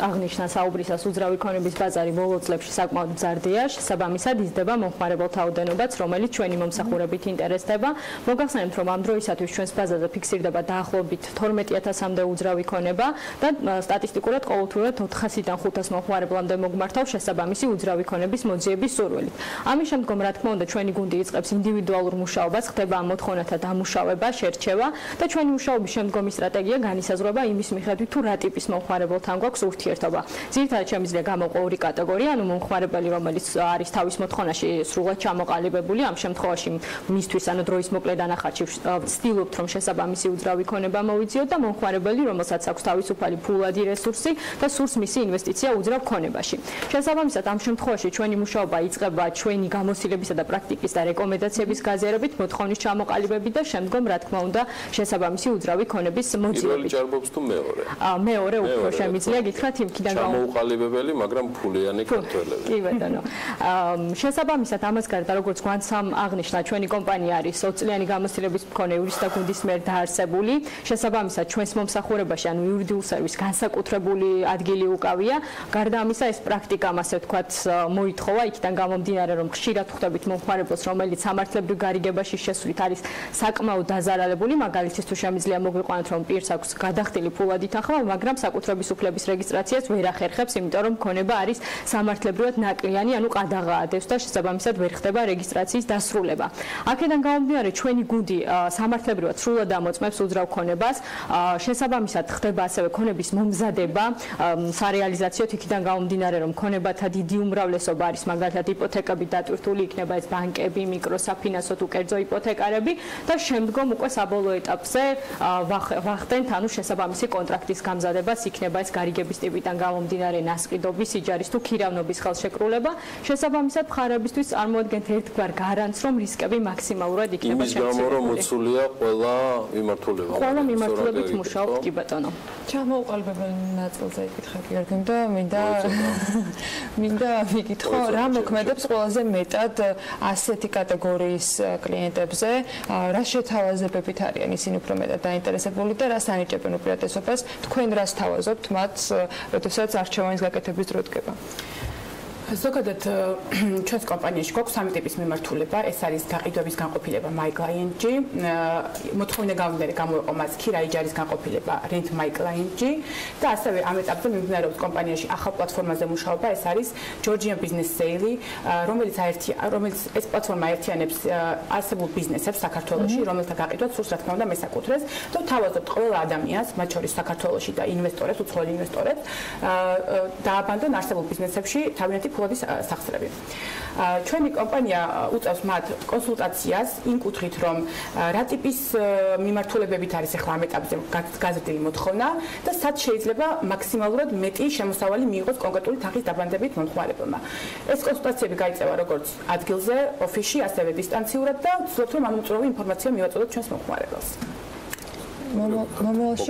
აღნიშნა საუბრისას, უძრავი ქონების ბაზარი ბოლო წლებში საკმაოდ მზარდია, შესაბამისად იზრდება მომხმარებელთა რაოდენობაც, რომელიც ჩვენი მომსახურებით ინტერესდება. მოგახსენებთ, რომ ამ დროისათვის ჩვენს ბაზარზე ფიქსირდება დაახლოებით 12000-მდე უძრავი ქონება და სტატისტიკურად ყოველთვიურად 400-დან 500 მომხმარებლამდე მოგმართავს შესაბამისი უძრავი ქონების მოძიების სურვილით. ამის შემდგომ, რა თქმა უნდა, ჩვენი გუნდი იწყებს ინდივიდუალურ მუშაობას, ხდება ამ მოთხოვნათა დამუშავება, შერჩევა და ჩვენი მუშაობის შემდგომი სტრატეგია განისაზღვრება იმის მიხედვით, თუ რა ტიპის მომხმარებელთან გვაქვს ურთიერთობა. ძირითადად შემიძლია გამოვყო ორი კატეგორია, ანუ მომხმარებელი, რომელიც არის თავის მოთხოვნაში სრულად ჩამოყალიბებული, ამ შემთხვევაში მისთვის, ანუ დროის მოკლე დანახარში ვცდილობთ, რომ შესაბამისი უძრავი ქონება მოვიძიოთ და მომხმარებელი, რომელსაც აქვს თავისუფალი ფულადი რესურსი და სურს მისი ინვესტიცია უძრავ ქონებაში. შესაბამისად, ამ შემთხვევაში ჩვენი მუშაობა იწყება ჩვენი გამოცდილებისა და პრაქტიკის და რეკომენდაციების გაზიარებით, მოთხოვნის ჩამოყალიბებით და შემდგომ, რა თქმა უნდა, შესაბამისი უძრავი ქონების მოძიებით. პირველი ჭარბობს თუ მეორე? მეორე უფრო შემიძლია გითხრათ იმქიდან ჩამოუყალიბებელი, მაგრამ ფულიანი ქართველები. კი ბატონო. შესაბამისად, ამას გარდა, როგორც გვანცამ აღნიშნა, ჩვენი კომპანია არის 20 წლიანი გამოცდილების მქონე იურისტთა გუნდის მიერ დაარსებული. შესაბამისად, ჩვენს მომსახურებაში, ანუ იურიდიულ სერვისს განსაკუთრებული ადგილი უკავია. გარდა ამისა, ეს პრაქტიკამ, ასე ვთქვათ, მოითხოვა იქიდან გამომდინარე, რომ ხშირად ხვდებით მომხმარებელს, რომელიც სამართლებრივ გარიგებაში შესვლით არის საკმაოდ დაზარალებული, მაგალითად თუ შემიძლია მოგვიყვანოთ, რომ პირს აქვს გადახდილი ფულადი თანხმა, მაგრამ საკუთრების უფლების რეგისტრაციას ვერ ახერხებს, იმიტომ რომ ქონება არის სამართლებრივად ნაკლიანი, ანუ ყადაღაადებს და შესაბამისად ვერ ხდება რეგისტრაციის დასრულება. აქედან გამომდინარე, ჩვენი გუნდი სამართლებრივად სრულად ამოწმებს უძრავ ქონებას, შესაბამისად ხდება ასევე ქონების მომზადება, სარეალიზაციო იქიდან გამომდინარე, რომ ქონებათა დიდი უმრავლესობა არის მაგალითად იპოთეკები დატვირთული იქნება ეს ბანკები, მიკროსაფინანსო თუ კერძო იპოთეკარები და შემდგომ უკვე საბოლოო ეტაპზე ვახდენთ, ანუ შესაბამისი კონტრაქტის გამზადებას იქნება ეს გარიგების ტიპიდან გამომდინარე ნასყიდობის, იჯარის თუ ქირავნობის ხელშეკრულება. შესაბამისად, მხარებისთვის წარმოადგენთ ერთგვარ გარანტს, რომ რისკები მაქსიმალურად იქნება შემცირებული. იმის გამო, რომ მოცულია ყველა მიმართულება. ყველა მიმართულებით მუშაობთ, კი ბატონო. ჩამოუყალიბებელ ნაწილზე იკითხა გიორგიმ და მინდა ვიკითხო, რა მოქმედებს ყველაზე მეტად ასეთი კატეგორიის კლიენტებზე, რა შეთავაზებებით არიან ისინი უფრო მეტად დაინტერესებული და რას ანიჭებენ უპირატესობას, თქვენ რას თავაზობთ მათ, როდესაც არჩევანის გაკეთების დრო დგება? ზოგადად ჩვენს კომპანიაში გვაქვს სამი ტიპის მიმართულება. ეს არის გაყიდვების განყოფილება My Client-ი, მოთხოვნა გამომდინარე გამოიყო მას ქირაიჯარის განყოფილება Rent My Client-ი და ასევე ამ ეტაპზე მიმდინარეობს კომპანიაში ახალ პლატფორმაზე მუშაობა, ეს არის Georgian Business Sale-ი, რომელიც ეს პლატფორმა აერთიანებს არსებულ ბიზნესებს საქართველოში, რომელთა გაყიდვაც სურს რა თქმა უნდა მესაკუთრეს და თავაზობთ ყველა ადამიანს, მათ შორის საქართველოში და ინვესტორებს, უცხოელ ინვესტორებს, დააბანდონ არსებულ ბიზნესებში თავიანთი ფულადის სახსრები. ჩვენი კომპანია უწევს მათ კონსულტაციას იმ კუთხით, რომ რა ტიპის მიმართულებებით არის ახლა ამ ეტაპზე გაზრდილი მოთხოვნა და სად შეიძლება მაქსიმალურად მეტი შემოსავალი მიიღოს კონკრეტული თანხის დაბანდებით მომხმარებელმა. ეს კონსულტაციები გაიწევა როგორც ადგილზე, ოფისში, ასევე დისტანციურად და ვცდილობთ, რომ ამ უწურავი ინფორმაცია მივაწოდოთ ჩვენს მომხმარებელს. მომავალში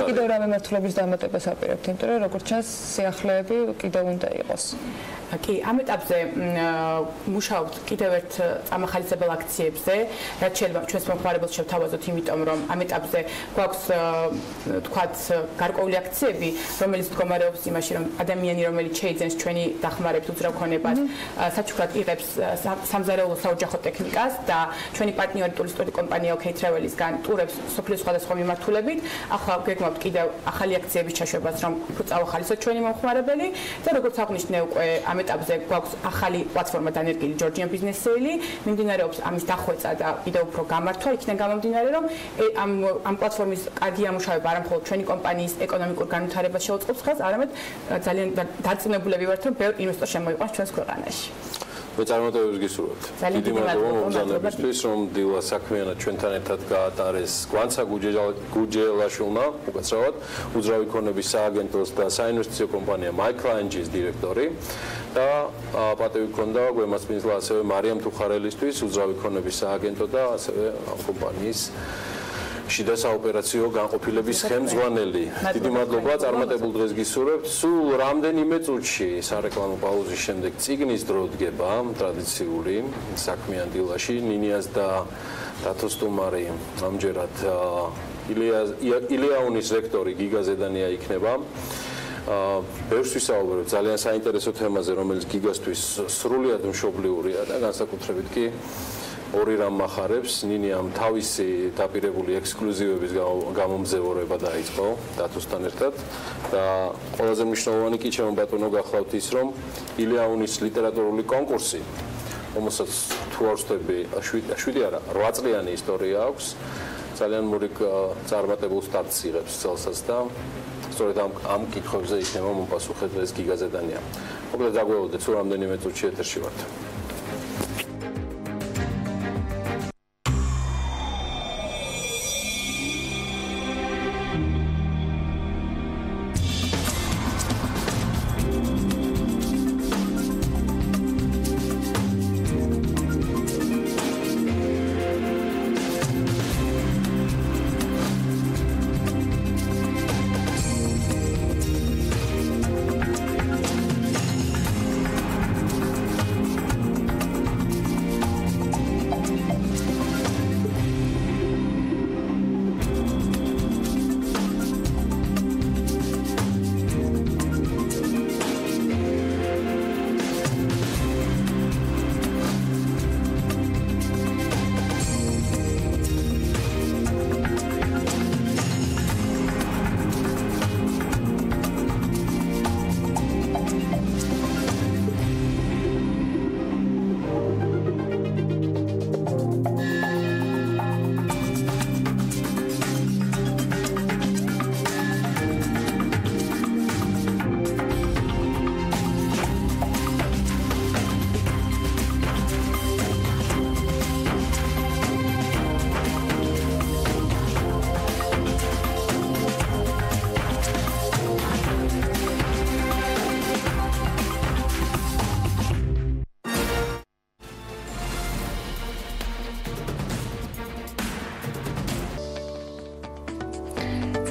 კიდევ რა მიმართულების დამატებას აპირებთ, იმიტომ რომ როგორც ჩანს, სიახლეები კიდევ უნდა იყოს. კი, ამ ეტაპზე მუშაობთ კიდევ ერთ წამახალისებელ აქციებზე, რაც შეიძლება ჩვენს მომხმარებელს შევთავაზოთ, იმიტომ რომ ამ ეტაპზე გვაქვს თქვათ გარკვეული აქციები, რომელიც მდგომარეობს იმაში, რომ ადამიანი, რომელიც შეიძენს ჩვენი დახმარებით უძრავ ქონებას, საჩუქრად იღებს სამზარეულო საოჯახო ტექნიკას და ჩვენი პარტნიორი ტურისტული კომპანია Pirvelisგან ტურებს სოფლის სხვადასხვა მიმართულებით. ახლა გეგმავთ კიდევ ახალი აქციების ჩაშვებას, რომ წავახალისოთ ჩვენი მომხმარებელი და როგორც აღნიშნე უკვე ამ ეტაპზე გვაქვს ახალი პლატფორმა დანერგილი Georgian Business Sale-ი, მიმდინარეობს ამის დახვეწა და კიდევ უფრო გამართვა, იქიდან გამომდინარე, რომ ამ პლატფორმის კარგი ამუშავება არა მხოლოდ ჩვენი კომპანიის ეკონომიკურ განვითარებას შეუწყობს ხელს, არამედ ძალიან დარწმუნებულები ვართ, რომ ბევრი ინვესტორი შემოიყვანს ჩვენს ქვეყანაში. მეწარმეობებს გისურვებთ. დიდი მადლობა მომზადებისთვის, რომ დილა საქმიანად ჩვენთან ერთად გაატარეს გვანცა გუჯელაშვილმა, უკაცრავად, უძრავი ქონების სააგენტოს და საინვესტიციო კომპანია My Client-ის დირექტორი და პატივი ჰქონდა გვემასპინძლა ასევე მარიამ თუხარელისთვის, უძრავი ქონების სააგენტო და ასევე ამ კომპანიის შიდა საოპერაციო განყოფილების ხელმძღვანელი. დიდი მადლობა, წარმატებულ დღეს გისურვებთ. სულ რამდენიმე წუთში სარეკლამო პაუზის შემდეგ წიგნის დრო დგება ტრადიციული საქმიან დილაში. ნინიას და დათო სტუმარი ამჯერად ილიაუნის რექტორი გიგა ზედანია იქნება. ბევრს ვისაუბრებთ ძალიან საინტერესო თემაზე, რომელიც გიგასთვის სრულიად მშობლიურია და განსაკუთრებით კი ორი რამ מחარებს. ნინიამ თავისი დაპირებული ექსკლუზივების გამომძევორება დაიწყო დათოსთან ერთად და ყველაზე მნიშვნელოვანი კი ჩემო ბატონო გახლავთ ის, რომ ილიაუნის ლიტერატურული კონკურსი, რომელსაც თუ არ ვსწრები 8 წლიანი ისტორია აქვს, ძალიან მურიგ წარმატებულ სტარტს იღებს წელსაც და სწორედ ამ კითხვებზე იქნება მომპასუხებელი ეს გიგა ზედანია. მოკლედ დაგვეოდეთ, სულ რამდენიმე წუთში ეთერში ვართ.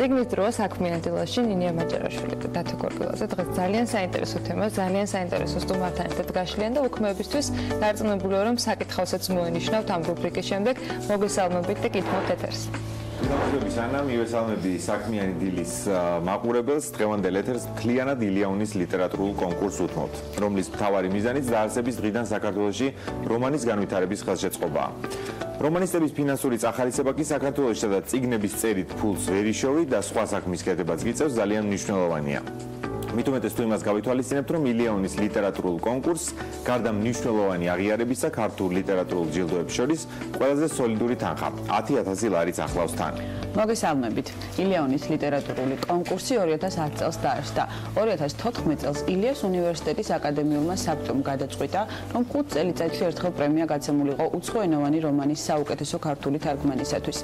წიგნის დრო საქმიან დილაში ნინია მაჭარაშვილი და დათო გორგილაძე დღეს ძალიან საინტერესო თემა, ძალიან საინტერესო სტუმართან ერთად გაშლიან და უქმეებისთვის დარწმუნებული ვარ, რომ საკითხავსაც მოენიშნავთ ამ რუბრიკის შემდეგ. მოგესალმებით და გითხოვთ ეთერს. მოგესალმებით ანა, მივესალმები საქმიანი დილის მაყურებელს. დღევანდელ ეთერს მთლიანად ილიაუნის ლიტერატურულ კონკურსს უთმობთ, რომლის მთავარი მიზანიც დაარსების დღიდან საქართველოში რომანის განვითარების ხელშეწყობაა. რომანისტების ფინანსური წახალისება კი საქართველოში სადაც წიგნების წერით ფულს ვერ იშოვი და სხვა საქმის კეთებაც გიწევს ძალიან მნიშვნელოვანია. მით უმეტეს თუ იმას გავითვალისწინებთ, რომ ილიაუნის ლიტერატურულ კონკურსს გარდა მნიშვნელოვანი აღიარებისა ქართულ ლიტერატურულ ჯილდოებს შორის ყველაზე სოლიდური თანხა 10,000 ლარიც ახლავს თან. მოგესალმებით. ილიაუნის ლიტერატურული კონკურსი 2010 წელს დაარსდა. 2014 წელს ილიას უნივერსიტეტის აკადემიურმა საბჭომ გადაწყვიტა, რომ 5 წელიწადში ერთხელ პრემია გაცემულიყო უცხოენოვანი რომანის საუკეთესო ქართული თარგმანისათვის.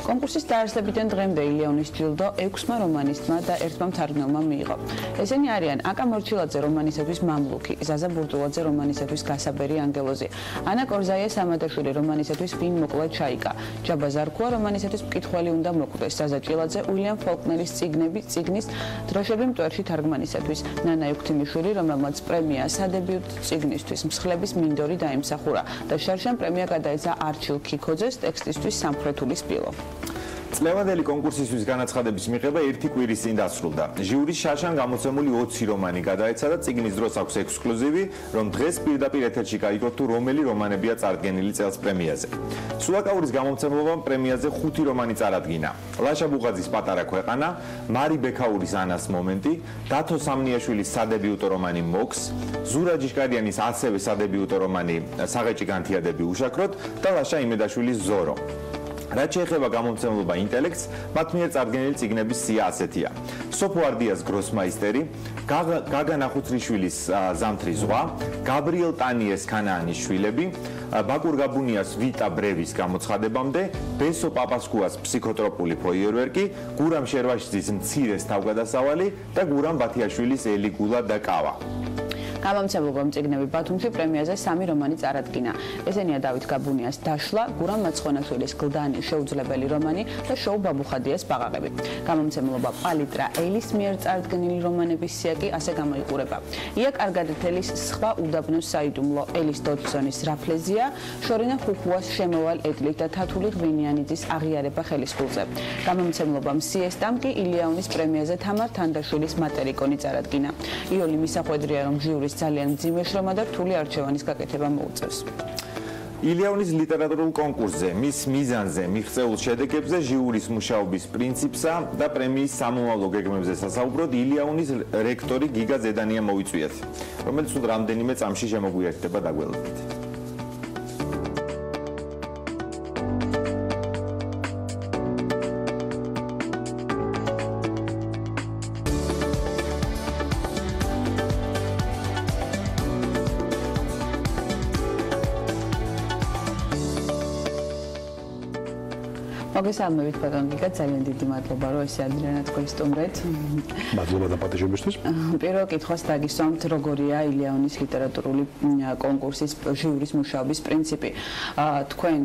კონკურსის დაარსებიდან დღემდე ილიაუნის ჯილდო 6-მა რომანისტმა და 1-მა მთარგმნელმა მიიღო. ესენი არიან აკა მორჩილაძე რომანისათვის მამლუქი, ზაზა ბურდულაძე რომანისათვის გასაბერი ანგელოზი, ანა კორზაია სამადაშვილი რომანისათვის ვინ მოკლა ჩაიკა, ჯაბა ზარქუა რომანისათვის მკითხველი უნდა მოკვდეს, ზაზა ჭილაძე უილიამ ფოლკნერის წიგნის დროშები მტვერში თარგმანისათვის, ნანა ექვთიმიშვილი რომელმაც პრემია სადებიუტო წიგნისთვის მსხლების მინდორი დაიმსახურა და შარშან პრემია გადაეცა არჩილ ქიქოძეს ტექსტისთვის სამხრეთული სპილო. წლევანდელი კონკურსისთვის განაცხადების მიღება 1 კვირის წინ დასრულდა. ჟიურის შარშან გამოცემული 20 რომანი გადაეცა და წიგნის დროს აქვს ექსკლუზივი, რომ დღეს პირდაპირ ეთერში გაიგოთ თუ რომელი რომანებია წარდგენილი წელს პრემიაზე. სულაკაურის გამომცემლობამ პრემიაზე 5 რომანი წარადგინა. ლაშა ბუღაძის პატარა ქვეყანა, მარი ბექაურის ანას მომენტი, დათო სამნიაშვილის სადებიუტო რომანი მოქს, ზურა ჯიშკარიანის ასევე სადებიუტო რომანი საღეჭი განთიადები უშაქროთ და ლაშა იმედაშვილის ზორო. რაც შეეხება გამომცემლობა ინტელექტს, მათ მიერ წარდგენილი წიგნების სია ასეთია: სოფო არდიას გროსმაისტერი, გაგა ნახუცრიშვილის ზამთრი ზღვა, გაბრიელ ტანიეს ქანაანის შვილები, ბაკურ გაბუნიას ვიტა ბრევის გამოცხადებამდე, ბესო პაპასკუას ფსიქოტროპული ფოიერვერკი, გურამ შერვაშიძის მცირეს თავგადასავალი და გურამ ბათიაშვილის ელი გულა და კავა. გამომცემლობამ წიგნები ბათუმში პრემიაზე 3 რომანი წარადგინა. ესენია დავით გაბუნიას დაშლა, გურამ მაცხონაშვილის გლდანი შეუძლებელი რომანი და შოუ ბაბუხადიას ბაღაღები. გამომცემლობა პალიტრა ელის მიერ წარდგენილი რომანების სია კი ასე გამოიყურება. ია კარგადეთელის სხვა უდაბნოს საიდუმლო, ელის დოდსონის რაფლეზია, შორინა ხუხუას შემოვალ ეტლით და თათული ღვინიანიძის აღიარება ხელისფულზე. გამომცემლობამ სიესტამ კი ილიაუნის პრემიაზე თამარ თანდაშვილის მატერიკონი წარადგინა. იოლი მისახვედრია, რომ ჟიურის ძალიან მძიმე შრომა და რთული არჩევანის გაკეთება მოუწევს. ილიაუნის ლიტერატურულ კონკურსზე, მის მიზანზე, მიღწეულ შედეგებზე, ჟიურის მუშაობის პრინციპსა და პრემიის სამომავლო გეგმებზე სასაუბროდ ილიაუნის რექტორი გიგა ზედანია მოვიწვიეთ, რომელიც სულ რამდენიმე წამში შემოგვიერთდება დაგველოდებით. მოგესალმებით ბატონ გიგა, ძალიან დიდი მადლობა რომ ესე ადრიანად გვესტუმრეთ. მადლობა და პატეჟებისთვის. პირველ კითხვას დაგისვამთ, როგორია ილიაუნის ლიტერატურული კონკურსის ჟიურის მუშაობის პრინციპი. თქვენ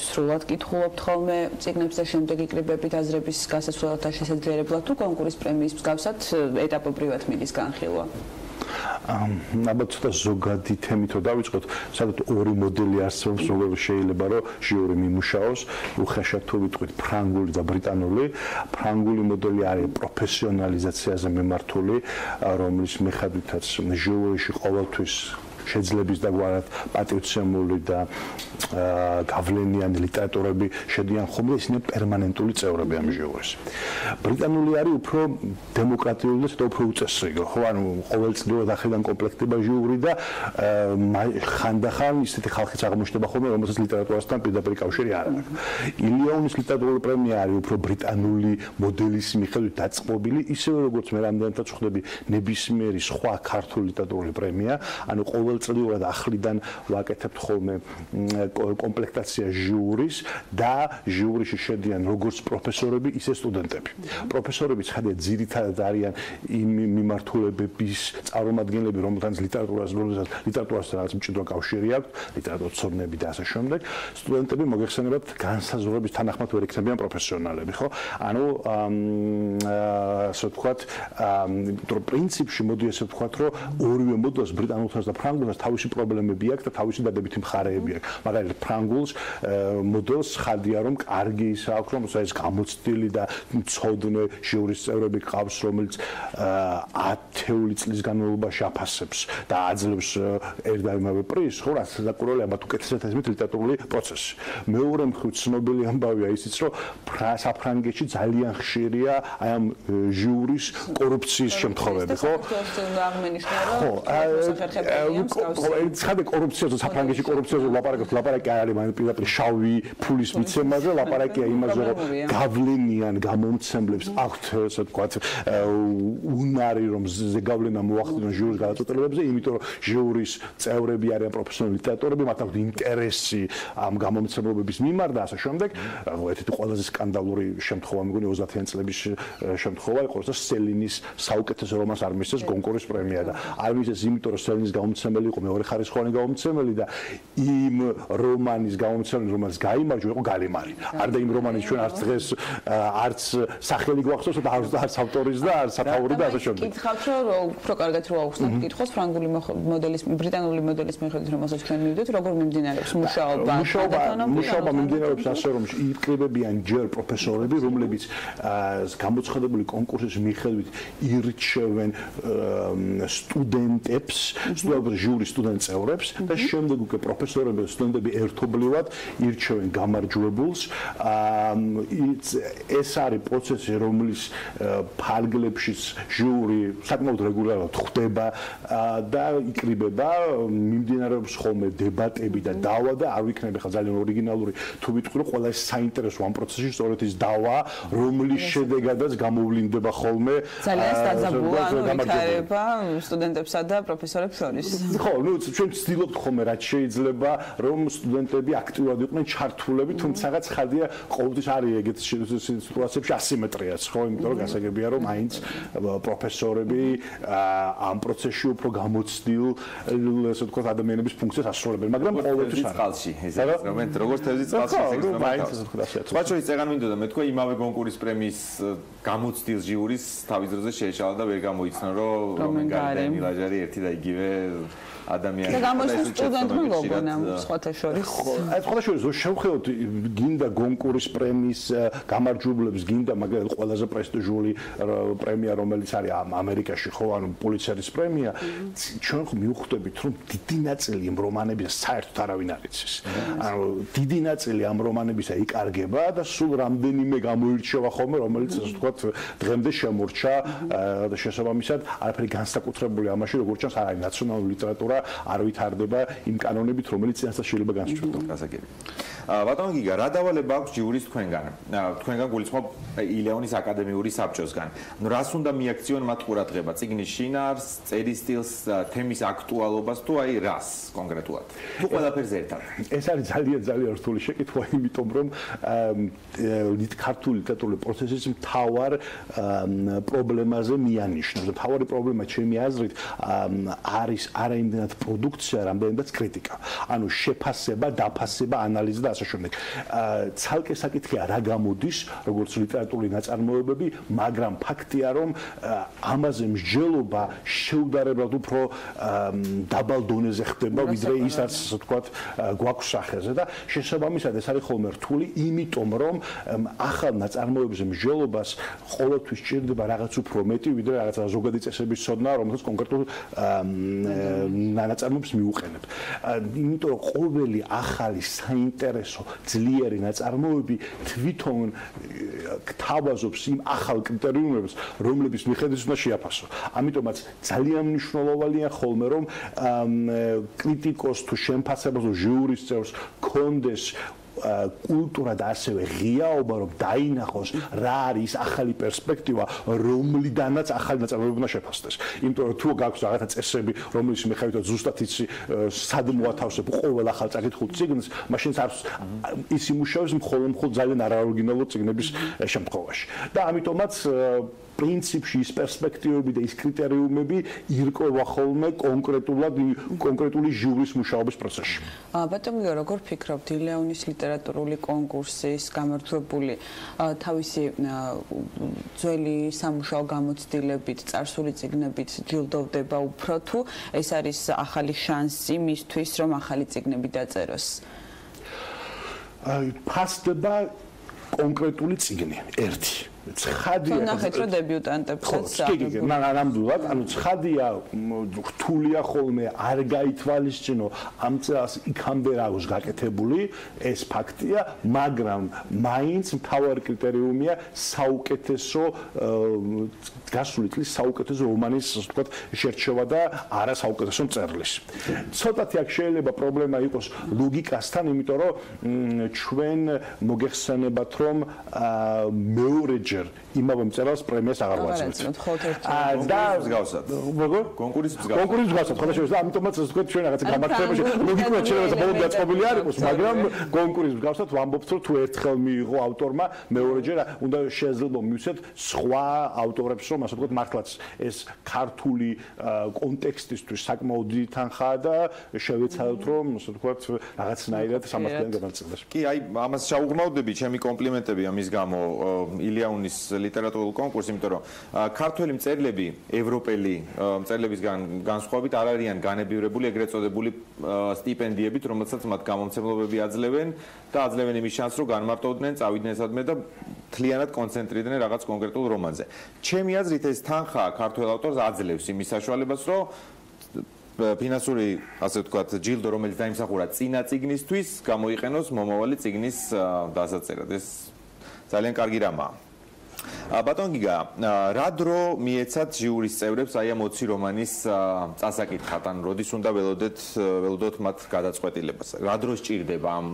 სრულად კითხულობთ ხოლმე წიგნებს და შემდეგ იკრიბებით აზრების გასაცვლელად და შესაძლებლად თუ კონკურსის პრემიის მსგავსად ეტაპობრივად მიდის განხილვა? ალბათ ცოტა ზოგადი თემით რომ დავიწყოთ, სადაც ორი მოდელი არსებობს, როგორ შეიძლება რომ ჟიური მიმუშაოს, უხეშად თუ ვიტყვით ფრანგული და ბრიტანული. ფრანგული მოდელი არის პროფესიონალიზაციაზე მიმართული, რომლის მიხედვითაც ჟიურიში ყოველთვის შეძლების და გვარად პატივცემული და გავლენიანი ლიტერატურები შედიან ხოლმე, ისინი პერმანენტული წევრები ამ ჟიურის. ბრიტანული არის უფრო დემოკრატიული და ცოტა უფრო უწესრიგო, ხო, ანუ ყოველწლიურად ახედან კომპლექტება ჟიური და ხანდახან ისეთი ხალხიც აღმოჩნდება ხოლმე, რომელსაც ლიტერატურასთან პირდაპირ კავშირი არ აქვს. ილიაუნის ლიტერატურული პრემია არის უფრო ბრიტანული მოდელის მიხედვით დაწყობილი, ისევე როგორც მე რამდენადაც ხვდები ნებისმიერი სხვა ქართული ლიტერატურული პრემია, ანუ ყოველწლიურად ახლიდან ვაკეთებთ ხოლმე კომპლექტაცია ჟიურის და ჟიურიში შედიან როგორც პროფესორები, ისე სტუდენტები. პროფესორები ცხადია ძირითადად არიან იმ მიმართულებების წარმომადგენლები, რომელთაც ლიტერატურასთან რაღაც მჭიდრო კავშირი აქვს, ლიტერატურაცოდნები და ასე შემდეგ. სტუდენტები მოგეხსენებათ განსაზღვრების თანახმად ვერ იქნებიან პროფესიონალები, ხო? ანუ ასე ვთქვათ, პრინციპში მოდი ასე ვთქვათ, რომ ორივე მოდელს ბრიტანულთანაც და ფრანგულთანაც განმაცხადებელს თავისი პრობლემები აქვს და თავისი დადებითი მხარეები აქვს. მაგალითად, ფრანგულს მოდელს ხადია, რომ კარგი ის აქვს, რომ ეს გამოცდილი და მცოდნე ჟიურის წევრები ყავს, რომელიც 10 წლის განმავლობაში აფასებს და აძლევს ერთ და იმავე პრიზს, ხო, რაც საკურველია მათ უკეთესად ესმით ლიტერატურული პროცესი. მეორე მხრივ ცნობილი ამბავია ისიც, რომ საფრანგეთში ძალიან ხშირია აი ამ ჟიურის კორუფციის შემთხვევები, ხო? ცხადე კორუფციაზე, საფრანგეთში კორუფციაზე ლაპარაკი არ არის, მაგრამ პირდაპირ შავი ფულის მიცემაზე, ლაპარაკია იმაზე, რომ გავლენიან გამომცემლებს აქვთ, ასე ვთქვათ, უნარი, რომ ზეგავლენა მოახდინონ ჟიურის გადაწყვეტილებებზე, იმიტომ რომ ჟიურის წევრები არიან პროფესიონალი ლიტერატორები, მათ აქვს ინტერესი ამ გამომცემლობების მიმართ და ასე შემდეგ. ერთ-ერთი ყველაზე სკანდალური შემთხვევა მეგონი 30-იან წლების შემთხვევა იყო, რომ სელინის საუკეთესო რომანს არ მისცეს კონკურსის პრემია და არ მისცეს იმიტომ, რომ სელინის გამომცემელი იყო მეორე ხარისხოვანი გამომცემელი და იმ რომანის გამომცემელი, რომელიც გაიმარჯვა, იყო გალიმარი. არ და იმ რომანის ჩვენ არც დღეს არც სახელი გვახსოვს და არც ავტორის და არც სათაური და ასე შემდეგ. კითხავთ, რომ უფრო კარგად რო აუხსნათ კითხოს ფრანგული მოდელის, ბრიტანული მოდელის მიხედვით, რომელსაც თქვენ მივიდეთ, როგორ მიმდინარეობს მუშაობა? მუშაობა მიმდინარეობს ასე, რომ იკრიბებიან ჯერ პროფესორები, რომლებიც გამოცხადებული კონკურსის მიხედვით ირჩევენ სტუდენტებს, ჟიურის სტუდენტ წევრებს და შემდეგ უკვე პროფესორები და სტუდენტები ერთობლივად ირჩევენ გამარჯვებულს. ეს არის პროცესი, რომლის ფარგლებშიც ჟიური საკმაოდ რეგულარულად ხვდება და იკრიბება, მიმდინარეობს ხოლმე დებატები და დავა და არ ვიქნები ხა ძალიან ორიგინალური თუ ვიტყვი, რომ ყველა ეს საინტერესო ამ პროცესში სწორედ ის დავა, რომლის შედეგადაც გამოვლინდება ხოლმე ძალიან დაძაბულა, ანუ ვითარება სტუდენტებსა და პროფესორებს შორის. ხო, ნუ ჩვენ ვცდილობთ ხოლმე რაც შეიძლება, რომ სტუდენტები აქტიურად იყვნენ ჩართულები, თუმცა ხადია ყოველთვის არის ეგეთ სიტუაციებში ასიმეტრიაც, ხო, იმიტომ რომ გასაგებია, რომ მაინც პროფესორები ამ პროცესში უფრო გამოცდილ, ასე ვთქვათ, ადამიანების ფუნქციას ასრულებენ, მაგრამ ყოველთვის წყალში, ესეც მომენტ როგორც თევზის წყალში, ესეც მაინც ასე ვთქვათ, ასე. სხვა შორის წეგან მინდოდა მე თქვა იმავე კონკურსის პრემიის გამოცდილ ჟიურის თავის დროზე შეეშალა და ვერ გამოიცნო, რომ მენგარი ლაჟარი ერთი და იგივე ადამიანები. და გამოიცნო სტუდენტმა გოგონა სხვათა შორის. აი სხვათა შორის შევხედოთ გინდა კონკურსის პრემიის გამარჯვებლებს, გინდა მაგალითად ყველაზე პრესტიჟული პრემია, რომელიც არის ამერიკაში, ხო, ანუ პულიცერის პრემია, ჩვენ ხო მივხვდებით, რომ დიდი ნაწილი ამ რომანების საერთოდ არავინ არ იცის. ანუ დიდი ნაწილი ამ რომანებისა იკარგება და სულ რამდენიმე გამოირჩევა ხოლმე, რომელიც ასე ვთქვათ, დღემდე შემორჩა და შესაბამისად არაფერი განსაკუთრებული ამაში, როგორც ჩანს, არ არის ნაციონალური ლიტერატურა, არ ვითარდება იმ კანონებით, რომელიც წინასწარ შეიძლება განსხვავდეს. გასაგები. ბატონო გიგა, რა დავალება აქვს ჟიურის თქვენგან? თქვენგან გულისხმობ ილიაუნის აკადემიური საბჭოსგან. ნუ რას უნდა მიაქციონ მათ ყურადღება? წიგნის შინაარს, წერის სტილს, თემის აქტუალობას თუ აი რას კონკრეტულად? თუ ყველაფერზე ერთად? ეს არის ძალიან რთული შეკითხვა, იმიტომ რომ ქართული ლიტერატურული პროცესის მთავარ პრობლემაზე მიანიშნებს. მთავარი პრობლემა ჩემი აზრით არის არა იმდენად პროდუქცია, რამდენადაც კრიტიკა. ანუ შეფასება, დაფასება, ანალიზა და ასე შემდეგ. ცალკე საკითხია რა გამოდის, როგორც ლიტერატურული ნაწარმოებები, მაგრამ ფაქტია, რომ ამაზე მსჯელობა შეუდარებლად უფრო დაბალ დონეზე ხდება, ვიდრე ის რაც ასე ვთქვათ, გვაქვს სახეზე და შესაბამისად ეს არის ხოლმე რთული, იმიტომ რომ ახალ ნაწარმოებებზე მსჯელობას ყოველთვის სჭირდება რაღაც უფრო მეტი, ვიდრე რაღაც ზოგადი წესების ცოდნა, რომელსაც კონკრეტულ ნაწარმოებს მიუყენებ. იმიტომ რომ ყოველი ახალი საინტერესო ძლიერი ნაწარმოები თვითონ გთავაზობს იმ ახალ კრიტერიუმებს, რომლების მიხედვით უნდა შეაფასო. ამიტომაც ძალიან მნიშვნელოვანია ხოლმე, რომ კრიტიკოს თუ შემფასებელს ჟიურის წევრს კონდეს კულტურა და ასევე ღიაობა, რომ დაინახოს რა არის ახალი პერსპექტივა, რომლიდანაც ახალი ნაწარმოები უნდა შეფასდეს. იმიტომ რომ თუ გაქვს რაღაცა წესები, რომლის მიხედვითაც ზუსტად იცი სად მოათავსებ ყოველ ახალ წაკითხულ წიგნს, მაშინ არც ის იმუშავებს მხოლოდ ძალიან არაორიგინალურ წიგნების შემთხვევაში. და ამიტომაც პრინციპში ის პერსპექტივები და ის კრიტერიუმები ირკვევა ხოლმე კონკრეტული ჟიურის მუშაობის პროცესში. ბატონო, როგორ ფიქრობთ ილიაუნის ლიტერატურა ლიტერატურული კონკურსის გამარჯვებული თავისი ძველი სამუშაო გამოცდილებით, წარსული წიგნებით ჯილდოვდება უფრო თუ ეს არის ახალი შანსი მისთვის, რომ ახალი წიგნები დაწეროს? ფასდება კონკრეტული წიგნი, ერთი. ცხადია ნახეთ რომ დებიუტანტებსაც ნამდვილად ანუ ცხადია რთულია ხოლმე არ გაითვალისწინო ამ წელს იქამდე რა აქვს გაკეთებული ეს ფაქტია მაგრამ მაინც მთავარი კრიტერიუმია საუკეთესო გასული წლის საუკეთესო რომანის ასე ვთქვათ შერჩევა და არა საუკეთესო მწერლის ცოტათი აქ შეიძლება პრობლემა იყოს ლოგიკასთან იმიტომ რომ ჩვენ მოგეხსენებათ რომ მეორე იმავე მწერალს პრემიას აღარ ვაცნობთ. და მსგავსად. როგორ? კონკურსის მსგავსად. ხო და შეიძლება ამიტომაც ასე ვთქვათ ჩვენ რაღაცა გამართებაში ლოგიკურად შეიძლება ბოლომდე აწყობილი არ იყოს, მაგრამ კონკურსის მსგავსად ვამბობთ რომ თუ ერთხელ მიიღო ავტორმა მეორეჯერ უნდა შეიძლება მივცეთ სხვა ავტორებს რომ ასე ვთქვათ მართლაც ეს ქართული კონტექსტისთვის საკმაოდ დიდი თანხაა და შევეცადოთ რომ ასე ვთქვათ რაღაცნაირად სამართლიანი განაწილდეს. კი, აი ამას შევუღრმავდები, ჩემი კომპლიმენტები ამის გამო ილიაუნის ლიტერატურულ კონკურსს, იმიტომ რომ ქართველი მწერლები, ევროპელი მწერლებისგან განსხვავებით არ არიან განებივრებული ეგრეთ წოდებული სტიპენდიებით, რომელსაც მათ გამომცემლობები აძლევენ და აძლევენ იმის შანსს, რომ განმარტოვდნენ, წავიდნენ სადმე და მთლიანად კონცენტრირდნენ რაღაც კონკრეტულ რომანზე. ჩემი აზრით ეს თანხა ქართველ ავტორს აძლევს იმის საშუალებას, რომ ფინანსური, ასე ვთქვათ, ჯილდო, რომელიც დაიმსახურა წინა წიგნისთვის, გამოიყენოს მომავალი წიგნის დასაწერად. ეს ძალიან კარგი რამაა. ბატონ გიგა, რა დრო მიეცათ ჟიურის წევრებს აი ამ 20 რომანის წასაკითხად, ან როდის უნდა ველოდოთ მათ გადაწყვეტილებას? რა დრო სჭირდება ამ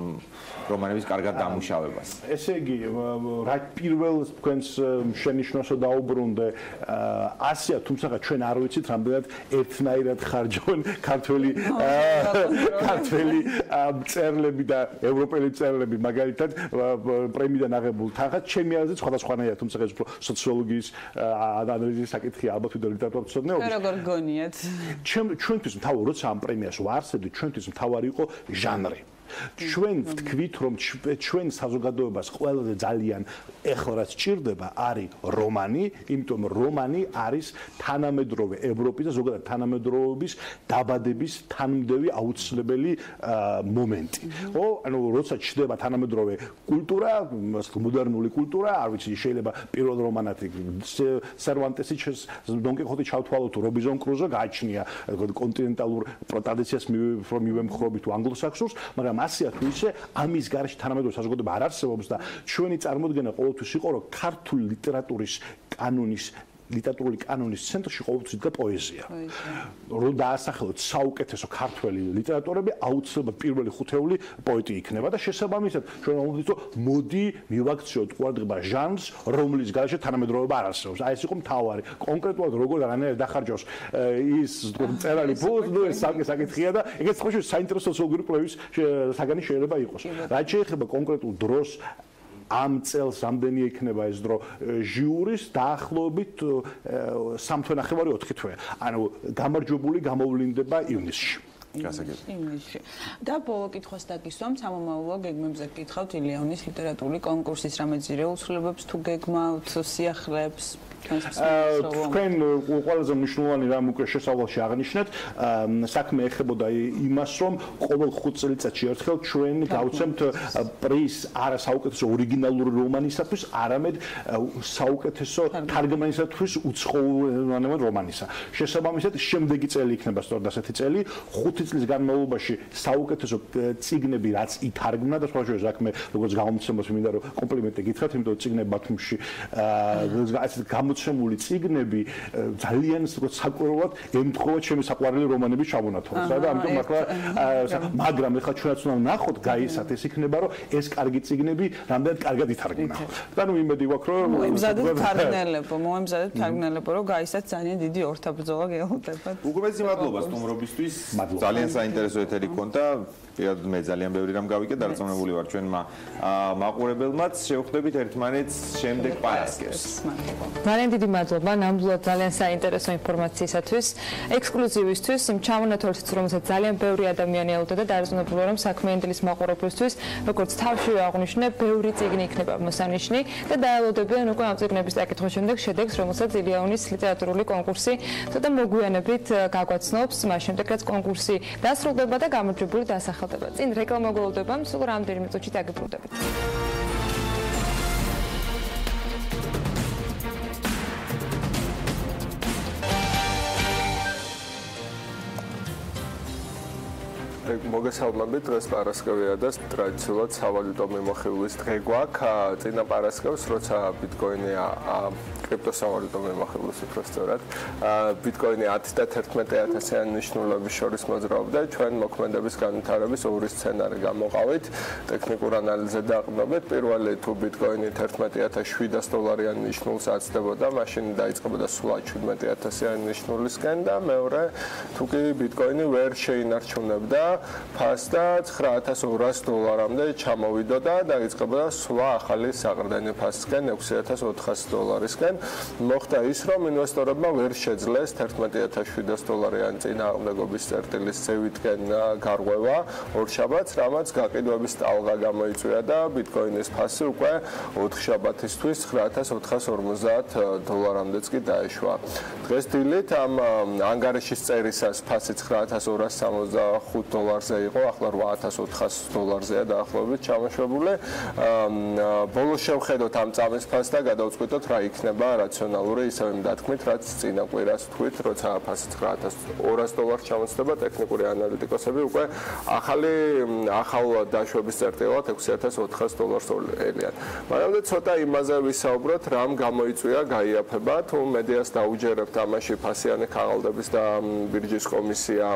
რომანების კარგად დამუშავებას? ესე იგი, რა პირველ თქვენს შენიშვნასო დაუბრუნდე, ასია, თუმცა ჩვენ არ ვიცით, რამდენად ერთნაირად ხარჯავენ ქართველი მწერლები და ევროპელი მწერლები, მაგალითად, პრემიიდან აღებულ თანხას, ჩემი აზრით სხვადასხვანაირად, თუმცა ეს უფრო სოციოლოგიის ანალიზის საკითხია, ალბათ ვიდრე ლიტერატურის მცოდნეობის. როგორ გონიათ? ჩვენთვის მთავარი, როცა ამ პრემიას ვარსებდით, ჩვენთვის მთავარი იყო ჟანრი. ჩვენ ვთქვით, რომ ჩვენ საზოგადოებას ყველაზე ძალიან ეხლა რაც სჭირდება არის რომანი, იმიტომ რომ რომანი არის თანამედროვე ევროპის და ზოგადად თანამედროვეობის დაბადების თანმდევი აუცილებელი მომენტი. ხო, ანუ როცა ჩდება თანამედროვე კულტურა, მოდერნული კულტურა, არ ვიცი, შეიძლება პირველ რომანად სერვანტესი დონ კიხოტი ჩავთვალოთ თუ რობინზონ კრუზო გააჩნია კონტინენტალურ ტრადიციას მივემხრობი თუ ანგლოსაქსონს, მაგრამ ასია თუ ისე ამის გარეშე თანამედროვე საზოგადოება არ არსებობს და ჩვენი წარმოდგენა ყოველთვის იყო რომ ქართული ლიტერატურული კანონის ცენტრში ყოველთვის იდგა პოეზია. რომ დაასახელოთ საუკეთესო ქართველი ლიტერატორები, აუცილებლად პირველი ხუთეული პოეტი იქნება და შესაბამისად ჩვენ ვამბობთ რომ მოდი მივაქციოთ ყურადღება ჟანრს, რომლის გარეშე თანამედროვეობა არ არსებობს. აი ეს იყო მთავარი. კონკრეტულად როგორ და რანაირად დახარჯავს ის მწერალი ფულს, ნუ ეს საკითხია და ეგეც ხოშე საინტერესო სოციალური კვლევის საგანი შეიძლება იყოს. რაც შეეხება კონკრეტულ დროს ამ წელს რამდენი იქნება ეს დრო ჟიურის დაახლოებით 3 თვე, 4 თვე. ანუ გამარჯვებული გამოვლინდება ივნისში. ივნისში. და ბოლო კითხვას დაგისვამ, სამომავლო გეგმებზე გკითხავთ ილიაუნის ლიტერატურული კონკურსის რამე ძირეულ ცვლილებებს თუ გეგმავთ, სიახლეებს? თქვენ ყველაზე მნიშვნელოვანი რამ უკვე შესავალში აღნიშნეთ, საქმე ეხებოდა იმას, რომ ყოველ 5 წელიწადში ერთხელ ჩვენ გავცემთ პრიზს არა საუკეთესო ორიგინალური რომანისათვის, არამედ საუკეთესო თარგმანისათვის უცხოენოვანი რომანისა. შესაბამისად, შემდეგი წელი იქნება სწორედ ასეთი წელი, 5 წლის განმავლობაში საუკეთესო წიგნები, რაც ითარგმნა და სხვა შეიძლება საქმე, როგორც გამომცემლს მინდა რომ კომპლიმენტი გითხრათ, იმიტომ რომ წიგნები ბათუმში გამოცემული წიგნები ძალიან საკვირველად ემთხვევა ჩემი საყვარელი რომანების ჩაბონათვალს და ამიტომ მართლა მაგრამ ეხლა ჩვენაც უნდა ვნახოთ გაისათ ეს იქნება რომ ეს კარგი წიგნები რამდენად კარგად ითარგმნა და ნუ იმედი გვაქვს რომ მოემზადეთ თარგმნელებო რომ გაისათ ძალიან დიდი ორთაბრძოლა გეელოდებათ უგმესი მადლობა სტუმრობისთვის ძალიან საინტერესო ეთერი გქონდა პირადად მე ძალიან ბევრი რამ გავიგე, დარწმუნებული ვარ ჩვენმა მაყურებელმაც. შევხვდებით ერთმანეთს შემდეგ პარასკევს. ძალიან დიდი მადლობა ნამდვილად ძალიან საინტერესო ინფორმაციისათვის, ექსკლუზივისთვის, იმ ჩამონათვალისთვის, რომელსაც ძალიან ბევრი ადამიანი ელოდა და დარწმუნებული ვარ, რომ საქმიანი დილის მაყურებლისთვის, როგორც თავშივე აღვნიშნე, ბევრი წიგნი იქნება მოსანიშნი და დაელოდებიან უკვე ამ წიგნების დაკითხვის შემდეგ შედეგს, რომელსაც ილიაუნის ლიტერატურული კონკურსი ცოტა მოგვიანებით გაგვაცნობს, მას შემდეგ რაც კონკურსი დასრულდება და გამარჯვებული დასახელდება. წინ რეკლამა გულდება, სულ რამდენიმე წუთში დაგიბრუნდებით. მოგესალმებით, დღეს პარასკევია და ტრადიციულად სავალუტო მიმოხილვის დღე გვაქვს. წინა პარასკევს, როცა ბიტკოინია კრიპტოსავალუტო მიმოხილვის უფრო სწორად, ბიტკოინი 10 და 11000-იანი ნიშნულების შორის მოძრაობდა. ჩვენ მოქმედების განვითარების ორი სცენარი გამოყავით. ტექნიკურ ანალიზზე დაყრდნობით, პირველი თუ ბიტკოინი 11700 ნიშნულს აცდებოდა, მაშინ დაიწყებოდა სულ 17000-იანი ნიშნულისკენ და მეორე თუ კი ბიტკოინი ვერ შეინარჩუნებდა ფასდა $9200-მდე ჩამოვიდოდა და დაიწყებოდა სვლა ახალი საყრდენი ფასისკენ $6400-ისკენ. მოხდა ის, რომ ინვესტორებმა ვერ შეძლეს $11700-იანი წინააღმდეგობის წერტილის ზევითკენ გარღვევა ორშაბათს, რამაც გაყიდვების ტალღა გამოიწვია და ბიტკოინის ფასი უკვე 4 შაბათისთვის $9450-მდეც კი დაეშვა. დღეს დილით ამ ანგარიშის წერისას ფასი $9265-ზე იყო, ახლა $8400-ზეა დაახლოებით ჩამოშვებული. ბოლოს შევხედოთ ამ წამის ფასს და გადავწყვიტოთ რა იქნება რაციონალური ისევ იმ დათქმით, რაც წინა კვირას თქვით, როცა ფასი $9200 ჩამოწდება, ტექნიკური ანალიტიკოსები უკვე ახალ დაშვების წერტილად $6400 ელიან. მაგრამ ცოტა იმაზე ვისაუბროთ, რამ გამოიწვია გაიაფება, თუ მედიას დაუჯერებთ ამაში ფასიანი ქაღალდების და ბირჟის კომისია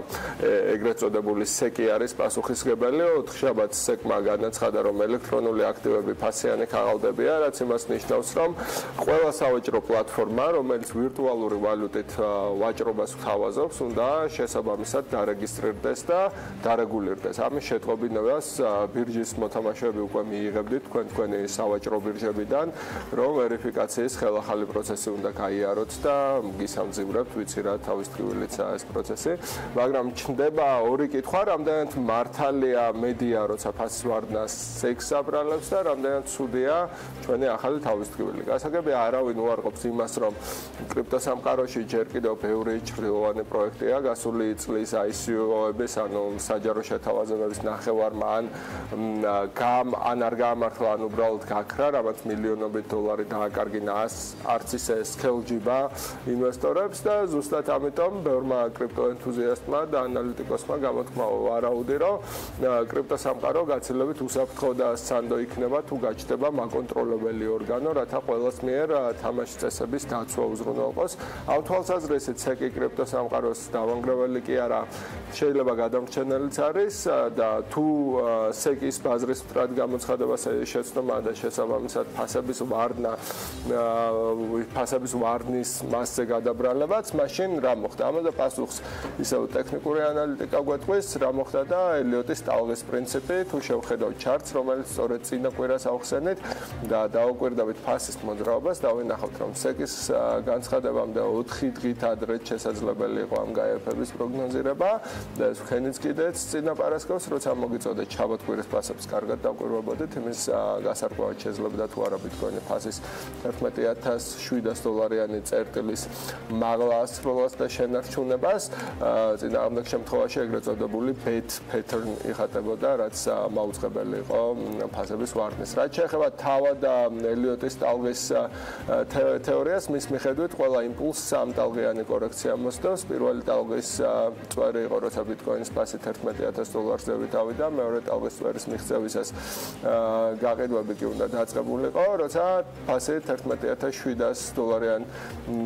ეგრეთ წოდებული სეკი არის პასუხისმგებელი. 4 შაბათს სეკმა განაცხადა, რომ ელექტრონული აქტივები ფასიანი ქაღალდებია, რაც იმას ნიშნავს, რომ ყველა სავაჭრო პლატფორმა, რომელიც ვირტუალური ვალუტით ვაჭრობას გვთავაზობს, უნდა შესაბამისად დარეგისტრირდეს და დარეგულირდეს. ამის შეტყობინებას ბირჟის მოთამაშეები უკვე მიიღებდით თქვენი სავაჭრო ბირჟებიდან, რომ ვერიფიკაციის ხელახალი პროცესი უნდა გაიაროთ და გისამძიმრებთ, ვიცი რა თავის ტკივილიცაა ეს პროცესი, მაგრამ ჩნდება ორი კითხვა, რამდენად მართალია მედია, როცა ფასის ვარდნას სექს აბრალებს და რამდენად ცუდია ჩვენი ახალი თავის ტკივილი. გასაგებია, არავინ უარყოფს იმას, რომ კრიპტოსამყაროში ჯერ კიდევ ბევრი ჩრდილოვანი პროექტია, გასული წლის ICO-ების, ანუ საჯარო შეთავაზებების ნახევარმა ან არ გაამართლა, ან უბრალოდ გაქრა, რამაც მილიონობით $, დააკარგინა არც ისე სქელჯიბა ინვესტორებს და ზუსტად ამიტომ ბევრმა კრიპტოენთუზიასტმა და ანალიტიკოსმა გამოთქმა ვარაუდი, რომ კრიპტოსამყარო გაცილებით უსაფრთხო და სანდო იქნება თუ გაჩნდება მაკონტროლებელი ორგანო, რათა ყველას მიერ თამაშის წესების დაცვა უზრუნველყოს. ამ თვალსაზრისით სეკი კრიპტოსამყაროს დავანგრეველი კი არა, შეიძლება გადამრჩენელიც არის და თუ სეკის ბაზრის მტრად გამოცხადებას შეცდომა და შესაბამისად ფასების ვარდნის მასზე გადაბრალებაც, მაშინ რა მოხდა? ამაზე პასუხს ისევ ტექნიკური ანალიტიკა გვეტყვის, რა მოხდა და ელიოტის ტალღის პრინციპი, თუ შევხედავთ ჩარტს, რომელიც სწორედ წინა კვირას ავხსენეთ და დავაკვირდებით ფასის მოძრაობას, დავინახავთ, რომ სეკის განცხადებამდე 4 დღით ადრეც შესაძლებელი იყო ამ გაიაფების პროგნოზირება და ეს ვქენიც კიდეც წინა პარასკევს, როცა მოგიწოდეთ შაბათ კვირის ფასებს კარგად დავკვირვებოდით, იმის გასარკვევად შეძლებდა თუ არა ბიტკოინი ფასის $11700-იანი წერტილის მაღლა ასრულებას და შენარჩუნებას. წინააღმდეგ შემთხვევაში ეგრეთ წოდებული bet pattern იხატებოდა, რაც მაუწყებელი იყო ფასების ვარდნის. რაც შეეხება თავად ელიოტის ტალღის თეორიას, მის მიხედვით ყველა იმპულსს სამტალღიანი კორექცია მოსდევს. პირველი ტალღის წვერი იყო, როცა ბიტკოინის ფასი $11000-ზე ვიტავიდა, მეორე ტალღის წვერის მიღწევისას გაყიდვები კი უნდა დაწყებულიყო, როცა ფასი $11700-იან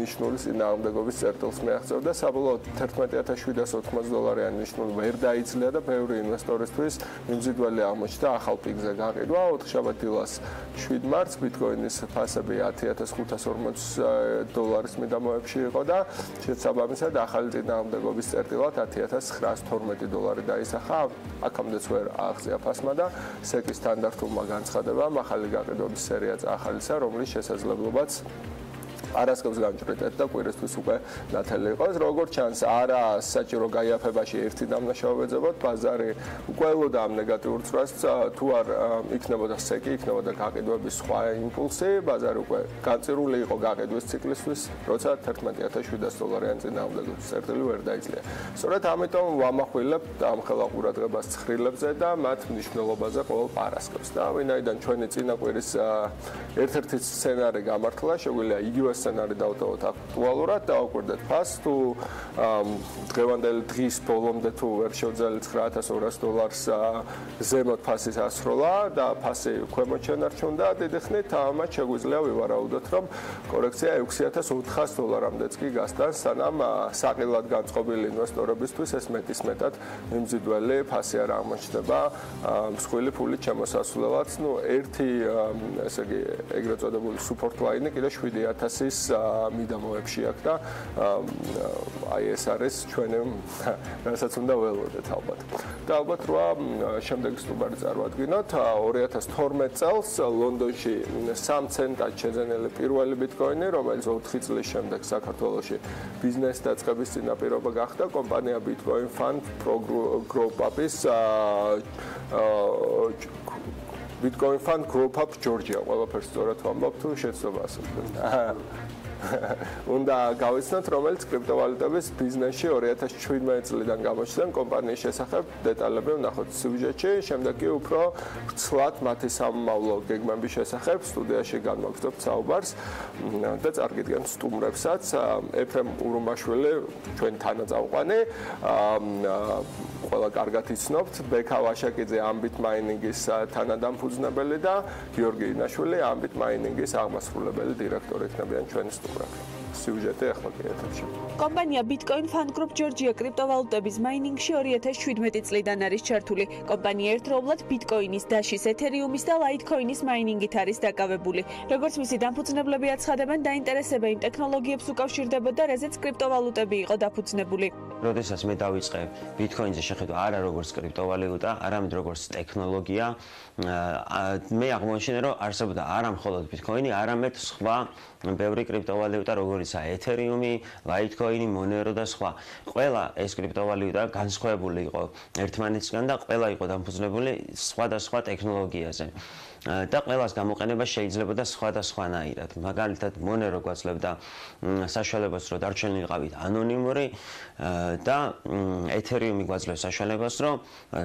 ნიშნულის წინააღმდეგობის წერტილს მიაღწევდა. საბოლოოდ $11780-იან ნიშნული ვერ დაიძლება შესაძლებელია და ბევრი ინვესტორისთვის მიმზიდველი აღმოჩნდა ახალ პიკზე გაყიდვა. 4 დილას 7 მარტს ბიტკოინის ფასები $10,540 მიდამოებში იყო და შესაბამისად ახალი წინააღმდეგობის წერტილად $10,912 დაისახა. აქამდეც ვერ აღწია ფასმა და სეკის სტანდარტულმა განცხადებამ ახალი გაყიდვების სერია წაახალისა, რომლის შესაძლებლობაც არასკევს განჭრიტეთ და კვირისთვის უკვე ნათელი იყოს. როგორც ჩანს, არა საჭირო გაიაფებაში ერთი დამნაშავე ეძებოთ, ბაზარი უკვე ელოდა ამ ნეგატიურ წრეს, თუ არ იქნებოდა სეკი, იქნებოდა გაყიდვების სხვა იმპულსი, ბაზარი უკვე განწირული იყო გაყიდვის ციკლისთვის, როცა $11,700-იანი წინააღმდეგობის წერტილი ვერ დაიძლია. სწორედ ამიტომ ვამახვილებთ ამ ხელა ყურადღებას ცხრილებზე და მათ მნიშვნელობაზე ყოველ პარასკევს. და ვინაიდან ჩვენი წინა კვირის ერთ-ერთი სცენარი გამართლა, შეგვიძლია იგივე სცენარი დავტოვოთ აქტუალურად და აკვირდეთ ფასს, თუ დღევანდელი დღის ბოლომდე თუ ვერ შევძალით $9,200 ზემოთ ფასის ასროლა და ფასი ქვემოთ შენარჩუნდა დიდი ხნით, ამათ შეგვიძლია ვივარაუდოთ, რომ კორექცია $6,400-მდეც კი გასტანს, სანამ საყილად განწყობილი ინვესტორებისთვის ეს მეტისმეტად მიმზიდველი ფასი არ აღმოჩნდება მსხვილი ფულით შემოსასვლელად. ერთი ესე იგი ეგრეთ წოდებული support line-ი კიდე $7,000 მიდამოებში აქვს და აი ეს არის ჩვენი რასაც უნდა ველოდეთ ალბათ. და ალბათ რა შემდეგი სტუმარი წარვადგინოთ 2012 წელს ლონდონში 3 ცენტად შეძენილი პირველი ბიტკოინი, რომელიც 4 წლის შემდეგ საქართველოში ბიზნეს დაწყების წინაპირობა გახდა კომპანია Bitcoin Fund Group Up-ის Bitcoin Fund Group Up Georgia ყველაფერს სწორად ვამბობ თუ შეცდომას. უნდა გავიცნოთ, რომელიც კრიპტოვალუტების ბიზნესში 2017 წლიდან გამოჩნდა კომპანიის შესახებ დეტალები ვნახოთ სიუჟეტში, შემდეგ კი უფრო ცვლად მათი სამომავლო გეგმების შესახებ სტუდიაში განვაგრძობთ საუბარს და წარგიდგენთ სტუმრებსაც. ეფრემ ურუმაშვილი ჩვენ თანაწამყვანი, ყველა კარგად იცნობთ, ბექა ვაშაკიძე ამბით მაინინგის თანადამფუძნებელი და გიორგი ინაშვილი ამბით მაინინგის აღმასრულებელი დირექტორი იქნებიან ჩვენი სტუმრები. სიუჟეტი ახლა კი ეთერში. კომპანია Bitcoin Fund Group Georgia კრიპტოვალუტების მაინინგში 2017 წლიდან არის ჩართული. კომპანია ერთდროულად ბიტკოინის, დაშის, ეთერიუმის და ლაითქოინის მაინინგით არის დაკავებული. როგორც მისი დამფუძნებლები აცხადებენ, დაინტერესება იმ ტექნოლოგიებს უკავშირდებოდა, რაზეც კრიპტოვალუტები იყო დაფუძნებული. როდესაც მე დავიწყე ბიტკოინზე შეხედვა არა როგორც კრიპტოვალუტა, არამედ როგორც ტექნოლოგია, მე აღმოაჩინე, რომ არსებობდა არა მხოლოდ ბიტკოინი, არამედ სხვა ბევრი კრიპტოვალუტა, როგორიცაა ეთერიუმი, ლაითქოინი, მონერო და სხვა. ყველა ეს კრიპტოვალუტა განსხვავებული იყო ერთმანეთისგან და ყველა იყო დამფუძნებული სხვადასხვა ტექნოლოგიაზე. და ყველას გამოყენება შეიძლებოდა სხვადასხვანაირად. მაგალითად, მონერო გვაძლევდა საშუალებას, რომ დარჩენილიყავით ანონიმური და ეთერიუმი გვაძლევს საშუალებას, რომ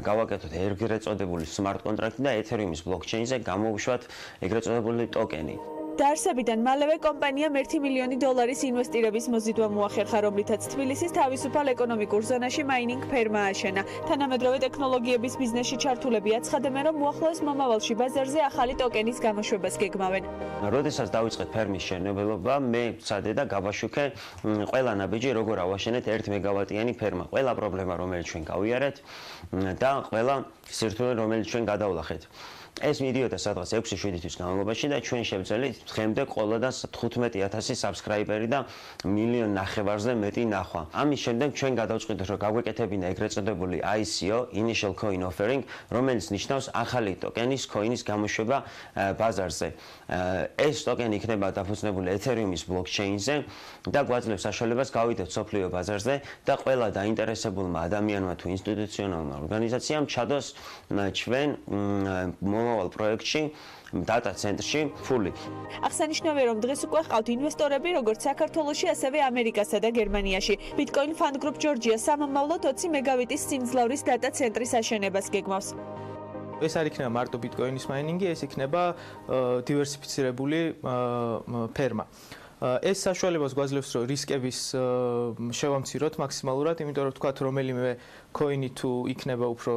გავაკეთოთ ეგრეთ წოდებული smart contract და ეთერიუმის blockchain-ზე გამოვუშვათ ეგრეთ წოდებული ტოკენი. დაარსებიდან მალევე კომპანიამ $1 მილიონი ინვესტირების მოზიდვა მოახერხა, რომლითაც თბილისის თავისუფალ ეკონომიკურ ზონაში მაინინგ ფერმა ააშენა. თანამედროვე ტექნოლოგიების ბიზნესში ჩართულები აცხადებენ, რომ მოახლოეს მომავალში ბაზარზე ახალი ტოკენის გამოშვებას გეგმავენ. როდესაც დავიწყეთ ფერმის მშენებლობა, მე ვცადე და გავაშუქე ყველა ნაბიჯი, როგორ ავაშენეთ 1 მეგავატიანი ფერმა. ყველა პრობლემა, რომელიც ჩვენ გავიარეთ და ყველა სირთულე, რომელიც ჩვენ გადავლახეთ. ეს მიდიოდა სადღაც 6-7 თვის განმავლობაში და ჩვენ შევძელით დღემდე ყოველდღე 15,000 subscriber-ი და 1,5 მილიონზე მეტი ნახვა. ამის შემდეგ ჩვენ გადავწყვიტეთ, რომ გავეკეთებინა ეგრეთ წოდებული ICO, Initial Coin Offering, რომელიც ნიშნავს ახალი ტოკენის coin-ის გამოშვება ბაზარზე. ეს ტოკენი იქნება დაფუძნებული ეთერიუმის blockchain-ზე და გვაძლევს საშუალებას გავიდეთ სოფლიო ბაზარზე და ყველა დაინტერესებულმა ადამიანმა თუ ინსტიტუციონალმა ორგანიზაციამ ჩადოს ჩვენ მომავალ პროექტში დატა ცენტრში ფული. აღსანიშნავია, რომ დღეს უკვე ჰყავთ ინვესტორები როგორც საქართველოში, ასევე ამერიკასა და გერმანიაში. Bitcoin Fund Group Georgia სამომავლოდ 20 მეგავატის სიმძლავრის დატა ცენტრის აშენებას გეგმავს. ეს არ იქნება მარტო ბიტკოინის მაინინგი, ეს იქნება დივერსიფიცირებული ფერმა. ეს საშუალებას გვაძლევს, რომ რისკების შევამციროთ მაქსიმალურად, იმიტომ რომ თქვათ, რომელიმე coin თუ იქნება უფრო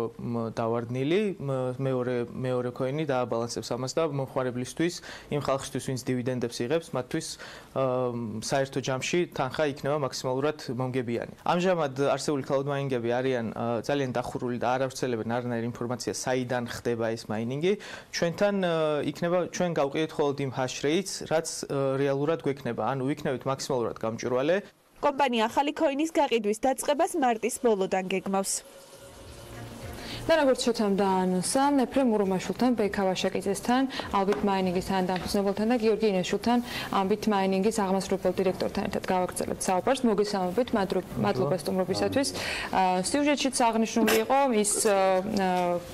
დავარდნილი, მეორე coin დააბალანსებს ამას და მომხმარებლისთვის, იმ ხალხისთვის, ვინც დივიდენდებს იღებს, მათთვის საერთო ჯამში თანხა იქნება მაქსიმალურად მომგებიანი. ამჟამად არსებული cloud mining-ები არიან ძალიან დახურული და არ ავრცელებენ არანაირ ინფორმაციას, საიდან ხდება ეს mining-ი. ჩვენთან იქნება ჩვენ გავყიდეთ მხოლოდ იმ hash rates, რაც რეალურად გვექნება. ანუ ვიქნებით მაქსიმალურად გამჭვირვალე. კომპანია ახალი coin-ის გაყიდვის დაწყებას მარტის ბოლოდან გეგმავს. და როგორც შეთანხმდა დაანონსა, ეფრემ ურმაშვილთან, ბექა ვაშაკიძესთან, ალბით მაინინგის თანამდებობთან და გიორგი ინაშვილთან, ალბით მაინინგის აღმასრულებელ დირექტორთან ერთად გავაგრძელებთ საუბარს. მოგესალმებით, მადლობა სტუმრობისათვის. სიუჟეტშიც აღნიშნული იყო ის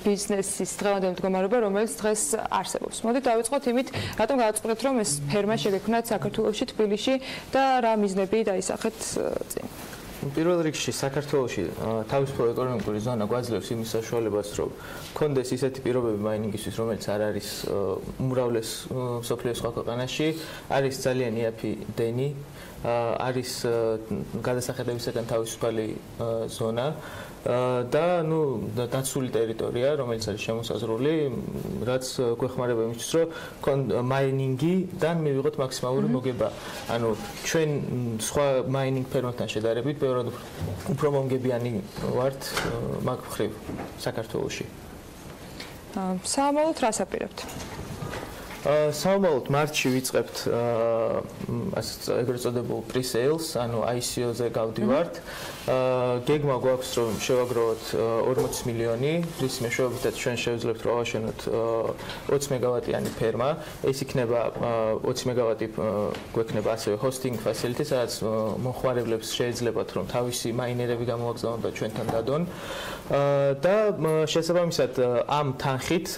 ბიზნესის დღევანდელი მდგომარეობა, რომელიც დღეს არსებობს. მოდით დავიწყოთ იმით, რატომ გავაწყდეთ, რომ ეს ფერმა შეგექმნათ საქართველოში, თბილისში და რა მიზნები დაისახეთ წინ. პირველ რიგში საქართველოში თავისუფლ ეკონომიკური ზონა გვაძლევს იმის საშუალებას, რომ კონდეს ისეთი პირობები მაინინგისთვის, რომელიც არ არის უმრავლეს მსოფლიოს სხვა ქვეყანაში, არის ძალიან იაფი დენი, არის გადასახადებისაგან თავისუფალი ზონა და დაცული ტერიტორია, რომელიც არის შემოსაზღვრული, რაც გვეხმარება იმისთვის, რომ მაინინგიდან მივიღოთ მაქსიმალური მოგება. ანუ ჩვენ სხვა მაინინგ ფერმებთან შედარებით ბევრად უფრო მომგებიანი ვართ მაგ მხრივ საქართველოში. საომალოდ რას აპირებთ? საომალოდ მარტში ვიწყებთ ეგრეთ წოდებულ pre-sales, ანუ ICO-ზე გავდივართ. გეგმა გვაქვს, რომ შევაგროვოთ 40 მილიონი, რის მეშვეობითაც ჩვენ შევძლებთ რომ ავაშენოთ 20 მეგავატიანი ფერმა. ეს იქნება 20 მეგავატი გვექნება ასევე hosting facility, სადაც მომხმარებლებს შეეძლებათ რომ თავისი მაინერები გამოვაგზავნონ და ჩვენთან დადონ. და შესაბამისად ამ თანხით,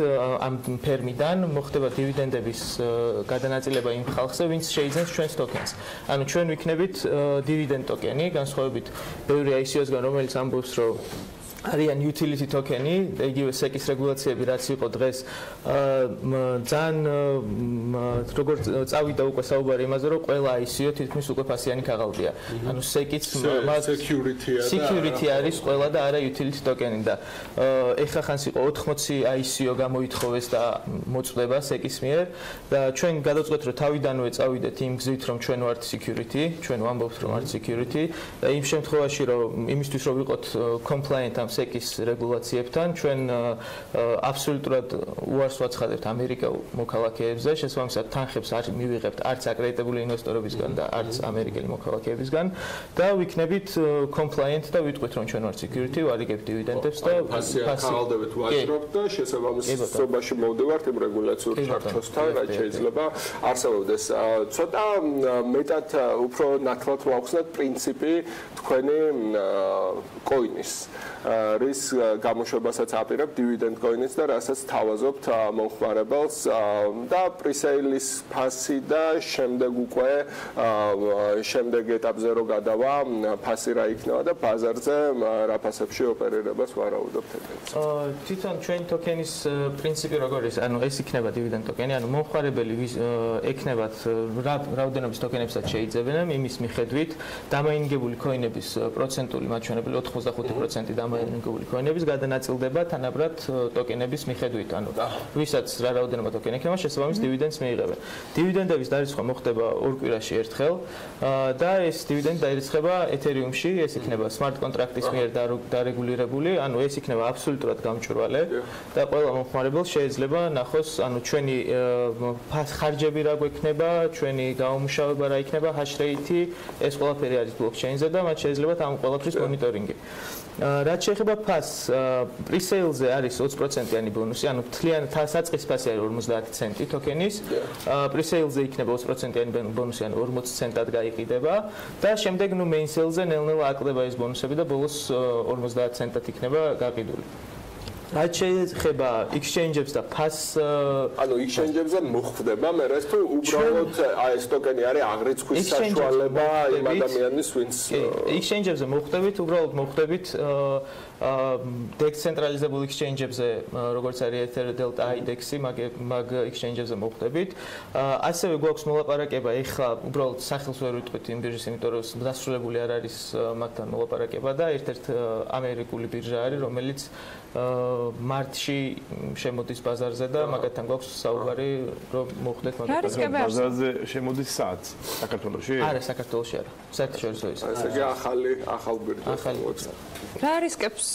ამ ფერმიდან მოხდება დივიდენდების გადანაწილება იმ ხალხზე, ვინც შეიძენს ჩვენს ტოკენს. ანუ ჩვენ ვიქნებით დივიდენდ ტოკენი, განსხვავებით ბევრი ICO-სგან, რომელიც ამბობს, რომ არიან utility token-ი, იგივე SEC-ის რეგულაციები, რაც იყო დღეს, ძალიან როგორც წავიდა უკვე საუბარი იმაზე, რომ ყველა ICO თითქმის უკვე ფასიანი ქაღალდია. ანუ SEC-იც security არის ყველა და არა utility token-ი და ეხლა ხანს იყო 80 ICO გამოითხოვეს და მოწდება SEC-ის მიერ და ჩვენ გადავწყვეტ, რომ თავიდანვე წავიდეთ იმ გზით, რომ ჩვენ ვართ security, ჩვენ ვამბობთ, რომ ვართ security და იმ შემთხვევაში, რომ იმისთვის რომ ვიყოთ compliant ამ SEC-ის რეგულაციებთან, ჩვენ აბსოლუტურად უარს ვაცხადებთ ამერიკელ მოქალაქეებზე, შესაბამისად თანხებს არ მივიღებთ არც აკრედიტებული ინვესტორებისგან და არც ამერიკელი მოქალაქეებისგან და ვიქნებით compliant და ვიტყვით, რომ ჩვენ ვართ security, ვარიგებთ დივიდენდებს და ფასიალდებით ვაჭრობთ და შესაბამისობაში მოვდივართ იმ რეგულაციურ ჩარჩოსთან, რაც შეიძლება არსებობდეს. ცოტა მეტად უფრო ნათლად ვახსნათ პრინციპი თქვენი კოინის. რის გამოშვებასაც აპირებთ დივიდენდ კოინის და რასაც თავაზობთ მომხმარებელს და pre-sale-ის ფასი და შემდეგ უკვე შემდეგ ეტაპზე რო გადავა ფასი რა იქნება და ბაზარზე რა ფასებში ოპერირებას ვარაუდობთ ეგრეთ. თვითონ ჩვენი ტოკენის პრინციპი როგორ არის? ანუ ეს იქნება დივიდენდ ტოკენი, ანუ მომხმარებელი ექნებათ რაოდენობის ტოკენებსაც შეიძებენ იმის მიხედვით დამაინინგებული კოინების პროცენტული მაჩვენებელი 85% დამაინინგებული კოინების გადანაწილდება თანაბრად ტოკენების მიხედვით. ანუ ვისაც რა რაოდენობა ტოკენი ექნება, შესაბამის დივიდენდს მიიღებენ. დივიდენდების დარიცხვა მოხდება ორ კვირაში ერთხელ და ეს დივიდენდი დაირიცხება ეთერიუმში, ეს იქნება smart კონტრაქტის მიერ დარეგულირებული, ანუ ეს იქნება აბსოლუტურად გამჭვირვალე და ყველა მომხმარებელს შეიძლება ნახოს, ანუ ჩვენი ხარჯები რა გვექნება, ჩვენი გამომუშავება რა იქნება, hash rate-ი, ეს ყველაფერი არის blockchain-ზე და მათ შეეძლებათ ამ ყველაფრის მონიტორინგი. რაც შეეხება ფასს, pre-sale-ზე არის 20%-იანი ბონუსი, ანუ მთლიან საწყის ფასი არის 50 ცენტი ტოკენის, pre-sale-ზე იქნება 20%-იანი ბონუსი, ანუ 40 ცენტად გაიყიდება და შემდეგ main sale-ზე ნელ-ნელა აკლდება ეს ბონუსები და ბოლოს 50 ცენტად იქნება გაყიდული. რაც შეიძლება exchange-ებს და pass ანუ exchange-ებზე მოხდება მე ეს თუ უბრალოდ აი ეს ტოკენი არის აღრიცხვის საშუალება იმ ადამიანის ვინც exchange-ებზე მოხდებით უბრალოდ მოხდებით დეცენტრალიზებულ exchange-ებზე როგორც არის Ether, Delta, IDEX-ი მაგ exchange-ებზე მოხდებით ასევე გვაქვს მოლაპარაკება ეხლა უბრალოდ სახელს ვერ ვიტყვით იმ ბირჟის იმიტომ რომ დასრულებული არ არის მაგთან მოლაპარაკება და ერთ-ერთ ამერიკული ბირჟა არის რომელიც მარტში შემოდის ბაზარზე და მაგათთან გვაქვს საუბარი რომ მოხდეთ მაგათთან ბაზარზე შემოდის საათს საქართველოში? არა, საქართველოში არა. საერთაშორისო ის. ესე იგი ახალ ბირჟა. რა რისკებს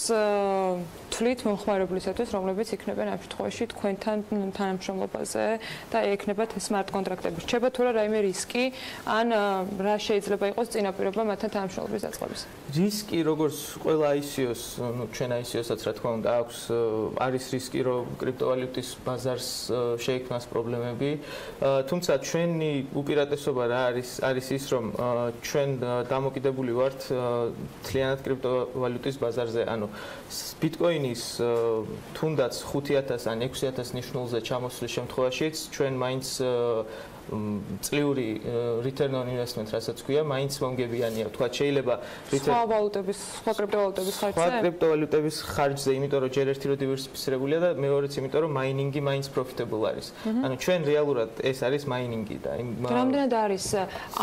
თვლით მომხმარებლისათვის, რომლებიც იქნებიან ამ შემთხვევაში თქვენთან თანამშრომლობაზე და ექნებათ smart კონტრაქტები. რჩება თუ რა რაიმე რისკი ან რა შეიძლება იყოს წინაპირობა მათთან თანამშრომლობის დაწყების? რისკი როგორც ყველა ICO-ს, ну ჩვენ ICO-საც რა თქმა უნდა აქვს არის რისკი რომ კრიპტოვალუტის ბაზარს შეიქმნას პრობლემები. თუმცა ჩვენი უპირატესობა რა არის ის რომ ჩვენ დამოკიდებული ვართ მთლიანად კრიპტოვალუტის ბაზარზე, ანუ ბიტკოინის თუნდაც 5000 ან 6000 ნიშნულზე ჩამოსვლის შემთხვევაშიც ჩვენ მაინც წლიური return on investment რასაც ქვია, მაინც მომგებიანია. თქვა შეიძლება სხვა ვალუტების, სხვა კრიპტოვალუტების ხარჯზე? სხვა კრიპტოვალუტების ხარჯზე, იმიტომ რომ ჯერ ერთი რო დივერსიფიცირებულია და მეორეც იმიტომ რომ მაინინგი მაინც profitable არის. ანუ ჩვენ რეალურად ეს არის მაინინგი და რამდენად არის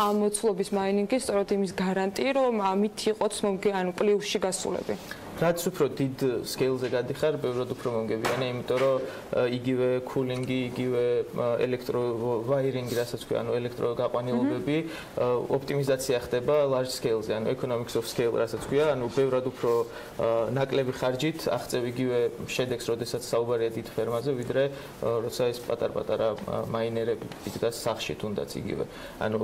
ამ მოცულობის მაინინგი სწორედ იმის გარანტი, რომ ამით იყოს ანუ პლუსში გასულები? რაც უფრო დიდ სკეილზე გადიხარ, ბევრად უფრო მომგებიანია, იმიტომ რომ იგივე კულინგი, იგივე ელექტროვაირინგი, რასაც ქვია, ანუ ელექტროგაყვანილობები, ოპტიმიზაცია ხდება large scale-ზე, ანუ economics of scale, რასაც ქვია, ანუ ბევრად უფრო ნაკლები ხარჯით აღწევ იგივე შედეგს, როდესაც საუბარია დიდ ფერმაზე, ვიდრე როცა ეს პატარ-პატარა მაინერები იდგას სახში თუნდაც იგივე. ანუ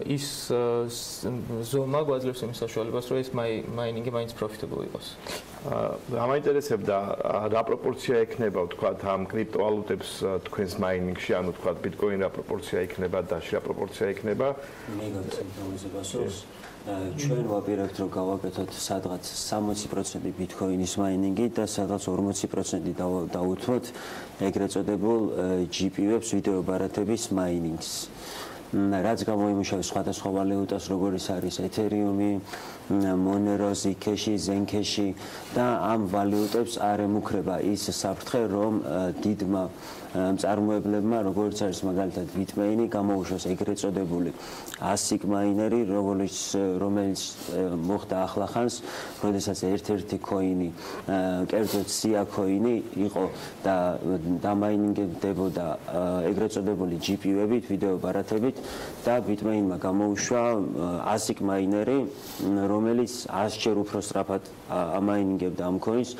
ის ზომა გვაძლევს იმის საშუალებას, რომ ეს მაინინგი მაინც profitable იყოს. ამაინტერესებდა რა პროპორცია ექნება ვთქვათ ამ კრიპტოვალუტებს თქვენს მაინინგში, ანუ ვთქვათ ბიტკოინ რა პროპორცია ექნება და რა პროპორცია ექნება? მე გავცემს ჩვენ ვაპირებთ რომ გავაკეთოთ სადღაც 60% ბიტკოინის მაინინგი და სადღაც 40% დავუთმოთ ეგრეთ წოდებულ GPU-ებს ვიდეო ბარათების მაინინგს. რაც გამოიმუშავებს სხვადასხვა ვალუტას, როგორიც არის ეთერიუმი, მონერო, ზიქეში, ზენქეში და ამ ვალუტებს არ ემუქრება ის საფრთხე, რომ დიდმა მწარმოებლებმა, როგორც არის მაგალითად ბიტმეინი, გამოუშვას ეგრეთ წოდებული ASIC მაინერი, რომელიც მოხდა ახლახანს, როდესაც ერთ-ერთი კოინი, კერძოდ SIA კოინი იყო და დამაინინგებდებოდა ეგრეთ წოდებული GPU-ებით, ვიდეო ბარათებით და ბიტმეინმა გამოუშვა ASIC მაინერი, რომელიც 100-ჯერ უფრო სწრაფად ამაინინგებდა ამ კოინს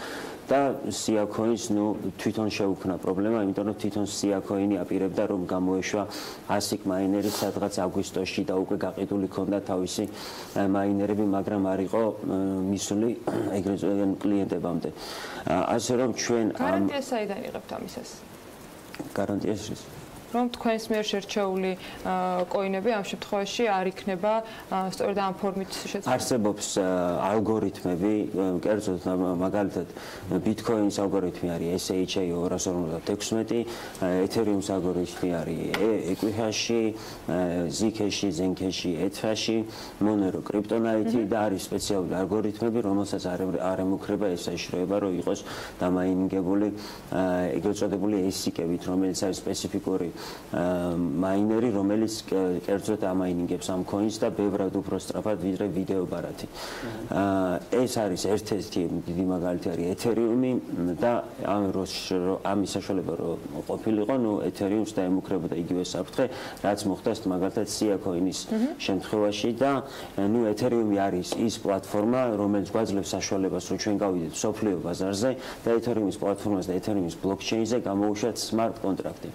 და SIA coins თვითონ შეუქმნა პრობლემა, იმიტომ რომ თვითონ SIA coin-ი აპირებდა რომ გამოეშვა ASIC მაინერი სადღაც აგვისტოში და უკვე გაყიდული ქონდა თავისი მაინერები, მაგრამ არ იყო მისული ეგრეთ კლიენტებამდე. ასე რომ ჩვენ გარანტია საიდან იღებთ ამისას? გარანტიას რომ თქვენს მიერ შერჩეული კოინები ამ შემთხვევაში არ იქნება სწორედ ამ ფორმით შეცვლილი. არსებობს ალგორითმები, კერძოდ მაგალითად ბიტკოინის ალგორითმი არის SHA-256, ეთერიუმის ალგორითმი არის EquiHash-ი, Zcash-ი, Zencash-ი, ETH-ი, Monero, Kryptonite და არის სპეციალური ალგორითმები, რომელსაც არ ემუქრება ეს საშუალება, რომ იყოს დამაინინგებული ეგრეთ წოდებული ASIC-ებით, რომელიც არის სპეციფიკური მაინერი, რომელიც კერძოდ ამაინინგებს ამ coins და ბევრად უფრო სწრაფად ვიდრე ვიდეო ბარათი. ეს არის ერთ-ერთი დიდი მაგალითი არის ეთერიუმი და ამის საშუალება რომ ყოფილიყო, ეთერიუმს დაემუქრებოდა იგივე საფრთხე, რაც მოხდა მაგალითად SIA coin-ის შემთხვევაში და ეთერიუმი არის ის პლატფორმა, რომელიც გვაძლევს საშუალებას, რომ ჩვენ გავიდეთ მსოფლიო ბაზარზე და ეთერიუმის პლატფორმაზე და ეთერიუმის ბლოკჩეინზე გამოვუშვათ smart კონტრაქტი.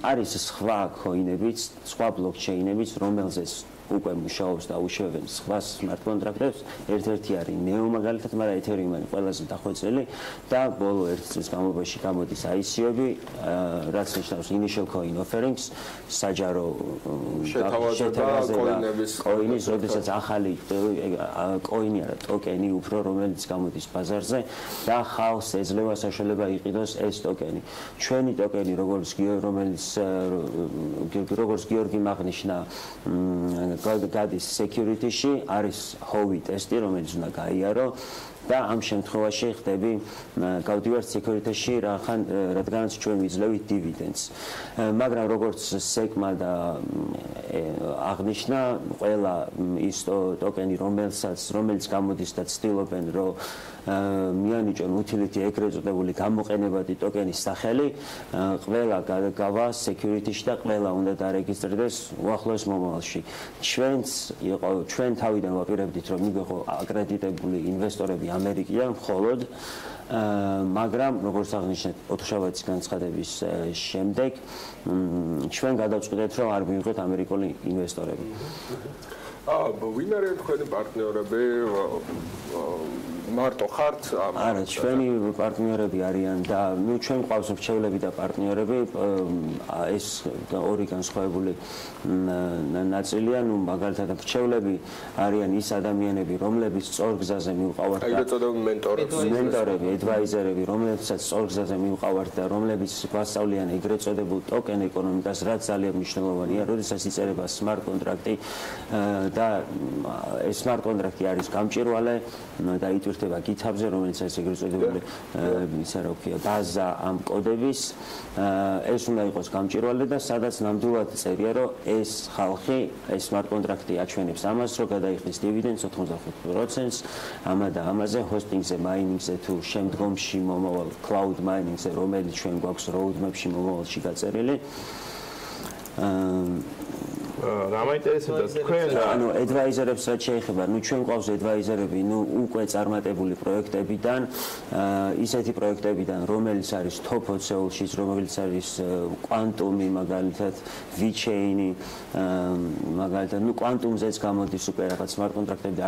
არის სხვა კოინებიც, სხვა ბლოკჩეინებიც, რომელზეც უკვე მუშაობს და უშევენ სხვა smart contract-ებს, ერთ-ერთი არის neo მაგალითად, მაგრამ ethereum-ი ყველაზე დახვეწილი და ბოლო 1 წლის განმავლობაში გამოდის ICO-ები, რაც ნიშნავს initial coin offerings, საჯარო შეთავაზება კოინის, როდესაც ახალი კოინი არა, ტოკენი უფრო, რომელიც გამოდის ბაზარზე და ხალხს ეძლევა საშუალება იყიდოს ეს ტოკენი. ჩვენი ტოკენი, როგორც გიორგი მაგნიშნა, გადის security-ში, არის ჰოვი ტესტი, რომელიც უნდა გაიარო და ამ შემთხვევაში ხდები გავდივართ security-ში, რადგანაც ჩვენ ვიძლევით dividends. მაგრამ როგორც SEC-მა და აღნიშნა, ყველა ის ტოკენი, რომელიც გამოდის და ცდილობენ, რომ მიანიჭონ utility ეგრეთ წოდებული გამოყენებადი ტოკენის სახელი, ყველა გავა security-ში და ყველა უნდა დარეგისტრირდეს უახლოეს მომავალში. ჩვენ თავიდან ვაპირებდით, რომ მიგეღო აკრედიტებული ინვესტორები ამერიკიდან მხოლოდ, მაგრამ როგორც აღნიშნეთ, ოთხშაბათის განცხადების შემდეგ ჩვენ გადავწყვიტეთ, რომ არ მივიღეთ ამერიკული ინვესტორები. ვინ არის თქვენი პარტნიორები? მარტო ხართ? არა, ჩვენი პარტნიორები არიან და ჩვენ ყავს რჩევლები და პარტნიორები, ეს ორი განსხვავებული ნაწილია, მაგალითად რჩევლები არიან ის ადამიანები, რომლებიც სწორ გზაზე მივყავართ და ეგრეთ წოდებული მენტორები, ადვაიზერები, რომლებსაც სწორ გზაზე მივყავართ და რომლებიც გვასწავლიან ეგრეთ წოდებულ ტოკენ ეკონომიკას, რაც ძალიან მნიშვნელოვანია, როდესაც იწერება smart კონტრაქტი და ეს smart კონტრაქტი არის გამჭვირვალე და იტვირთება GitHub-ზე, რომელიც არის ეგრეთ წოდებული ისა რა ქვია ბაზა ამ კოდების. ეს უნდა იყოს გამჭვირვალე და სადაც ნამდვილად წერია, რომ ეს ხალხი, ეს smart კონტრაქტი აჩვენებს ამას, რომ გადაიხდის dividends 85%-ს ამა და ამაზე, hosting-ზე, მაინინგზე თუ შემდგომში მომავალ cloud mining-ზე, რომელიც ჩვენ გვაქვს roadmap-ში მომავალში გაწერილი. რა მაინტერესებდა თქვენ? ანუ advisor-ებს რაც შეეხება, ჩვენ ყავს advisor-ები, უკვე წარმატებული პროექტებიდან, ისეთი პროექტებიდან, რომელიც არის top 20-ში, რომელიც არის quantum-ი, მაგალითად, V-chain-ი, მაგალითად, quantum-ზეც გამოდის უკვე რაღაც smart კონტრაქტები და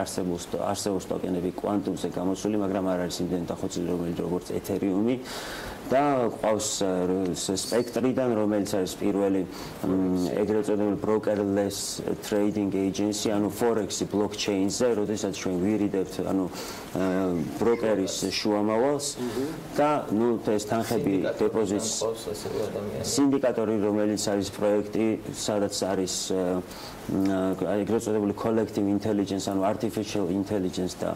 არსებობს ტოკენები quantum-ზე გამოსული, მაგრამ არ არის იმდენ დახვეწილი, როგორც ethereum-ი. და ყავს Spectre-დან, რომელიც არის პირველი ეგრეთ წოდებული brokerless trading agency, ანუ forex blockchain-ზე, როდესაც ჩვენ ვირიდებთ, ანუ ბროკერის შუამავალს და ეს თანხები დეპოზიტს სინდიკატორი, რომელიც არის პროექტი, სადაც არის ეგრეთ წოდებული collective intelligence, ანუ artificial intelligence და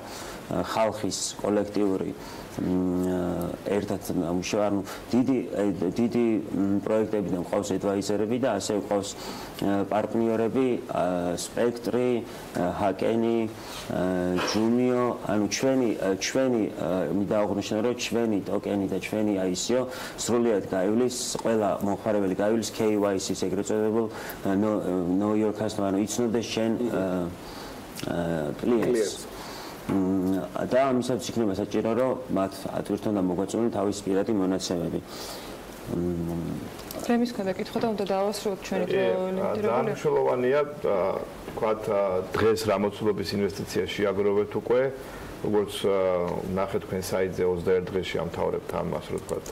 ხალხის კოლექტიური ერთად მუშაობა, ანუ დიდი პროექტებიდან ყავს advisor-ები და ასევე ყავს პარტნიორები, Spectre, Hakeni, Jumio, ანუ ჩვენი დააღნიშნა, რომ ჩვენი ტოკენი და ჩვენი ICO სრულად გაივლის, ყველა მომხმარებელი გაივლის KYC-ს, ეგრეთ წოდებულ know your customer, ანუ იცნობდეს შენ კლიენტს. და ამისაც იქნება საჭირო, რომ მათ ატვირთონ და მოგვაწვიონ თავის პირადი მონაცემები. თემის ქონდა კითხვა და უნდა დავასრულოთ ჩვენი ლიმიტირებული. მნიშვნელოვანია, თქვათ, დღეს რამოცულობის ინვესტიციაში აგროვებთ უკვე, როგორც ნახეთ თქვენ საიტზე 21 დღეში ამთავრებთ ამას, რო თქვათ,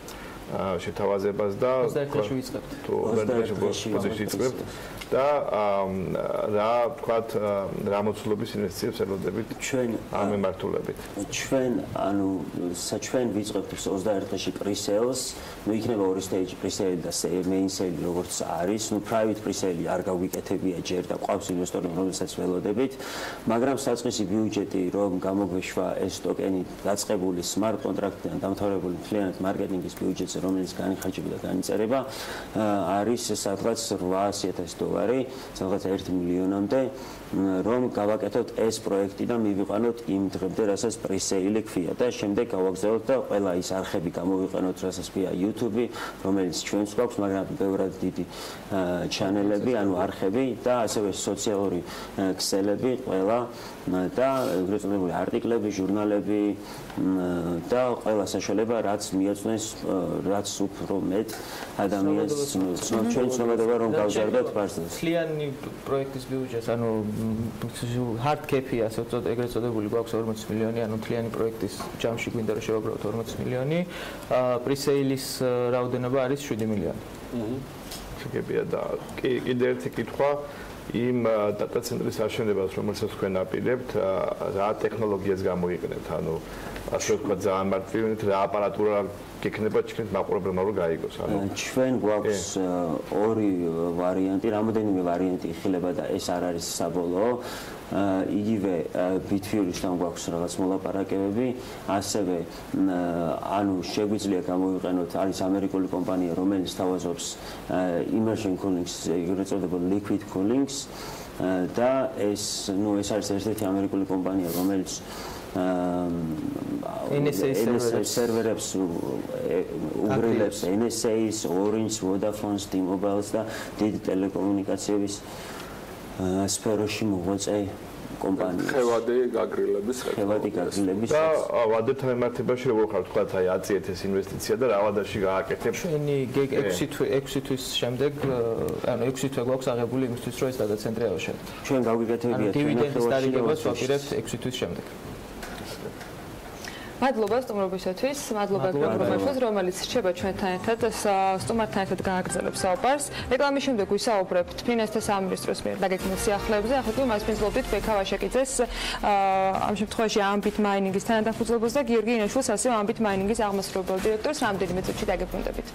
შეთავაზებას და 21 დღეში ვიწყებთ. 21 დღეში ვიწყებთ. და რა თქვათ რამოცულობის ინვესტიციებს ელოდებით ჩვენ ამ მიმართულებით. ჩვენ ვიწყებთ 21 დღეში pre-sales, იქნება ორი stage pre-sale და main sale როგორც არის, private pre-sale არ გავიკეთებია ჯერ და ყავს ინვესტორები, რომელსაც ველოდებით, მაგრამ საწყისი ბიუჯეტი რომ გამოგვეშვა ეს ტოკენი დაწყებული smart contract-დან დამთავრებული მთლიანად მარკეტინგის ბიუჯეტზე, რომელიც განიხაჭება და განიწერება, არის სადღაც $800,000 სადღაც 1 მილიონამდე, რომ გავაკეთოთ ეს პროექტი და მივიყვანოთ იმ დღემდე, რასაც pre-sale ქვია და შემდეგ გავაგზავნოთ და ყველა ის არხები გამოვიყენოთ, რასაც ქვია YouTube-ი, რომელიც ჩვენს გვაქვს, მაგრამ ბევრად დიდი ჩანელები, ანუ არხები და ასევე სოციალური ქსელები, ყველა და ეგრეთ წოდებული არტიკლები, ჟურნალები და ყველა საშუალება, რაც მიაწვდენს რაც უფრო მეტ ადამიანს ჩვენ ცნობადება რომ გავზარდოთ ბაზას. თლიანი პროექტის ბიუჯეტს, ანუ hard cap-ი ასე ვწოდოთ, ეგრეთ წოდებული გვაქვს 40 მილიონი, ანუ თლიანი პროექტის ჯამში გვინდა რომ შევაგროვოთ 40 მილიონი. პრისეილის რაოდენობა არის 7 მილიონი. შეგებია და კიდე ერთი კითხვა იმ დატა ცენტრის აშენებას, რომელსაც თქვენ აპირებთ, რა ტექნოლოგიას გამოიყენებთ, ანუ ასე ვთქვათ, ძალიან მარტივად რა აპარატურა გექნება თქვენ მაყურებელმა რომ გაიგოს, ანუ ჩვენ გვაქვს ორი ვარიანტი, რამოდენიმე ვარიანტი იხილება და ეს არ არის საბოლოო. იგივე ბიტფიურისთან გვაქვს რაღაც მოლაპარაკებები, ასევე ანუ შეგვიძლია გამოიყენოთ, არის ამერიკული კომპანია, რომელიც თავაზობს immersion coolings, ეგრეთ წოდებულ liquid coolings და ეს არის ერთ-ერთი ამერიკული კომპანია, რომელიც NSA სერვერებს უგრილებს NSA-ს, Orange, Vodafone, T-Mobile-ს და დიდი ტელეკომუნიკაციების სფეროში მოღვაწე კომპანიებს. ხევადი გაგრილების და ვადებთან მიმართებაში როგორ ხარ თქვა, აი აწიეთ ეს ინვესტიცია და რა ვადაში გააკეთებ? ჩვენი 6 თვის შემდეგ, ანუ 6 თვე გვაქვს აღებული იმისთვის, რომ ეს დატა ცენტრი ავაშენოთ. ჩვენ გავიგეთებია დივიდენდის დარიგებას ვაპირებთ 6 თვის შემდეგ. მადლობა სტუმრობისათვის, მადლობა გრაფიკოსს, რომელიც რჩება ჩვენთან ერთად, სტუმართან ერთად გააგრძელებს საუბარს. რეკლამის შემდეგ ვისაუბრებთ ფინანსთა სამინისტროს მიერ დაგეგმილ სიახლეებზე, ახლა მასპინძლობთ ბექა ვაშაკიძეს, ამ შემთხვევაში ამბით მაინინგის თანადამფუძნებელს და გიორგი ინაშვილს, ასევე ამბით მაინინგის აღმასრულებელ დირექტორს, რამდენიმე წუთში დაგებრუნდებით.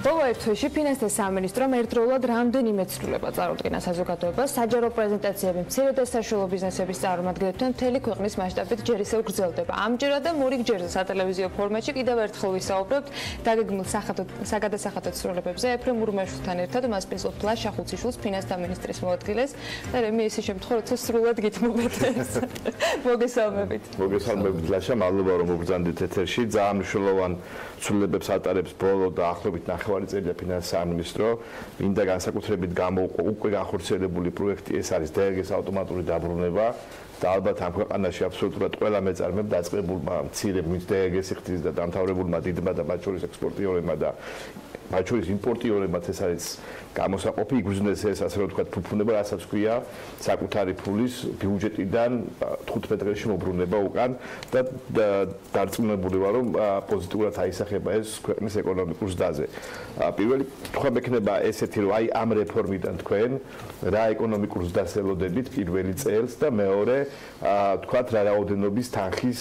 ბოლო ერთ თვეში ფინანსთა სამინისტრომ ერთდროულად რამდენიმე ცვლილება წარუდგინა საზოგადოებას, საჯარო პრეზენტაციები მცირე და საშუალო ბიზნესების წარმომადგენლებთან მთელი ქვეყნის მასშტაბით ჯერ ისევ გრძელდება. ამჯერად და მორიგჯერზე სატელევიზიო ფორმატში კიდევ ერთხელ ვისაუბრებთ დაგეგმილ საგადასახადო ცვლილებებზე ეფრემ ურმაშვილთან ერთად მასპინძლობთ ლაშა ხუციშვილს, ფინანსთა მინისტრის მოადგილეს და რემი ისე შემთხვევა, როცა სრულად გითმობეთ ეს. მოგესალმებით. მოგესალმებით ლაშა, მადლობა რომ მოგბრძანდით ეთერში. ძალიან მნიშვნელოვან ცვლილებებს ატარებს ბოლო და ახლობით ნახევარი წელია ფინანსთა სამინისტრო. მინდა განსაკუთრებით გამოვყო უკვე განხორციელებული პროექტი, ეს არის დაგეგმის ავტომატური დაბრუნება და ალბათ ამ ქვეყანაში აბსოლუტურად ყველა მეწარმემ დაწყებულმა მცირე დაგეგმის სიხდის და დამთავრებულმა დიდმა და მათ შორის ექსპორტიორებმა და მათ შორის იმპორტიორებმაც ეს არის გამოსაყოფი იგრძნეს ეს ასე რომ ვთქვათ ფუფუნება, რასაც ქვია საკუთარი ფულის ბიუჯეტიდან 15 დღეში მოbrunება უკან და დარწმუნებული ვარ რომ პოზიტიურად აისახება ეს ქვეყნის ეკონომიკურ ზრდაზე. პირველი თქვა მექნება ესეთი რომ აი ამ რეფორმიდან თქვენ რა ეკონომიკურ ზრდას ელოდებით პირველი წელს და მეორე თქვათ რა რაოდენობის თანხის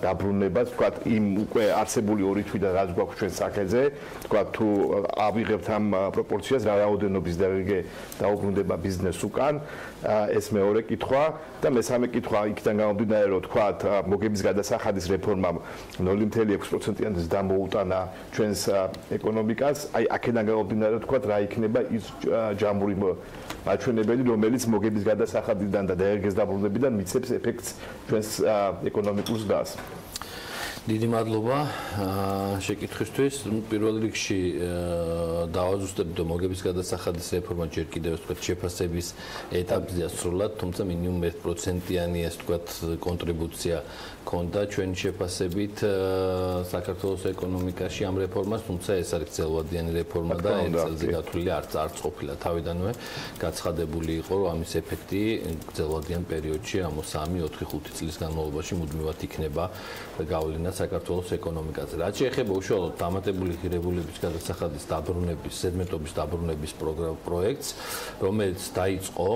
დაბრუნებას თქვათ იმ უკვე არსებული 2 თვიდან რაც გვაქვს ჩვენ სახეზე თქვათ თუ ავიღებთ ამ პროპორციას რა რაოდენობის დაუბრუნდება ბიზნეს უკან ეს მეორე კითხვა და მესამე კითხვა იქიდან გამომდინარე რომ თქვათ მოგების გადასახადის რეფორმამ 0.6%-იანს დამოუტანა ჩვენს ეკონომიკას აი აქედან გამომდინარე რომ თქვათ რა იქნება ის ჯამური მაჩვენებელი რომელიც მოგების გადასახადიდან და დაგეგმის დაბრუნებიდან მიცემს ეფექტს ჩვენს ეკონომიკურ ზრდას. დიდი მადლობა შეკითხვისთვის. პირველ რიგში დავაზუსტებთ რომ მოგების გადასახადის რეფორმა ჯერ კიდევ ასე ვთქვათ შეფასების ეტაპზეა სრულად, თუმცა მინიმუმ 1%-იანი ასე ვთქვათ კონტრიბუცია ქონდა ჩვენი შეფასებით საქართველოს ეკონომიკაში ამ რეფორმას, თუმცა ეს არის გრძელვადიანი რეფორმა და ერთ წელზე გათვლილი არც ყოფილა. თავიდანვე გაცხადებული იყო რომ ამის ეფექტი გრძელვადიან პერიოდში ამ 3-4-5 წლის განმავლობაში მუდმივად იქნება გავლენა საქართველოს ეკონომიკაზე. რაც შეეხება უშუალოდ დამატებული ღირებულების გადასახადის დაბრუნების, ზედმეტობის დაბრუნების პროექტს, რომელიც დაიწყო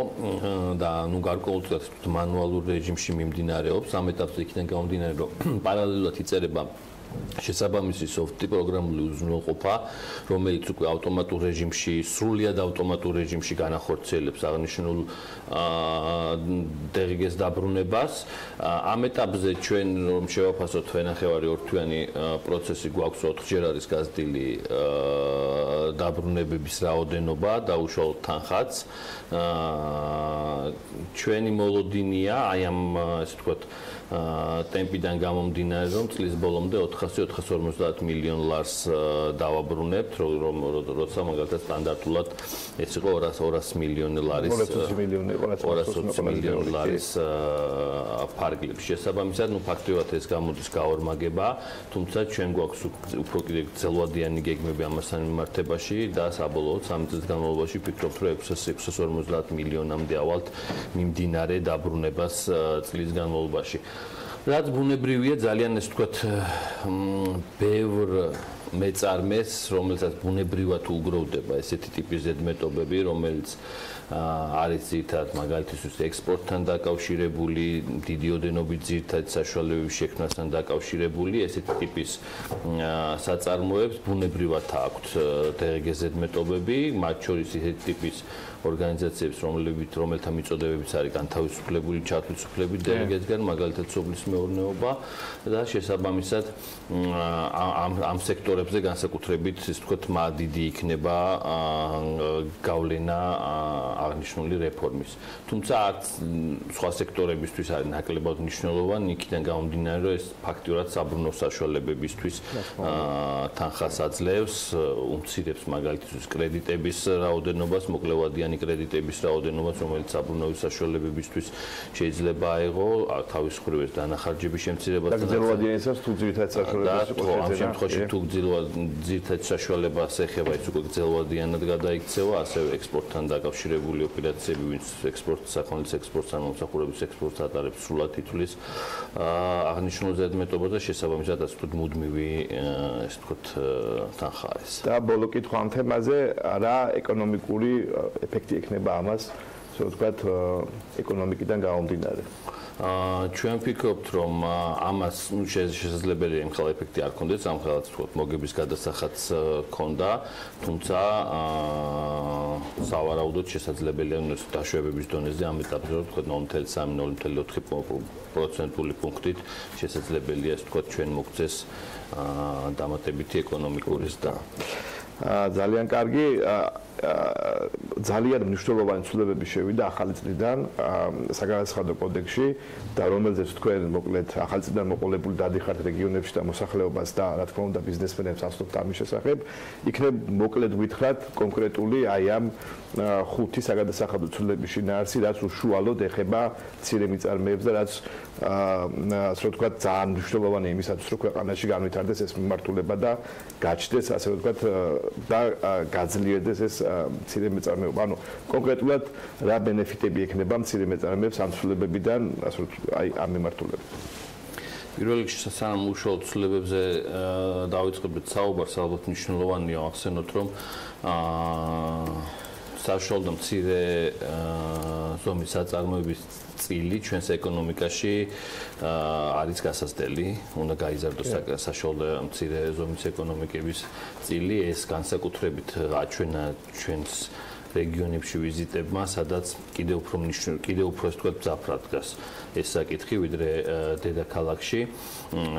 და ნუ გარკვეულწილად მანუალურ რეჟიმში მიმდინარეობს, ამ ეტაპზე იქიდან გამომდინარე, რომ პარალელურად იწერება შესაბამისი სოფტი პროგრამული უზრუნველყოფა, რომელიც უკვე ავტომატურ რეჟიმში, სრულიად ავტომატურ რეჟიმში განახორციელებს აღნიშნულ დაგეგმის დაბრუნებას. ამ ეტაპზე ჩვენ რომ შევაფასოთ ვენახევარი ორთვიანი პროცესი გვაქვს 4-ჯერ არის გაზრდილი დაბრუნებების რაოდენობა და უშუალოდ თანხაც. ჩვენი მოლოდინია აი ამ ასე ვთქვათ ტემპიდან გამომდინარე, რომ წლის ბოლომდე 400-450 მილიონ ლარს დავაბრუნებთ, როცა მაგალითად სტანდარტულად ეს იყო 200 მილიონი ლარის 220 მილიონი ლარის ფარგლებს. შესაბამისად, ფაქტობრივად ეს გამოდის გაორმაგება, თუმცა ჩვენ გვაქვს უფრო კიდევ ძელვადიანი გეგმები ამასთან მიმართებაში და საბოლოოდ 3 წლის განმავლობაში ვფიქრობთ, რომ 650 მილიონამდე ავალთ მიმდინარე დაბრუნებას წლის განმავლობაში. რაც ბუნებრივია, ძალიან ეს ვთქვათ, ბევრ მეწარმეს, რომელსაც ბუნებრივად უგროვდება ესეთი ტიპის ზედმეტობები, რომელიც არის ძირითადად მაგალითისთვის ექსპორტთან დაკავშირებული, დიდი ოდენობით ძირითადად საშუალებების შექმნასთან დაკავშირებული, ესეთი ტიპის საწარმოებს ბუნებრივად აქვთ დღეგ ზედმეტობები, მათ შორის ესეთი ტიპის ორგანიზაციებს, რომელთა მიწოდებებიც არის განთავისუფლებული, ჩათვლისუფლებული დღეგისგან, მაგალითად სოფლის მეურნეობა და შესაბამისად ამ სექტორებზე განსაკუთრებით, ისე ვთქვათ, დიდი იქნება გავლენა აღნიშნული რეფორმის. თუმცა არც სხვა სექტორებისთვის არის ნაკლებად მნიშვნელოვანი, იქიდან გამომდინარე, რომ ეს ფაქტიურად საბრუნო საშუალებებისთვის თანხას აძლევს, უმცირებს მაგალითისთვის კრედიტების რაოდენობას, მოკლევადიანი კრედიტების რაოდენობას, რომელიც საბრუნოვის საშუალებებისთვის შეიძლება აიღო, თავის მხრივ ეს დანახარჯების შემცირებასთან. და გრძელვადიანისას თუ ძირითადად საშუალებას იყო ამ შემთხვევაში თუ ძირითადად საშუალებას ეხება, ის უკვე გრძელვადიანად გადაიქცევა, ასევე ექსპორტთან დაკავშირებული ოპერაციები, ვინც ექსპორტს, საქონლის ექსპორტს, სამომსახურების ექსპორტს ატარებს, სრულად ითვლის აღნიშნულ ზედმეტობას და შესაბამისად ასე ვთქვათ, მუდმივი ესე ვთქვათ თანხა ეს. და ბოლო კითხვა ამ თემაზე, რა ეკონომიკური ეფექტი ექნება ამას, ასე ვთქვათ, ეკონომიკიდან გამომდინარე. ჩვენ ვფიქრობთ, რომ ამას შესაძლებელია იმ ხელ ეფექტი არ ქონდეს, ამ ხელაც ვთქვათ, მოგების გადასახადს ქონდა, თუმცა სავარაუდოდ შესაძლებელია დაშვებების დონეზე ამ ეტაპზე ვთქვათ 0.3-0.4% პუნქტით შესაძლებელია ეს ვთქვათ ჩვენ მოგწეს დამატებითი ეკონომიკური ზრდა. ძალიან კარგი ძალიან მნიშვნელოვანი ცვლილებები შევიდა ახალი წლიდან საგადასახადო კოდექსში და რომელზეც თქვენ მოკლედ ახალი წლიდან მოყოლებული დადიხართ რეგიონებში და მოსახლეობას და რა თქმა უნდა ბიზნესმენებს ასწორთ ამის შესახებ, იქნებ მოკლედ გითხრათ კონკრეტული აი ამ 5 საგადასახადო ცვლილების შინაარსი, რაც უშუალოდ ეხება მცირე მიწარმეებს და რაც ასე ვთქვათ ძალიან მნიშვნელოვანია იმისათვის, რომ ქვეყანაში განვითარდეს ეს მიმართულება და გაჩნდეს ასე ვთქვათ და გაძლიერდეს ეს მცირე მეწარმეობა. ანუ კონკრეტულად რა ბენეფიტები ექნება მცირე მეწარმეებს ამ ცვლილებებიდან, ასე ვთქვათ, აი ამ მიმართულებით. პირველ რიგში სანამ უშუალოდ ცვლილებებზე დავიწყებთ საუბარს, ალბათ მნიშვნელოვანია ახსენოთ, რომ საშუალო მცირე ზომის საწარმოების წილი ჩვენს ეკონომიკაში არის გასაზრდელი, უნდა გაიზარდოს საშუალო მცირე ზომის ეკონომიკების წილი, ეს განსაკუთრებით აჩვენა ჩვენს რეგიონებში ვიზიტებმა, სადაც კიდევ უფრო ეს თქვა მძაფრად დგას ეს საკითხი, ვიდრე დედაქალაქში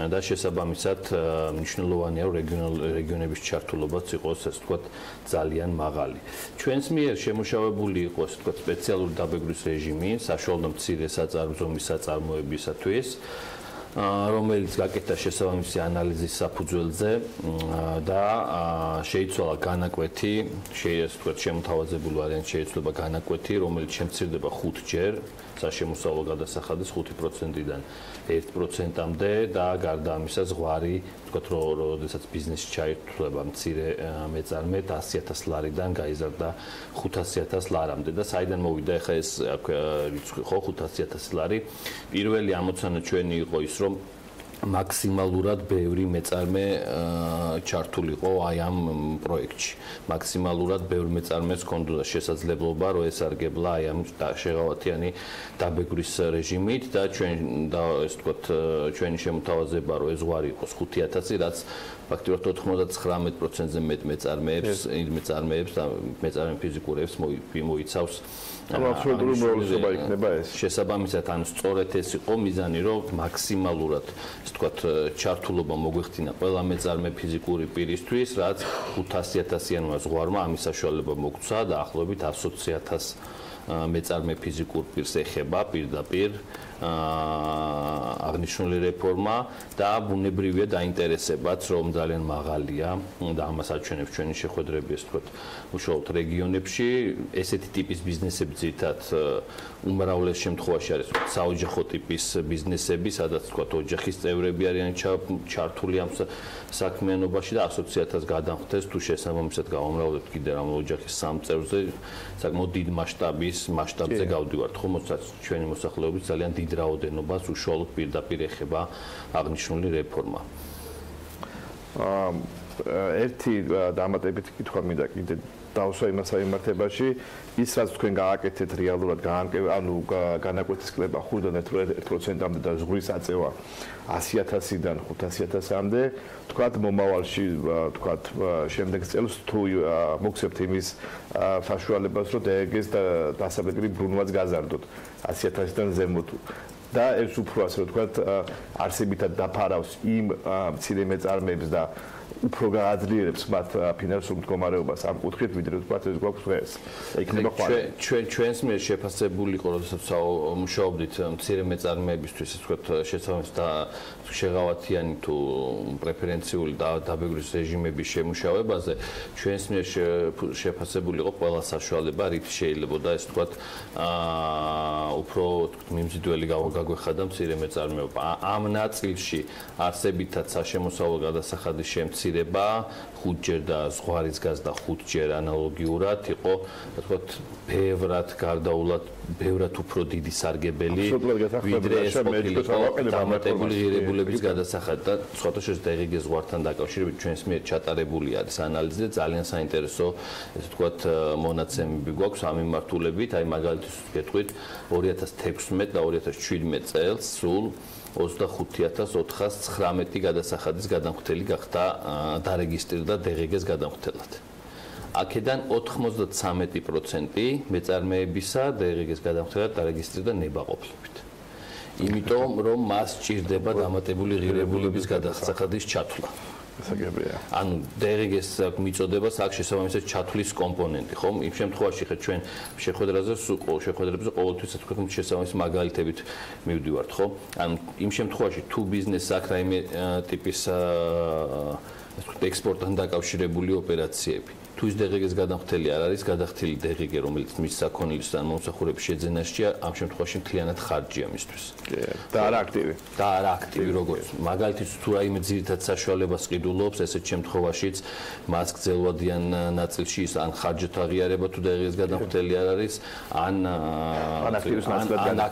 და შესაბამისად მნიშვნელოვანია, რომ რეგიონების ჩართულობაც იყოს ეს თქვა ძალიან მაღალი. ჩვენს მიერ შემუშავებული იყო ეს თქვა სპეციალური დაბეგვრის რეჟიმი საშუალო მცირე ზომის საწარმოებისათვის, რომელიც გაკეთდა შესაბამისი ანალიზის საფუძველზე და შეიცვალა განაკვეთი, შემოთავაზებული ვარიანტი შეიცვალა განაკვეთი, რომელიც შემცირდება 5 ჯერ საშემოსავლო გადასახადის 5%-დან 1%-მდე და გარდა ამისა ზღვარი, ვთქვათ, როდესაც ბიზნესში ჩაირთვლება მცირე მეწარმე 100.000 ლარიდან გაიზარდა 500.000 ლარამდე და საიდან მოვიდა ახლა ეს რიცხვი, ხო, 500.000 ლარი. პირველი ამოცანა ჩვენი იყო ის, რომ მაქსიმალურად ბევრი მეწარმე ჩართულიყო აი ამ პროექტში. მაქსიმალურად ბევრი მეწარმეს ჰქონდა შესაძლებლობა, რომ ესარგებლა აი ამ შეღავათიანი დაბეგვრის რეჟიმით და ეს ვთქვათ ჩვენი შემოთავაზება, რომ ეს ზღვარი იყოს 5.000, რაც ფაქტობრივად 99%-ზე მეტ მეწარმეებს და მეწარმე ფიზიკურებს მოიცავს. აბსოლუტური უმრავლესობა იქნება ეს. შესაბამისად, ანუ სწორედ ეს იყო მიზანი, რომ მაქსიმალურად ეს ვთქვათ ჩართულობა მოგვეხდინა ყველა მეწარმე ფიზიკური პირისთვის, რაც 500.000-იანმა ზღვარმა ამის საშუალება მოგცა და ახლობით 120.000 მეწარმე ფიზიკურ პირს ეხება პირდაპირ აღნიშნული რეფორმა და ბუნებრივია დაინტერესებაც, რომ ძალიან მაღალია და ამას აჩვენებს ჩვენი შეხვედრები, ასე ვთქვათ, უშუალოდ რეგიონებში. ესეთი ტიპის ბიზნესები ძირითადად უმრავლეს შემთხვევაში არის საოჯახო ტიპის ბიზნესები, სადაც ვთქვათ, ოჯახის წევრები არიან ჩართული ამ საქმიანობაში და ასოციაციას გადამხდეს თუ შესაბამისად გავამრავლებთ კიდე რამ ოჯახის 3 წევრზე, საკმაოდ დიდ მასშტაბზე გავდივართ, ხომ, მოსაც ჩვენი მოსახლეობის ძალიან დიდ რაოდენობას უშუალოდ პირდაპირ ეხება აღნიშნული რეფორმა. ერთი დამატებითი კითხვა მინდა კიდე დავსვა იმას ამართებაში, ის რაც თქვენ გააკეთეთ რეალურად, ანუ განაკვეთის კლება 5-დან 1%-მდე და ზღვის აწევა 100,000-დან 500,000-მდე, თქვათ მომავალში, თქვათ შემდეგ წელს თუ მოგცემთ იმის საშუალებას, რომ დაგეგმეს და დასაბეგრი ბრუნვაც გაზარდოთ 100,000-დან ზემოთ. და ეს უფრო ასე რომ თქვათ არსებითად დაფარავს იმ მცირე მეწარმეებს და უფრო გააძლიერებს მათ ფინანსურ მდგომარეობას ამ კუთხით, ვიდრე თქვათ ეს გვაქვს დღეს. იქნება ჩვენს მიერ შეფასებული იყო, როდესაც მუშაობდით მცირე მეწარმეებისთვის, ასე ვთქვათ, შესაბამისად და შეღავათიანი თუ პრეფერენციული დაბეგმვის რეჟიმების შემუშავებაზე, ჩვენს მიერ შეფასებული იყო ყველა საშუალება, რით შეიძლებოდა ეს ვთქვათ, უფრო მიმზიდველი გაგვეხადა მცირე მეწარმეობა. ამ ნაწილში არსებითად საშემოსავლო გადასახადის შემცირება 5ჯერ და ზღვარის გაზ და 5ჯერ ანალოგიურად იყო, ვთქვათ, ბევრად უფრო დიდი სარგებელი, ვიდრე ეს ყოფილიყო დამატებული ღირებულების გადასახადი და სხვათა შორის დაგეგმილი ზღვართან დაკავშირებით ჩვენს მიერ ჩატარებული არის ანალიზი და ძალიან საინტერესო, ესე ვთქვათ, მონაცემები გვაქვს ამ მიმართულებით, აი მაგალითად გეტყვით 2016 და 2017 წელს სულ 25,419 გადასახადის გადამხდელი გახდა დარეგისტრირდა დაღეგეს გადამხდელად. აქედან 93% მეწარმეებისა დაღეგეს გადამხდელად დარეგისტრირდა ნებაყოფლობით. იმიტომ რომ მას სჭირდება დამატებული ღირებულების გადასახადის ჩათვლა. საგებია. ანუ დაღეგეს მიწოდებას აქვს შესაბამისად ჩათვლის კომპონენტი, ხომ? იმ შემთხვევაში ხა ჩვენ შეხვედრებზე ყოველთვის თქვენ შესაბამის მაგალითებით მივდივართ, ხო? ანუ იმ შემთხვევაში თუ ბიზნესს აქვს რაიმე ტიპის ექსპორტთან დაკავშირებული ოპერაციები, თუ ის დაღეგეს გადამხდელი არ არის გადახდილი დაღეგე, რომელიც მის საქონლის ან მომსახურების შეძენაშია, ამ შემთხვევაში მთლიანად ხარჯია მისთვის. და არა აქტივი. და არა აქტივი როგორც. მაგალითად თუ რაიმე ძირითად საშუალებას ყიდულობს, ესეთ შემთხვევაშიც მას გრძელვადიან ნაწილში ის ან ხარჯით აღიარება თუ დაღეგეს გადამხდელი არ არის, ან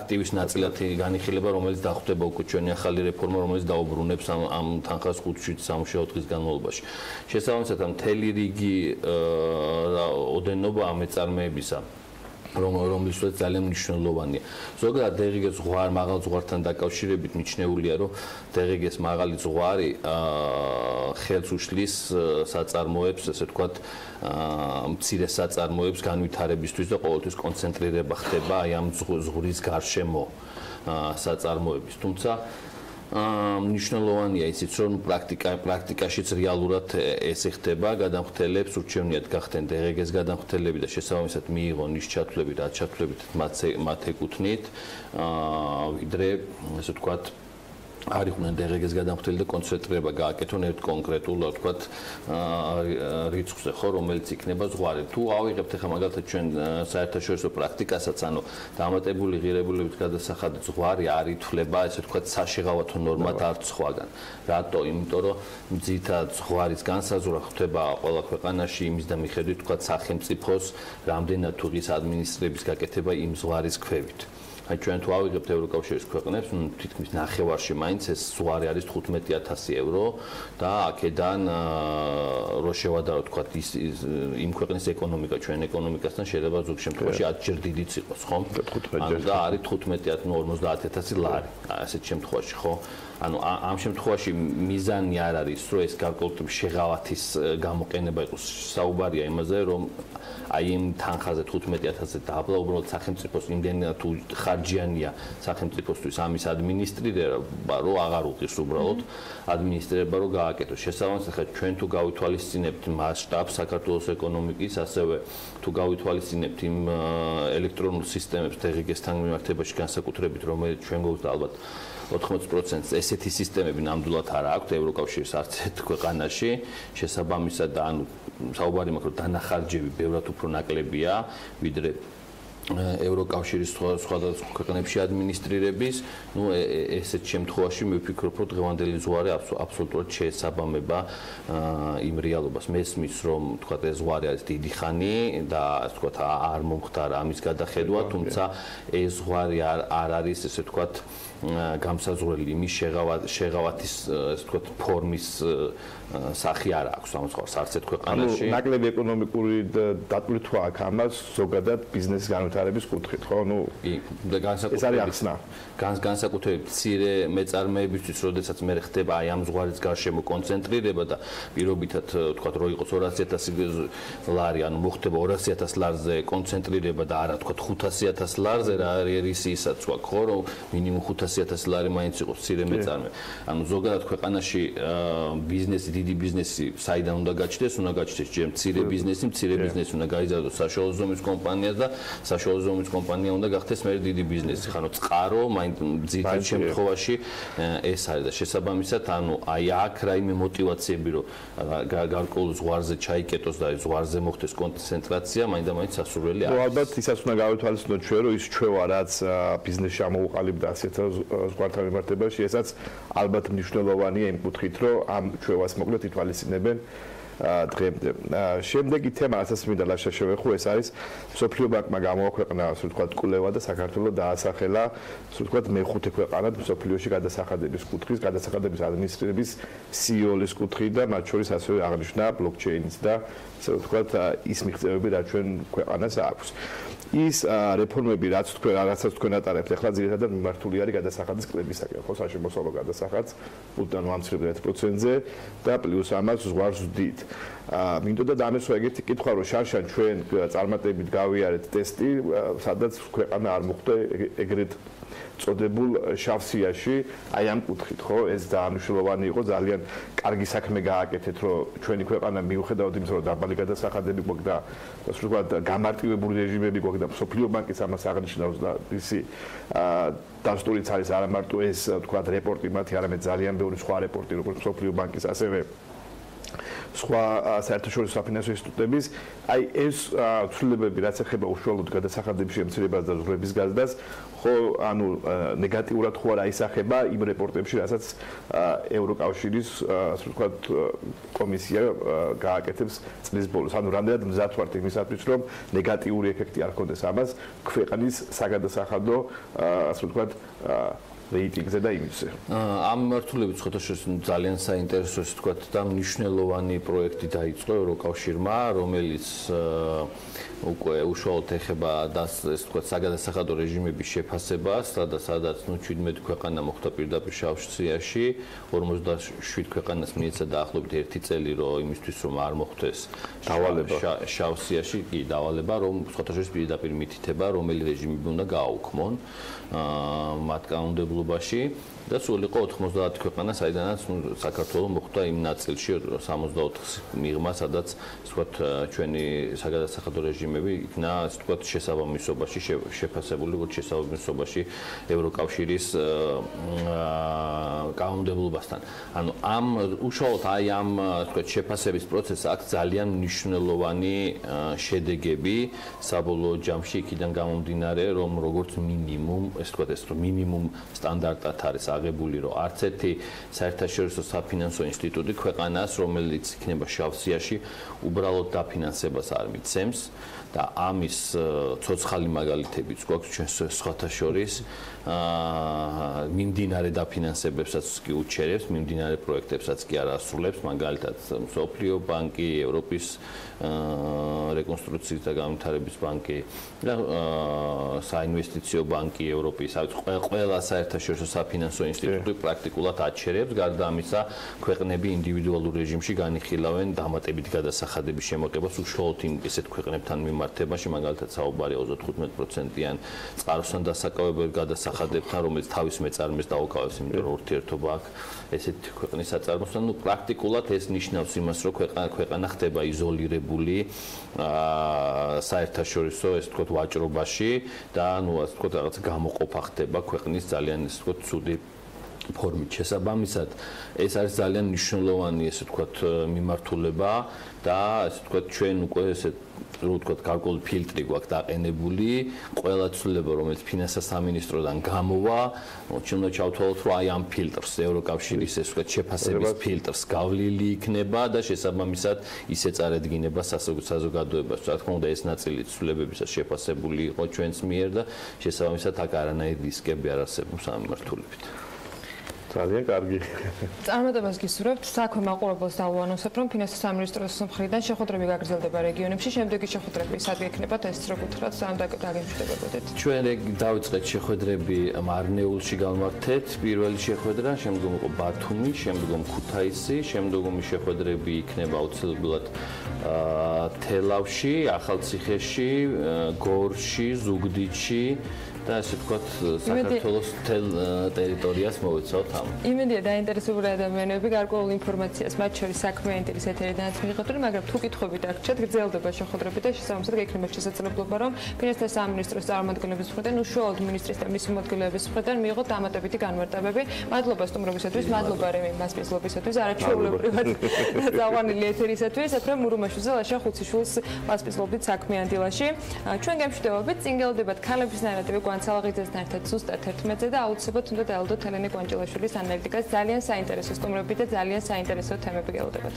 აქტივის ნაწილად განიხილება, რომელიც დახვდება უკვე ჩვენი ახალი რეფორმა, რომელიც დაუბრუნებს ამ თანხას 5 სამუშაო დღის განმავლობაში. შესაბამისად, მთელი რიგი ოდენობა მეწარმეებისა, რომლისთვისაც ძალიან მნიშვნელოვანია. ზოგადად დაღეგეს მაღალ ზღვართან დაკავშირებით მიჩნეულია, რომ დაღეგეს მაღალი ზღვარი ხელს უშლის საწარმოებს, ესე ვთქვათ, მცირე საწარმოებს განვითარებისთვის და ყოველთვის კონცენტრირება ხდება აი ამ ზღვრის გარშემო საწარმოების. თუმცა მნიშვნელოვანია ისიც, რომ პრაქტიკაშიც რეალურად ეს ხდება, გადამხდელებს ურჩევნიათ გახდნენ დაღეგეს გადამხდელები და შესაბამისად მიიღონ ის ჩათვლები, რაც ჩათვლებით მათ ეკუთვნით, ვიდრე ესე ვთქვათ არ იყვნენ დაღეგეს გადამხდელი და კონცენტრირება გააკეთონ ერთ კონკრეტულ, ვთქვათ, რიცხვზე, ხო, რომელიც იქნება ზღვარი. თუ ავიღებთ ახლა მაგალითად ჩვენ საერთაშორისო პრაქტიკასაც, ანუ დამატებული ღირებულების გადასახადი ზღვარი არ ითვლება, ესე ვთქვათ, საშეღავათო ნორმად არც სხვაგან. რატო? იმიტომ რომ ძირითადად ზღვარის განსაზღვრა ხდება ყველა ქვეყანაში იმის და მიხედვით, ვთქვათ, სახელმწიფოს რამდენად თუ ის ადმინისტრების გაკეთება იმ ზღვარის ქვევით. აი ჩვენ თუ ავიღებთ ევროკავშირის ქვეყნებს, თითქმის ნახევარში მაინც ეს ზღვარი არის 15,000 евро და აქედან რო შევადაროთ თქვა იმ ქვეყნის ეკონომიკა ჩვენ ეკონომიკასთან შეიძლება ზოგ შემთხვევაში 10 ჯერ დიდიც იყოს, ხო? ანუ და არის 15,000 ლარი, ასეთ შემთხვევაში, ხო? ანუ ამ შემთხვევაში მიზანი არ არის, რომ ეს გარკვეული შეღავათის გამოყენება იყოს, საუბარია იმაზე, რომ აი იმ თანხაზე 15,000-ზე დააბლა უბრალოდ სახელმწიფოს იმდენად თუ ხარჯიანია სახელმწიფოსთვის ამის ადმინისტრირება, რომ აღარ უღირს უბრალოდ ადმინისტრირება, რომ გააკეთოს. შესაბამისად, ხა ჩვენ თუ გავითვალისწინებთ მასშტაბს საქართველოს ეკონომიკის, ასევე თუ გავითვალისწინებთ იმ ელექტრონულ სისტემებს დღესთან მიმართებაში განსაკუთრებით, რომელიც ჩვენ გვაქვს ალბათ 80%-ს ესეთი სისტემები ნამდვილად არ აქვს ევროკავშირის არც ერთ ქვეყანაში. შესაბამისად, ანუ საუბარი მაქვს, რომ დანახარჯები ბევრად უფრო ნაკლებია, ვიდრე ევროკავშირის სხვადასხვა ქვეყნებში ადმინისტრირების, ну ესეთ შემთხვევაში მე ვფიქრობ, რომ დღევანდელი ზღვარი აბსოლუტურად შეესაბამება იმ რეალობას. მესმის, რომ თქვა ეს ზღვარი არის დიდი ხანი და ასე თქვა არ მომხდარა ამის გადახედვა, თუმცა ეს ზღვარი არ არის ესე თქვა გამსაზღვრელი იმის შეღავათის ასე თქვა ფორმის სახი არ აქვს ამ ზღვას არც ერთ ქვეყანაში. ნაკლები ეკონომიკური დატვირთვა აქვს ამას ზოგადად ბიზნესის განვითარების კუთხით, ხო? ნუ ეს არის ახსნა. განსაკუთრებით მცირე მეწარმეებისთვის, როდესაც მე ხდება აი ამ ზღვარის გარშემო კონცენტრირება და პირობითად თქვა რომ იყოს 200,000 ლარი, ანუ მოხდება 200,000 ლარზე კონცენტრირება და არა თქვა 500,000 ლარზე რა არის ისაც თქვა, ხო, რომ მინიმუმ 500,000 ლარი მაინც იყოს მცირე მეწარმე. ანუ ზოგადად ქვეყანაში ბიზნესი, დიდი ბიზნესი საიდან უნდა გაჩნდეს? უნდა გაჩნდეს ჯერ მცირე ბიზნესი უნდა გაიზარდოს საშუალო ზომის კომპანიას და საშუალო ზომის კომპანია უნდა გახდეს მე დიდი ბიზნესი. ხანო წყარო ძირითად შემთხვევაში ეს არის და შესაბამისად ანუ აი აქ რაიმე მოტივაციები რომ გარკვეულ ზღვარზე ჩაიკეტოს და ზღვარზე მოხდეს კონცენტრაცია მაინდა-მაინც სასურველი არის. ალბათ ისაც უნდა გავითვალისწინოთ ჩვენ რომ ის ჩვევა რაც ბიზნესში ამოუყალიბდა ასეთ ზღვართან მიმართებაში ესაც ალბათ მნიშვნელოვანია იმ კუთხით რომ ამ ჩვევას მოკლედ ითვალისწინებენ დღემდე. შემდეგი თემა, რასაც მინდა ლაშა შევეხო, ეს არის მსოფლიო ბანკმა გამოაქვეყნა, ასე ვთქვათ, კვლევა და საქართველოს დაასახელა, ასე ვთქვათ, მეხუთე ქვეყანად მსოფლიოში გადასახადების კუთხის, გადასახადების ადმინისტრირების CEO-ლის კუთხით და მათ შორის ასევე აღნიშნა ბლოკჩეინის და ასე ვთქვათ, ის მიღწევები, რაც ჩვენ ქვეყანას აქვს. ის რეფორმები, რასაც თქვენ ატარებთ, ახლა ძირითადად მიმართული არის გადასახადის კლებისაკენ, ხო, საშემოსავლო გადასახადს 0.1%-ზე და პლუს ამას ზღვარს ვდით. მინდოდა დამესვა ეგეთი კითხვა, რომ შარშან ჩვენ წარმატებით გავიარეთ ტესტი, სადაც ქვეყანა არ მოხვდა ეგრეთ წოდებულ შავსიაში, აი ამ კუთხით, ხო, ეს დაამშლოვანი იყო, ძალიან კარგი საქმე გააკეთეთ, რომ ჩვენი ქვეყანა მიუხედავად იმისა, რომ დაბალი გადასახადები გვაქვს და ასე ვთქვათ, გამარტივებული რეჟიმები გვაქვს და მსოფლიო ბანკიც ამას აღნიშნავს და ისი დასტურიც არის არა მარტო ეს ვთქვათ რეპორტი მათი, არამედ ძალიან ბევრი სხვა რეპორტი, როგორც მსოფლიო ბანკის, ასევე სხვა საერთაშორისო საფინანსო ინსტიტუტების, აი ეს ცვლილებები, რაც ეხება უშუალოდ გადასახადების შემცირებას და ზღვრების გაზრდას, ხო, ანუ ნეგატიურად ხო არ აისახება იმ რეპორტებში, რასაც ევროკავშირის, ასე ვთქვათ, კომისია გააკეთებს წლის ბოლოს. ანუ რამდენად მზად ვართ იმისათვის, რომ ნეგატიური ეფექტი არ ჰქონდეს ამას ქვეყნის საგადასახადო, ასე ვთქვათ, რეიტინგზე და იმისზე. ამ მიმართულებით ხოთაშორის ძალიან საინტერესო თქვა და მნიშვნელოვანი პროექტი დაიწყო ევროკავშირმა, რომელიც უკვე უშუალოდ ეხება ეს თქვა საგადასახადო რეჟიმების შეფასებას, სადაც 17 ქვეყანა მოხვდა პირდაპირ შავსიაში, 57 ქვეყანას მიეცა დაახლოებით 1 წელი, რომ იმისთვის რომ არ მოხდეს დავალება შავსიაში, კი დავალება, რომ ხოთაშორის პირდაპირ მითითება, რომელი რეჟიმები უნდა გააუქმონ მათ კანონმდებლობაში და სულ იყო 90 ქვეყანა, საიდანაც საქართველოს მოხვდა იმ ნაწილში 64 მიღმა, სადაც ვთქვათ ჩვენი საგადასახადო რეჟიმები იქნა ვთქვათ შესაბამისობაში შეფასებული, როგორც შესაბამისობაში ევროკავშირის კანონმდებლობასთან. ანუ ამ უშუალოდ აი ამ ვთქვათ შეფასების პროცესს აქვს ძალიან მნიშვნელოვანი შედეგები საბოლოო ჯამში იქიდან გამომდინარე, რომ როგორც მინიმუმ ეს ვთქვათ ეს მინიმუმ სტანდარტად არის აღებული, რომ არც ერთი საერთაშორისო საფინანსო ინსტიტუტი ქვეყანას, რომელიც იქნება შავსიაში, უბრალოდ დაფინანსებას არ მიცემს და ამის ცოცხალი მაგალითებიც გვაქვს ჩვენ სხვათა შორის მიმდინარე დაფინანსებებსაც კი უჩერებს, მიმდინარე პროექტებსაც კი არ ასრულებს, მაგალითად მსოფლიო ბანკი, ევროპის რეკონსტრუქციის და განვითარების ბანკი და საინვესტიციო ბანკი ევროპის, ყველა საერთაშორისო საერთაშორისო საფინანსო ინსტიტუტი პრაქტიკულად აჩერებს, გარდა ამისა, ქვეყნები ინდივიდუალურ რეჟიმში განიხილავენ დამატებით გადასახადების შემოღებას უშუალოდ იმ ესეთ ქვეყნებთან მიმართებაში, მაგალითად საუბარია 35%-იან წყაროსთან დასაკავებელ გადასახადებთან, რომელიც თავის მეწარმეს დაუკავებს, იმიტომ რომ ურთიერთობა აქვს ესეთი ქვეყნის საწარმოსთან. ნუ პრაქტიკულად ეს ნიშნავს იმას, რომ ქვეყანა ხდება იზოლირებული საერთაშორისო, ესე ვთქვათ, ვაჭრობაში და ნუ ასე ვთქვათ, რაღაც გამოყოფა ხდება ქვეყნის ძალიან ესე ვთქვათ, ცუდი ფორმით. შესაბამისად, ეს არის ძალიან მნიშვნელოვანი ესე ვთქვათ, მიმართულება და ესე ვთქვათ, ჩვენ უკვე ესე ვთქვათ, გარკვეული ფილტრი გვაქვს დაყენებული, ყველა ცვლილება, რომელიც ფინანსთა სამინისტროდან გამოვა, ჩვენ ჩავთვალოთ, რომ აი ამ ფილტრს, ევროკავშირის ესე ვთქვათ, შეფასების ფილტრს გავლილი იქნება და შესაბამისად ისე წარედგინება საზოგადოებას. რა თქმა უნდა, ეს ნაწილი ცვლილებებისას შეფასებული იყო ჩვენს მიერ და შესაბამისად აქ არანაირი რისკები არ არსებობს ამ მიმართულებით. ძალიან კარგი. წარმატებას გისურვებთ. საქმე მაყურებელს დავუანონსებ, რომ ფინანსთა სამინისტროს მხრიდან შეხვედრები გაგრძელდება რეგიონებში. შემდეგი შეხვედრები სად გექნებათ ეს როგორ სამ დაგემშვიდობებოდეთ? ჩვენ დავიწყეთ შეხვედრები მარნეულში გავმართეთ. პირველი შეხვედრა, შემდგომ იყო ბათუმი, შემდგომ ქუთაისი, შემდგომი შეხვედრები იქნება აუცილებლად თელავში, ახალციხეში, გორში, ზუგდიდში და ასე ვთქვათ, საქართველოს მთელ ტერიტორიას მოვეცავთ ამ. იმედია დაინტერესებული ადამიანები გარკვეულ ინფორმაციას, მათ შორის საქმიანი დილის ეთერიდანაც მიიღებდნენ, მაგრამ თუ კითხვები დაგჭირთ, გრძელდება შეხვედრები და შესაბამისად გექნებათ შესაძლებლობა, რომ ფინანსთა სამინისტროს წარმომადგენლების მხრიდან, უშუალოდ ministris და მისი მოადგილეების მხრიდან მიიღოთ დამატებითი განმარტებები. მადლობა სტუმრობისათვის, მადლობა რემი მასპინძლობისათვის, არაჩვეულებრივად დაგვანილი ეთერისათვის, ეფრემ მურუმაშვილზე, ლაშა ხუციშვილს მასპინძლობდით საქმიან დილაში. ჩვენ გემშვიდობებით, წინ გელოდებათ ქალების ნარატივი განცალაღიძესთან ერთად ზუსტად 11-ზე და აუცილებლად უნდა დაელოდოთ ელენე კვანჭელაშვილის ანალიტიკას. ძალიან საინტერესო სტუმრები და ძალიან საინტერესო თემები გელოდებათ.